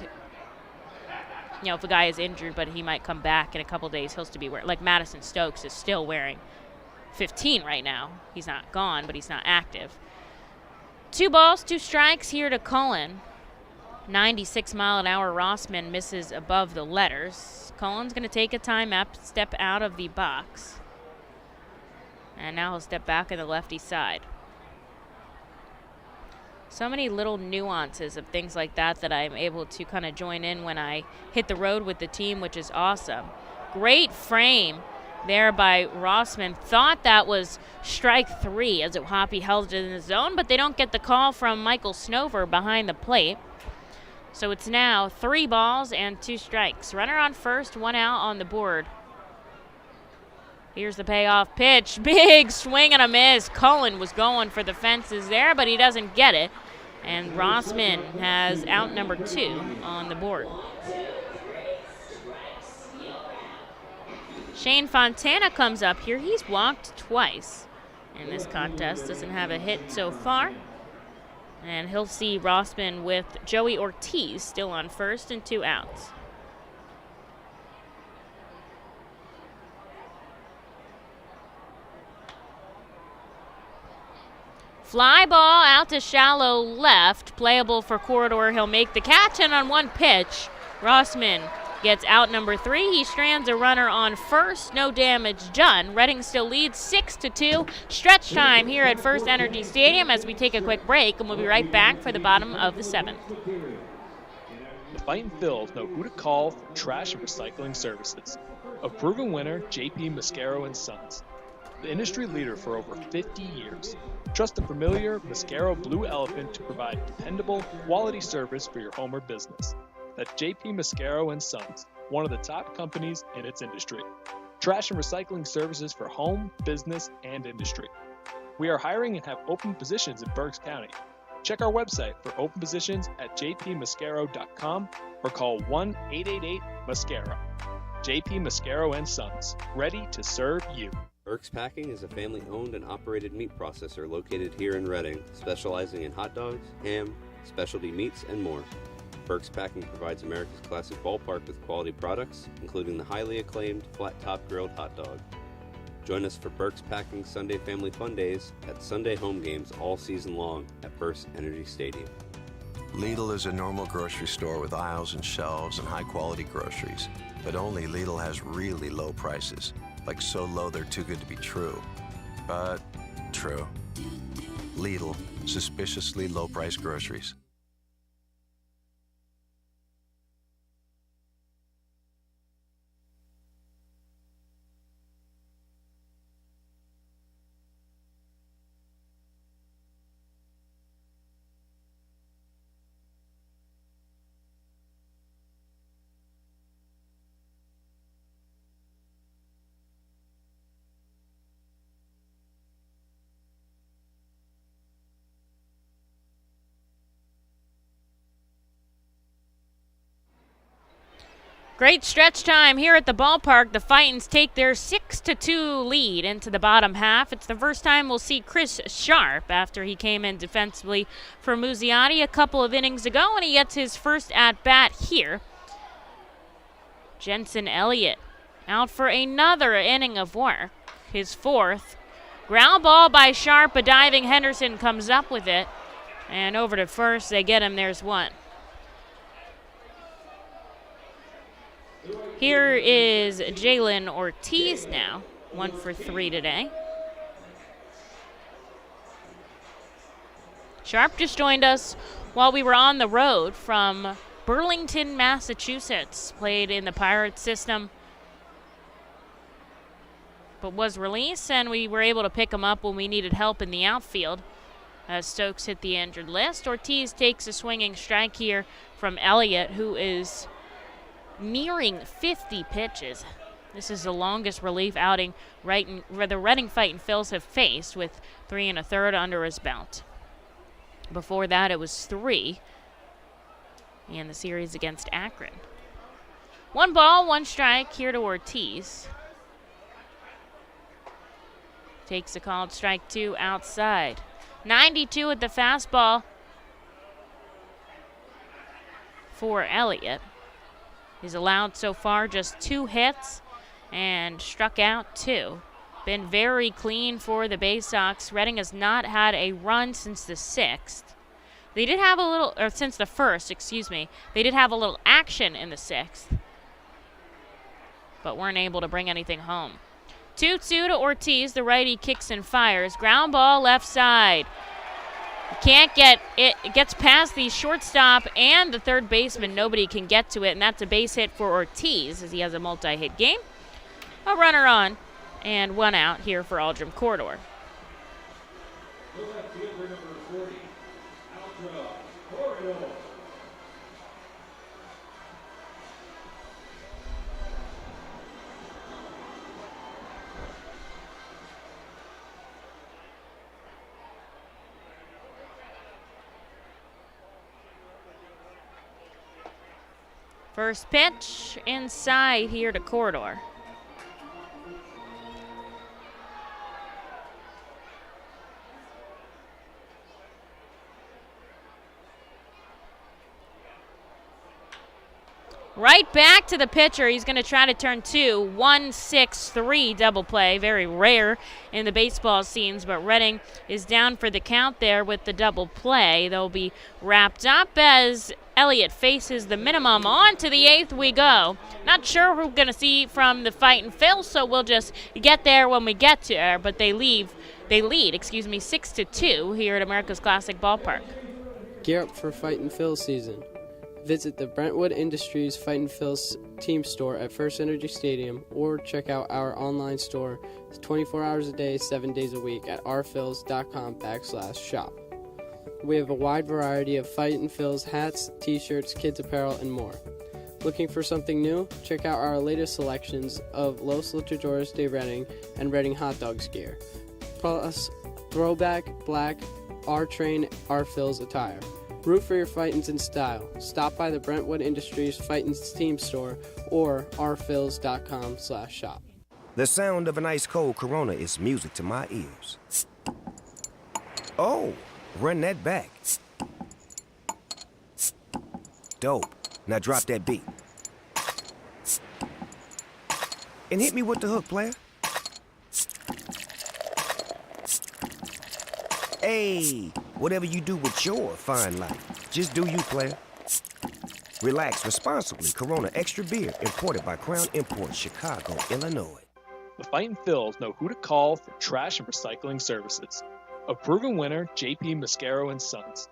you know, if a guy is injured but he might come back in a couple days, he'll still be wearing, like Madison Stokes is still wearing 15 right now. He's not gone, but he's not active. 2 balls, 2 strikes here to Cullen. 96-mile-an-hour Rossman misses above the letters. Cullen's going to take a timeout, step out of the box. And now he'll step back on the lefty side. So many little nuances of things like that that I'm able to kind of join in when I hit the road with the team, which is awesome. Great frame there by Rossman. Thought that was strike 3 as Hoppy held it in the zone, but they don't get the call from Michael Snover behind the plate. So it's now 3 balls and 2 strikes. Runner on first, 1 out on the board. Here's the payoff pitch. Big swing and a miss. Cullen was going for the fences there, but he doesn't get it. And Rossman has out number 2 on the board. Shane Fontana comes up here. He's walked twice in this contest. Doesn't have a hit so far. And he'll see Rossman with Joey Ortiz still on first and 2 outs. Fly ball out to shallow left, playable for Corridor. He'll make the catch, and on 1 pitch, Rossman gets out number 3. He strands a runner on first. No damage done. Reading still leads 6-2. Stretch time here at FirstEnergy Stadium as we take a quick break, and we'll be right back for the bottom of the 7th. The Fightin Phils know who to call for trash and recycling services. A proven winner, JP Mascaro & Sons. The industry leader for over 50 years. Trust the familiar Mascaro Blue Elephant to provide dependable, quality service for your home or business. That's JP Mascaro & Sons, one of the top companies in its industry. Trash and recycling services for home, business, and industry. We are hiring and have open positions in Berks County. Check our website for open positions at jpmascaro.com or call 1-888-MASCARO. JP Mascaro & Sons, ready to serve you. Berks Packing is a family-owned and operated meat processor located here in Reading, specializing in hot dogs, ham, specialty meats, and more. Berks Packing provides America's classic ballpark with quality products, including the highly acclaimed flat-top grilled hot dog. Join us for Berks Packing Sunday Family Fun Days at Sunday home games all season long at FirstEnergy Stadium. Lidl is a normal grocery store with aisles and shelves and high-quality groceries. But only Lidl has really low prices. Like so low they're too good to be true. But true. Lidl, suspiciously low-priced groceries. Great stretch time here at the ballpark. The Fightins take their 6-2 lead into the bottom half. It's the first time we'll see Chris Sharp after he came in defensively for Muzziotti a couple of innings ago, and he gets his first at-bat here. Jensen Elliott out for another inning of work, his fourth. Ground ball by Sharp, a diving Henderson comes up with it, and over to first, they get him, there's one. Here is Jalen Ortiz now, 1 for 3 today. Sharp just joined us while we were on the road from Burlington, Massachusetts. Played in the Pirates system, but was released, and we were able to pick him up when we needed help in the outfield as Stokes hit the injured list. Ortiz takes a swinging strike here from Elliott, who is nearing 50 pitches. This is the longest relief outing the Reading Fightin' Phils have faced, with 3 1/3 under his belt. Before that, it was 3 in the series against Akron. 1 ball, 1 strike here to Ortiz. Takes a called strike 2 outside. 92 at the fastball for Elliott. He's allowed so far just 2 hits and struck out 2. Been very clean for the Baysox. Reading has not had a run since the 6th. They did have a little, or since the 1st, excuse me. They did have a little action in the 6th, but weren't able to bring anything home. 2-2 to Ortiz. The righty kicks and fires. Ground ball left side. Can't get it. It gets past the shortstop and the third baseman. Nobody can get to it, and that's a base hit for Ortiz as he has a multi-hit game. A runner on and 1 out here for Aldrum Corridor. First pitch inside here to Corridor. Right back to the pitcher. He's going to try to turn 2. 1-6-3 double play. Very rare in the baseball scenes, but Reading is down for the count there with the double play. They'll be wrapped up as Elliott faces the minimum. On to the 8th we go. Not sure who we're going to see from the Fightin' Phils, so we'll just get there when we get there. But they lead 6-2 here at America's Classic Ballpark. Gear up for Fightin' Phils season. Visit the Brentwood Industries Fightin' Phils team store at FirstEnergy Stadium, or check out our online store 24 hours a day, 7 days a week at rphils.com/shop. We have a wide variety of Fightin' Phils hats, t-shirts, kids apparel, and more. Looking for something new? Check out our latest selections of Los Luchadores de Reading and Reading Hot Dogs gear, plus throwback, black, R-Train, R-Phils attire. Root for your Fightins in style. Stop by the Brentwood Industries Fightins team store or rphils.com/shop. The sound of an ice-cold Corona is music to my ears. Oh, run that back. Dope. Now drop that beat. And hit me with the hook, player. Hey, whatever you do with your fine life. Just do you, player. Relax responsibly. Corona Extra Beer, imported by Crown Imports, Chicago, Illinois. The Fightin' Phils know who to call for trash and recycling services. A proven winner, JP Mascaro and Sons.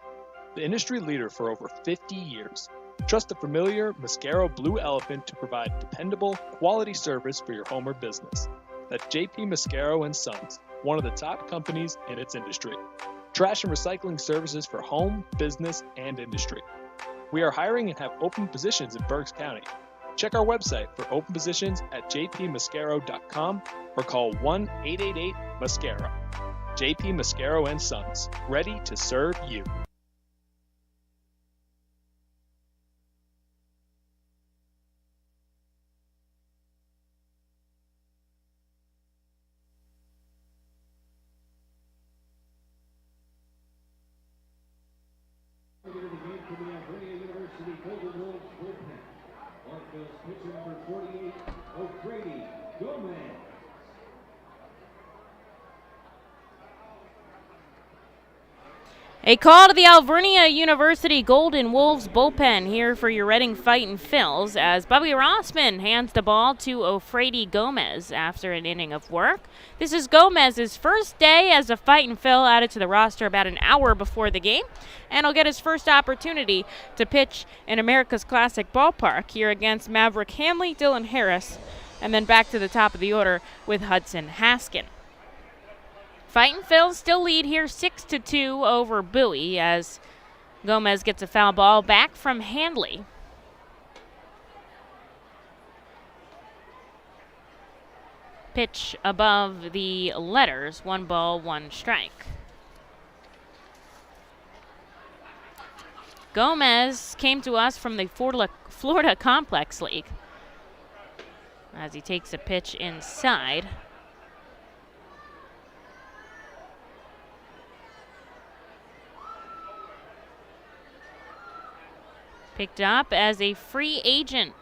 The industry leader for over 50 years. Trust the familiar Mascaro Blue Elephant to provide dependable, quality service for your home or business. That's JP Mascaro and Sons, one of the top companies in its industry. Trash and recycling services for home, business, and industry. We are hiring and have open positions in Berks County. Check our website for open positions at jpmascaro.com or call 1-888-MASCARO. JP Mascaro and Sons, ready to serve you. Pitcher number 48, O'Grady Gomez. A call to the Alvernia University Golden Wolves bullpen here for your Reading Fightin' Phils as Bobby Rossman hands the ball to O'Grady Gomez after an inning of work. This is Gomez's first day as a Fightin' Phil, added to the roster about an hour before the game, and he'll get his first opportunity to pitch in America's Classic Ballpark here against Maverick Hanley, Dylan Harris, and then back to the top of the order with Hudson Haskin. Fightin' Phils still lead here 6-2 over Bowie as Gomez gets a foul ball back from Handley. Pitch above the letters, 1 ball, 1 strike. Gomez came to us from the Florida Complex League as he takes a pitch inside. Picked up as a free agent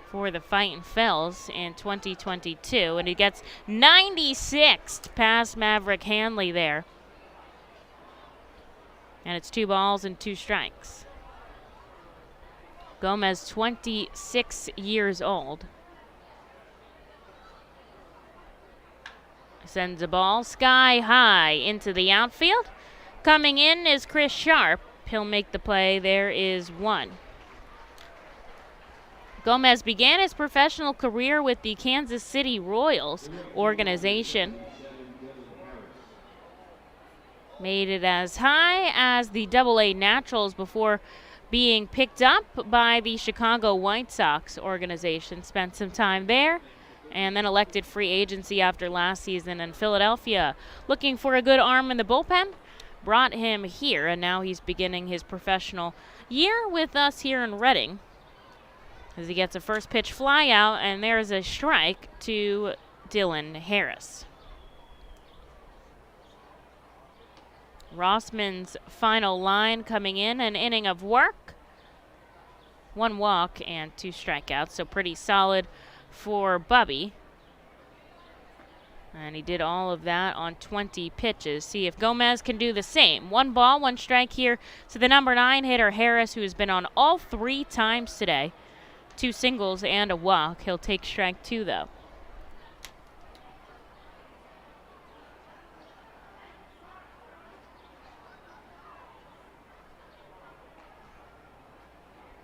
for the Fightin' Phils in 2022, and he gets 96th past Maverick Hanley there. And it's 2 balls and 2 strikes. Gomez, 26 years old. Sends a ball sky high into the outfield. Coming in is Chris Sharp. He'll make the play. There is 1. Gomez began his professional career with the Kansas City Royals organization. Made it as high as the AA Naturals before being picked up by the Chicago White Sox organization. Spent some time there and then elected free agency after last season in Philadelphia. Looking for a good arm in the bullpen. Brought him here, and now he's beginning his professional year with us here in Reading as he gets a first pitch fly out, and there's a strike to Dylan Harris. Rossman's final line coming in, an inning of work, 1 walk and 2 strikeouts, so pretty solid for Bubby. And he did all of that on 20 pitches. See if Gomez can do the same. 1 ball, 1 strike here to the number 9 hitter, Harris, who has been on all 3 times today. 2 singles and a walk. He'll take strike 2, though.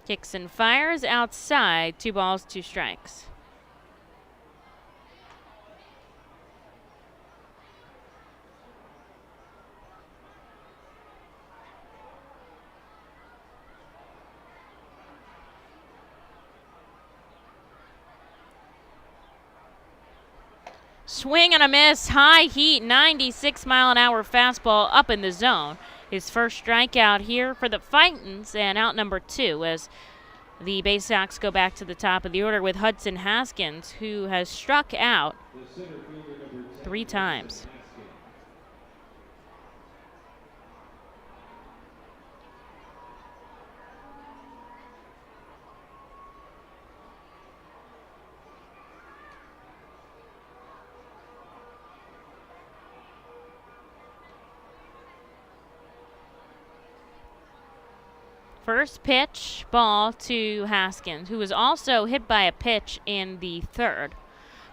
Kicks and fires outside. 2 balls, 2 strikes. Swing and a miss, high heat, 96-mile-an-hour fastball up in the zone. His first strikeout here for the Fightins, and out number 2 as the Baysox go back to the top of the order with Hudson Haskins, who has struck out 3 times. First pitch, ball to Haskins, who was also hit by a pitch in the third.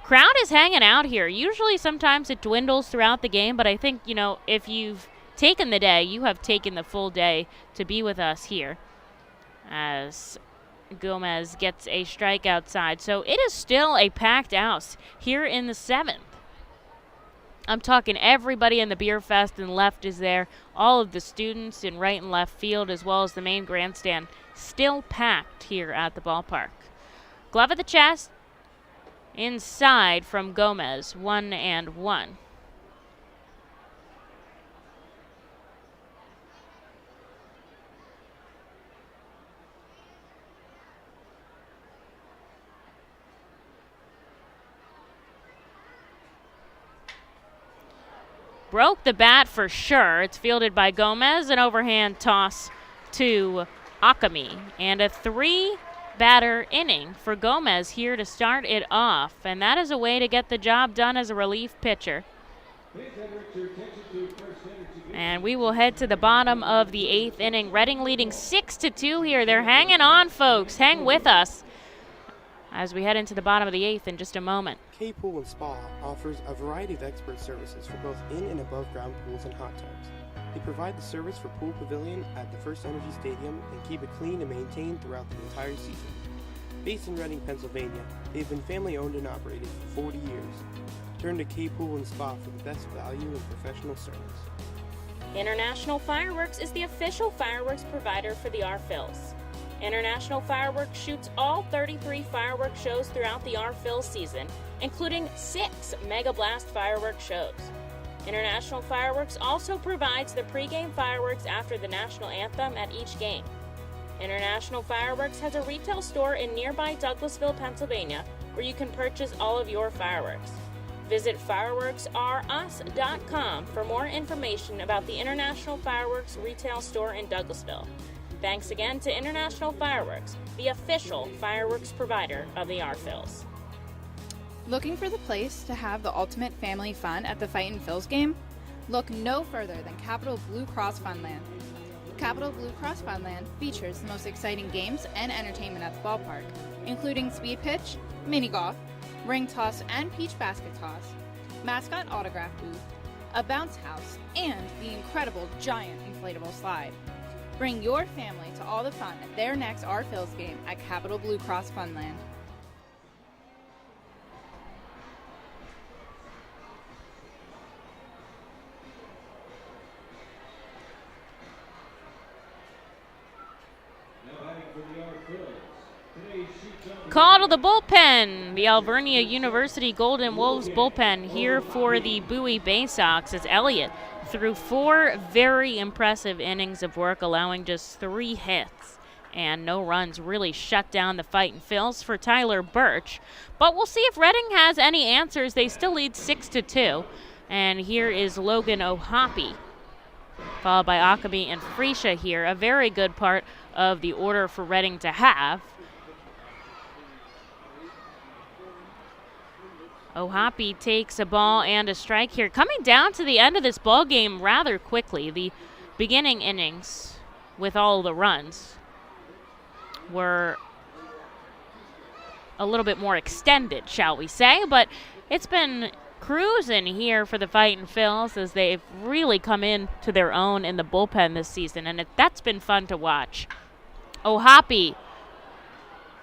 Crowd is hanging out here. Usually sometimes it dwindles throughout the game, but I think, if you've taken the day, you have taken the full day to be with us here as Gomez gets a strike outside. So it is still a packed house here in the 7th. I'm talking everybody in the Beer Fest and left is there. All of the students in right and left field, as well as the main grandstand, still packed here at the ballpark. Glove at the chest. Inside from Gomez, 1-1. Broke the bat for sure. It's fielded by Gomez. An overhand toss to Akami. And a 3-batter inning for Gomez here to start it off. And that is a way to get the job done as a relief pitcher. And we will head to the bottom of the 8th inning. Reading leading 6-2 here. They're hanging on, folks. Hang with us as we head into the bottom of the 8th in just a moment. K Pool and Spa offers a variety of expert services for both in and above ground pools and hot tubs. They provide the service for Pool Pavilion at the FirstEnergy Stadium and keep it clean and maintained throughout the entire season. Based in Reading, Pennsylvania, they've been family owned and operated for 40 years. Turn to K Pool and Spa for the best value and professional service. International Fireworks is the official fireworks provider for the R-Phils. International Fireworks shoots all 33 fireworks shows throughout the R-Phil season, including 6 Mega Blast fireworks shows. International Fireworks also provides the pregame fireworks after the national anthem at each game. International Fireworks has a retail store in nearby Douglasville, Pennsylvania, where you can purchase all of your fireworks. Visit fireworksrus.com for more information about the International Fireworks retail store in Douglasville. Thanks again to International Fireworks, the official fireworks provider of the R-Phils. Looking for the place to have the ultimate family fun at the Fightin' Phils game? Look no further than Capital Blue Cross Funland. Capital Blue Cross Funland features the most exciting games and entertainment at the ballpark, including speed pitch, mini golf, ring toss and peach basket toss, mascot autograph booth, a bounce house, and the incredible giant inflatable slide. Bring your family to all the fun at their next R-Phils game at Capital Blue Cross Funland. Call to the bullpen. The Alvernia University Golden Wolves bullpen here for the Bowie Baysox as Elliott threw 4 very impressive innings of work, allowing just 3 hits and no runs. Really shut down the Fightin' Phils for Tyler Birch. But we'll see if Reading has any answers. They still lead 6-2. And here is Logan O'Hoppe, followed by Akami and Freesia here. A very good part of the order for Reading to have. O'Hoppe takes a ball and a strike here. Coming down to the end of this ball game rather quickly. The beginning innings with all the runs were a little bit more extended, shall we say. But it's been cruising here for the Fightin' Phils as they've really come into their own in the bullpen this season. And that's been fun to watch. O'Hoppe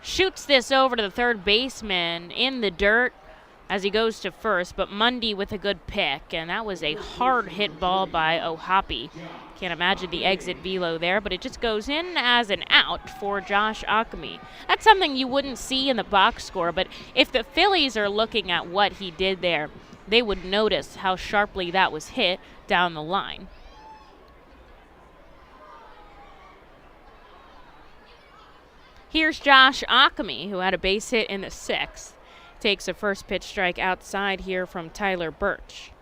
shoots this over to the third baseman in the dirt as he goes to first, but Mundy with a good pick, and that was a hard hit ball by O'Hoppe. Can't imagine the exit velo there, but it just goes in as an out for Josh Akami. That's something you wouldn't see in the box score, but if the Phillies are looking at what he did there, they would notice how sharply that was hit down the line. Here's Josh Akami, who had a base hit in the 6th. Takes a first pitch strike outside here from Tyler Birch.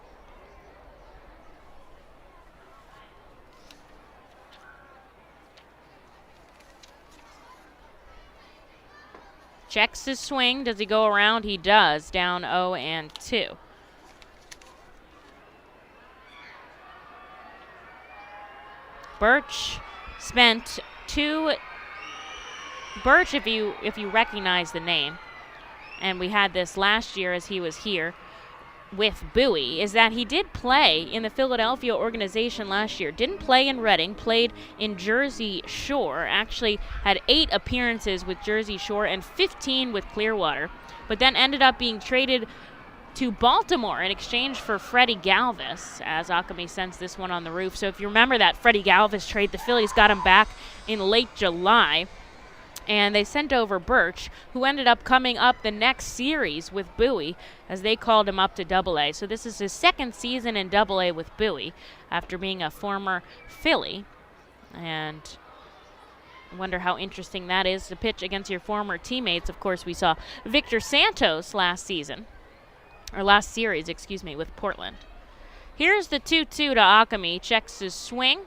Checks his swing. Does he go around? He does. Down 0-2. Birch spent to Birch, if you recognize the name, and we had this last year as he was here with Bowie, is that he did play in the Philadelphia organization last year. Didn't play in Reading, played in Jersey Shore, actually had 8 appearances with Jersey Shore and 15 with Clearwater, but then ended up being traded to Baltimore in exchange for Freddie Galvis, as Akami sends this one on the roof. So if you remember that Freddie Galvis trade, the Phillies got him back in late July. And they sent over Birch, who ended up coming up the next series with Bowie, as they called him up to Double-A. So this is his second season in Double-A with Bowie, after being a former Philly. And I wonder how interesting that is to pitch against your former teammates. Of course, we saw Victor Santos last series, with Portland. Here's the 2-2 to Akami. Checks his swing.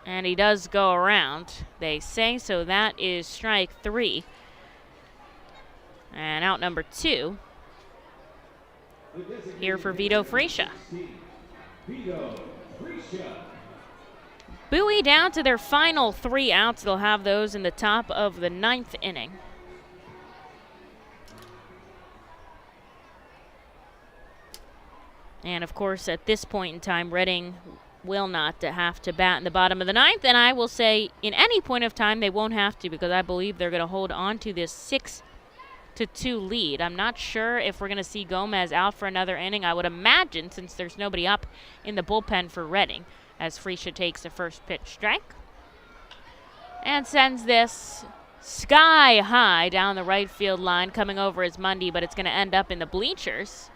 And he does go around, they say, so that is strike 3. And out number 2 here for Vito Fresia. Bowie down to their final 3 outs. They'll have those in the top of the 9th inning. And, of course, at this point in time, Reading will not have to bat in the bottom of the 9th, and I will say in any point of time they won't have to, because I believe they're going to hold on to this 6-2 lead. I'm not sure if we're going to see Gomez out for another inning. I would imagine, since there's nobody up in the bullpen for Reading, as Fresia takes the first pitch strike and sends this sky high down the right field line, coming over as Mundy, but it's going to end up in the bleachers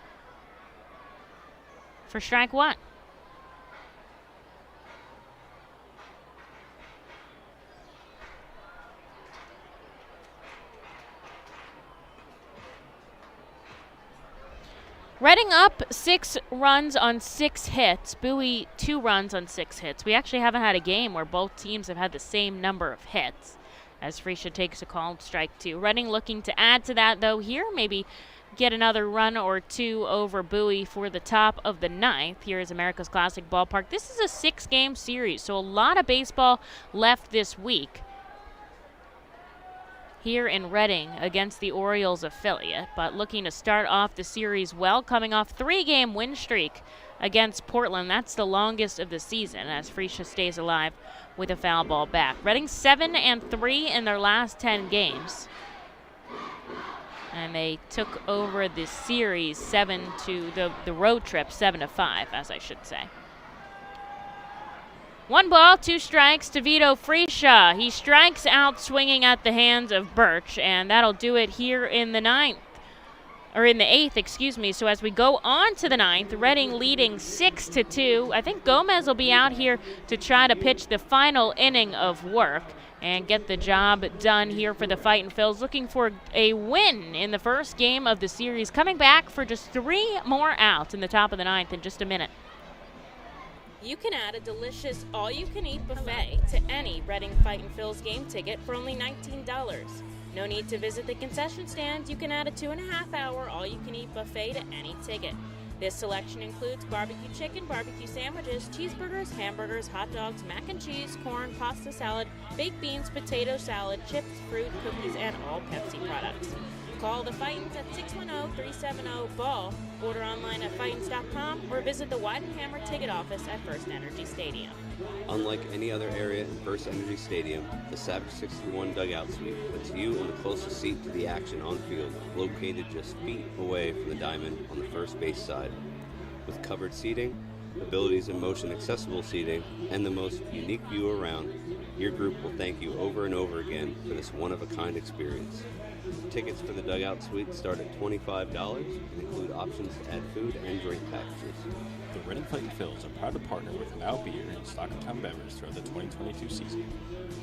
for strike 1. Reading up 6 runs on 6 hits. Bowie 2 runs on 6 hits. We actually haven't had a game where both teams have had the same number of hits, as Fresia takes a called strike 2. Reading looking to add to that, though, here. Maybe get another run or 2 over Bowie for the top of the 9th. Here is America's Classic Ballpark. This is a 6-game series, so a lot of baseball left this week here in Reading against the Orioles affiliate, but looking to start off the series well, coming off 3-game win streak against Portland. That's the longest of the season, as Fresia stays alive with a foul ball back. Reading 7-3 in their last 10 games, and they took over the series the road trip 7-5, as I should say. 1 ball, 2 strikes to Vito Fresia. He strikes out swinging at the hands of Birch, and that'll do it here in the 8th, So as we go on to the 9th, Reading leading 6-2. I think Gomez will be out here to try to pitch the final inning of work and get the job done here for the Fightin' Phils, looking for a win in the first game of the series, coming back for just 3 more outs in the top of the 9th in just a minute. You can add a delicious all-you-can-eat buffet to any Reading Fightin' Phils game ticket for only $19. No need to visit the concession stand. You can add a 2.5-hour all-you-can-eat buffet to any ticket. This selection includes barbecue chicken, barbecue sandwiches, cheeseburgers, hamburgers, hot dogs, mac and cheese, corn, pasta salad, baked beans, potato salad, chips, fruit, cookies, and all Pepsi products. Call the Fightins at 610-370-BALL, order online at Fightins.com, or visit the Weidenhammer ticket office at FirstEnergy Stadium. Unlike any other area in FirstEnergy Stadium, the Savage 61 dugout suite puts you in the closest seat to the action on field, located just feet away from the diamond on the first base side. With covered seating, abilities in motion accessible seating, and the most unique view around, your group will thank you over and over again for this one-of-a-kind experience. Tickets for the dugout suite start at $25 and include options to add food and drink packages. The Reading Fightin' Phils are proud to partner with Mao Beer and Stockertown Beverage throughout the 2022 season.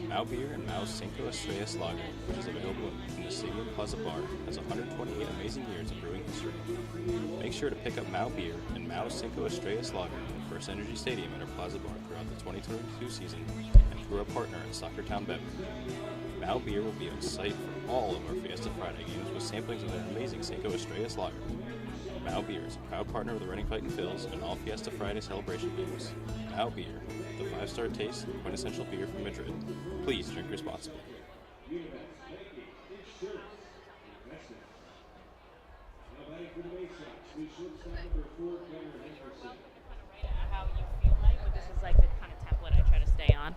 Mao Beer and Mao's Cinco Estrellas Lager, which is available in the Stadium Plaza Bar, has 128 amazing years of brewing history. Make sure to pick up Mao Beer and Mao's Cinco Estrellas Lager at FirstEnergy Stadium at our Plaza Bar throughout the 2022 season and through our partner at Stockertown Beverage. Mao Beer will be on site for all of our Fiesta Friday games with samplings of their amazing Cinco Estrellas Lager. Mao Beer is a proud partner of the Reading Fightin' Phils and all Fiesta Friday celebration games. Mao Beer, the 5-star taste and quintessential beer from Madrid. Please drink responsibly. This is like the kind of template I try to stay on.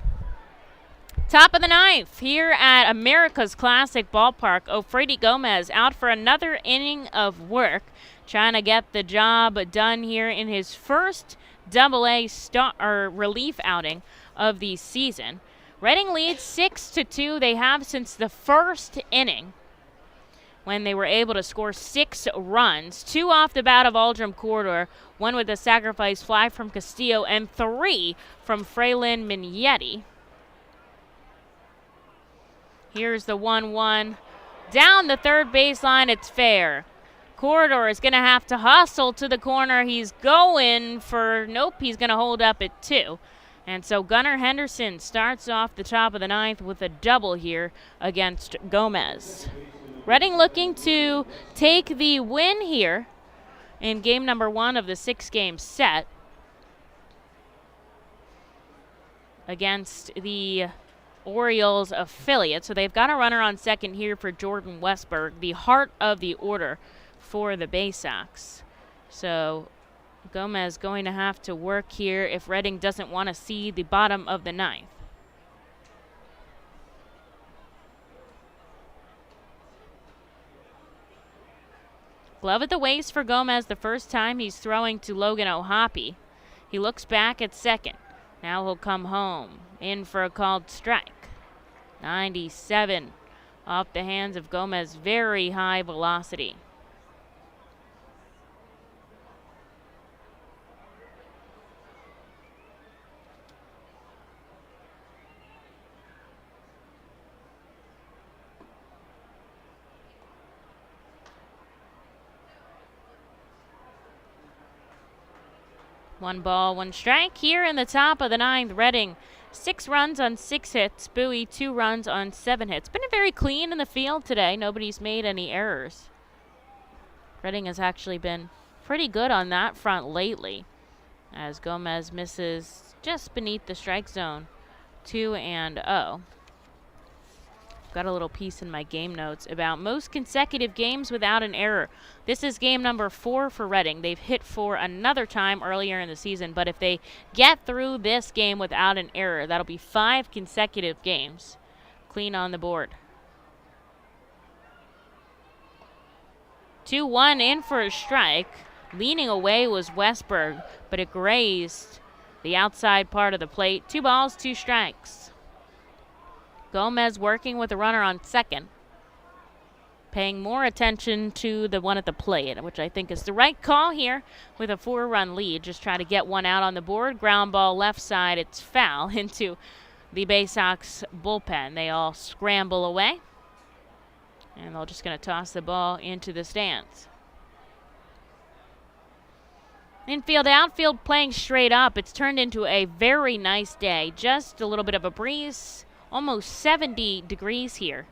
Top of the ninth here at America's Classic Ballpark. Ofrady Gomez out for another inning of work, trying to get the job done here in his first Double-A relief outing of the season. Reading leads 6-2. They have since the first inning, when they were able to score 6 runs, 2 off the bat of Aldrum Corridor, 1 with a sacrifice fly from Castillo, and 3 from Fraylin Mignetti. Here's the 1-1. Down the third baseline, it's fair. Corridor is going to have to hustle to the corner. He's going for, nope, he's going to hold up at 2. And so Gunnar Henderson starts off the top of the ninth with a double here against Gomez. Reading looking to take the win here in game number 1 of the 6-game set against the Orioles affiliate. So they've got a runner on second here for Jordan Westberg, the heart of the order for the Baysox. So Gomez going to have to work here if Reading doesn't want to see the bottom of the ninth. Glove at the waist for Gomez the first time he's throwing to Logan O'Hoppe. He looks back at second. Now he'll come home. In for a called strike. 97 off the hands of Gomez. Very high velocity. One ball, one strike here in the top of the ninth. Reading 6 runs on 6 hits. Bowie 2 runs on 7 hits. Been very clean in the field today. Nobody's made any errors. Reading has actually been pretty good on that front lately, as Gomez misses just beneath the strike zone. 2-0. Got a little piece in my game notes about most consecutive games without an error. This is game number 4 for Reading. They've hit 4 another time earlier in the season, but if they get through this game without an error, that'll be 5 consecutive games clean on the board. 2-1 in for a strike. Leaning away was Westberg, but it grazed the outside part of the plate. 2 balls, 2 strikes. Gomez working with a runner on second, paying more attention to the one at the plate, which I think is the right call here with a 4-run lead. Just try to get one out on the board. Ground ball left side, it's foul into the Baysox bullpen. They all scramble away, and they're just going to toss the ball into the stands. Infield, outfield playing straight up. It's turned into a very nice day. Just a little bit of a breeze. Almost 70 degrees here.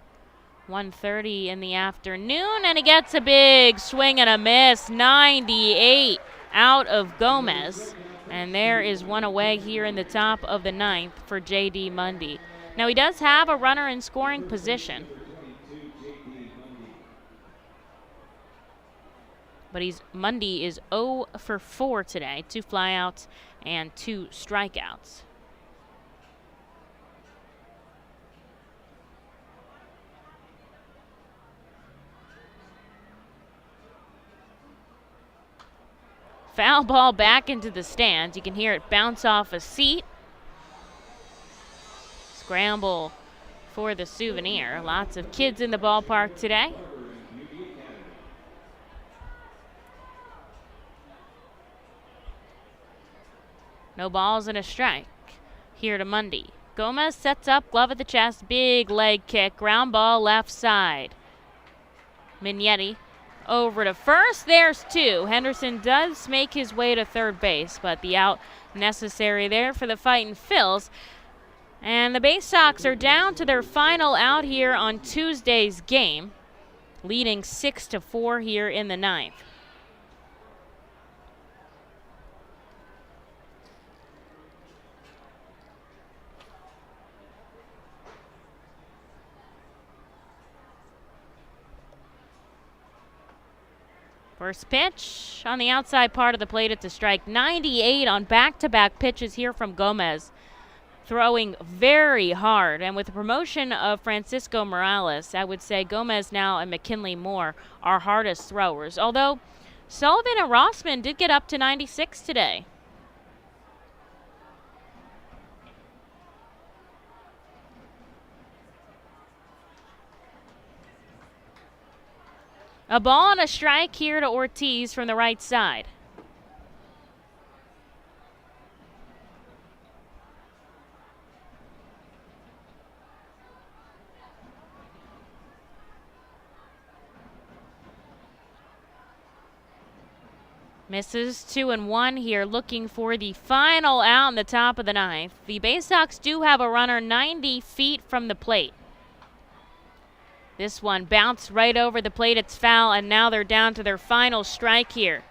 1:30 in the afternoon, and he gets a big swing and a miss. 98 out of Gomez. And there is one away here in the top of the ninth for J.D. Mundy. Now he does have a runner in scoring position, but Mundy is 0 for 4 today. 2 flyouts and 2 strikeouts. Foul ball back into the stands. You can hear it bounce off a seat. Scramble for the souvenir. Lots of kids in the ballpark today. No balls and a strike here to Mundy. Gomez sets up, glove at the chest, big leg kick, ground ball left side. Mignetti over to first. There's 2. Henderson does make his way to third base, but the out necessary there for the Fightin' Phils. And the Baysox are down to their final out here on Tuesday's game, leading 6-4 here in the ninth. First pitch on the outside part of the plate. It's a strike. 98 on back-to-back pitches here from Gomez. Throwing very hard. And with the promotion of Francisco Morales, I would say Gomez now and McKinley Moore are hardest throwers. Although Sullivan and Rossman did get up to 96 today. A ball and a strike here to Ortiz from the right side. Misses 2-1 here, looking for the final out in the top of the ninth. The Baysox do have a runner 90 feet from the plate. This one bounced right over the plate. It's foul, and now they're down to their final strike here.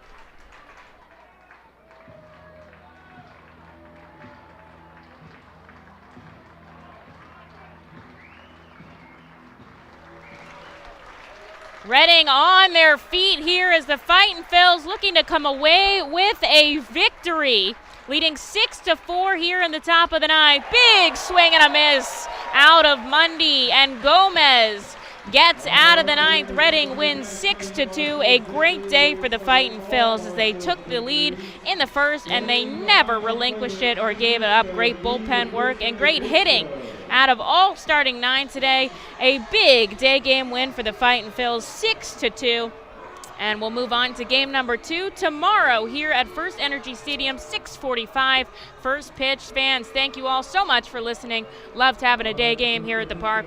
Reading on their feet here as the Fightin' Phils looking to come away with a victory. Leading 6-4 here in the top of the ninth. Big swing and a miss out of Mundy, and Gomez gets out of the ninth. Reading wins 6-2. A great day for the Fightin' Phils as they took the lead in the first and they never relinquished it or gave it up. Great bullpen work and great hitting out of all starting nine today. A big day game win for the Fightin' Phils, 6-2. And we'll move on to game number 2 tomorrow here at FirstEnergy Stadium, 6:45. First pitch. Fans, thank you all so much for listening. Loved having a day game here at the park.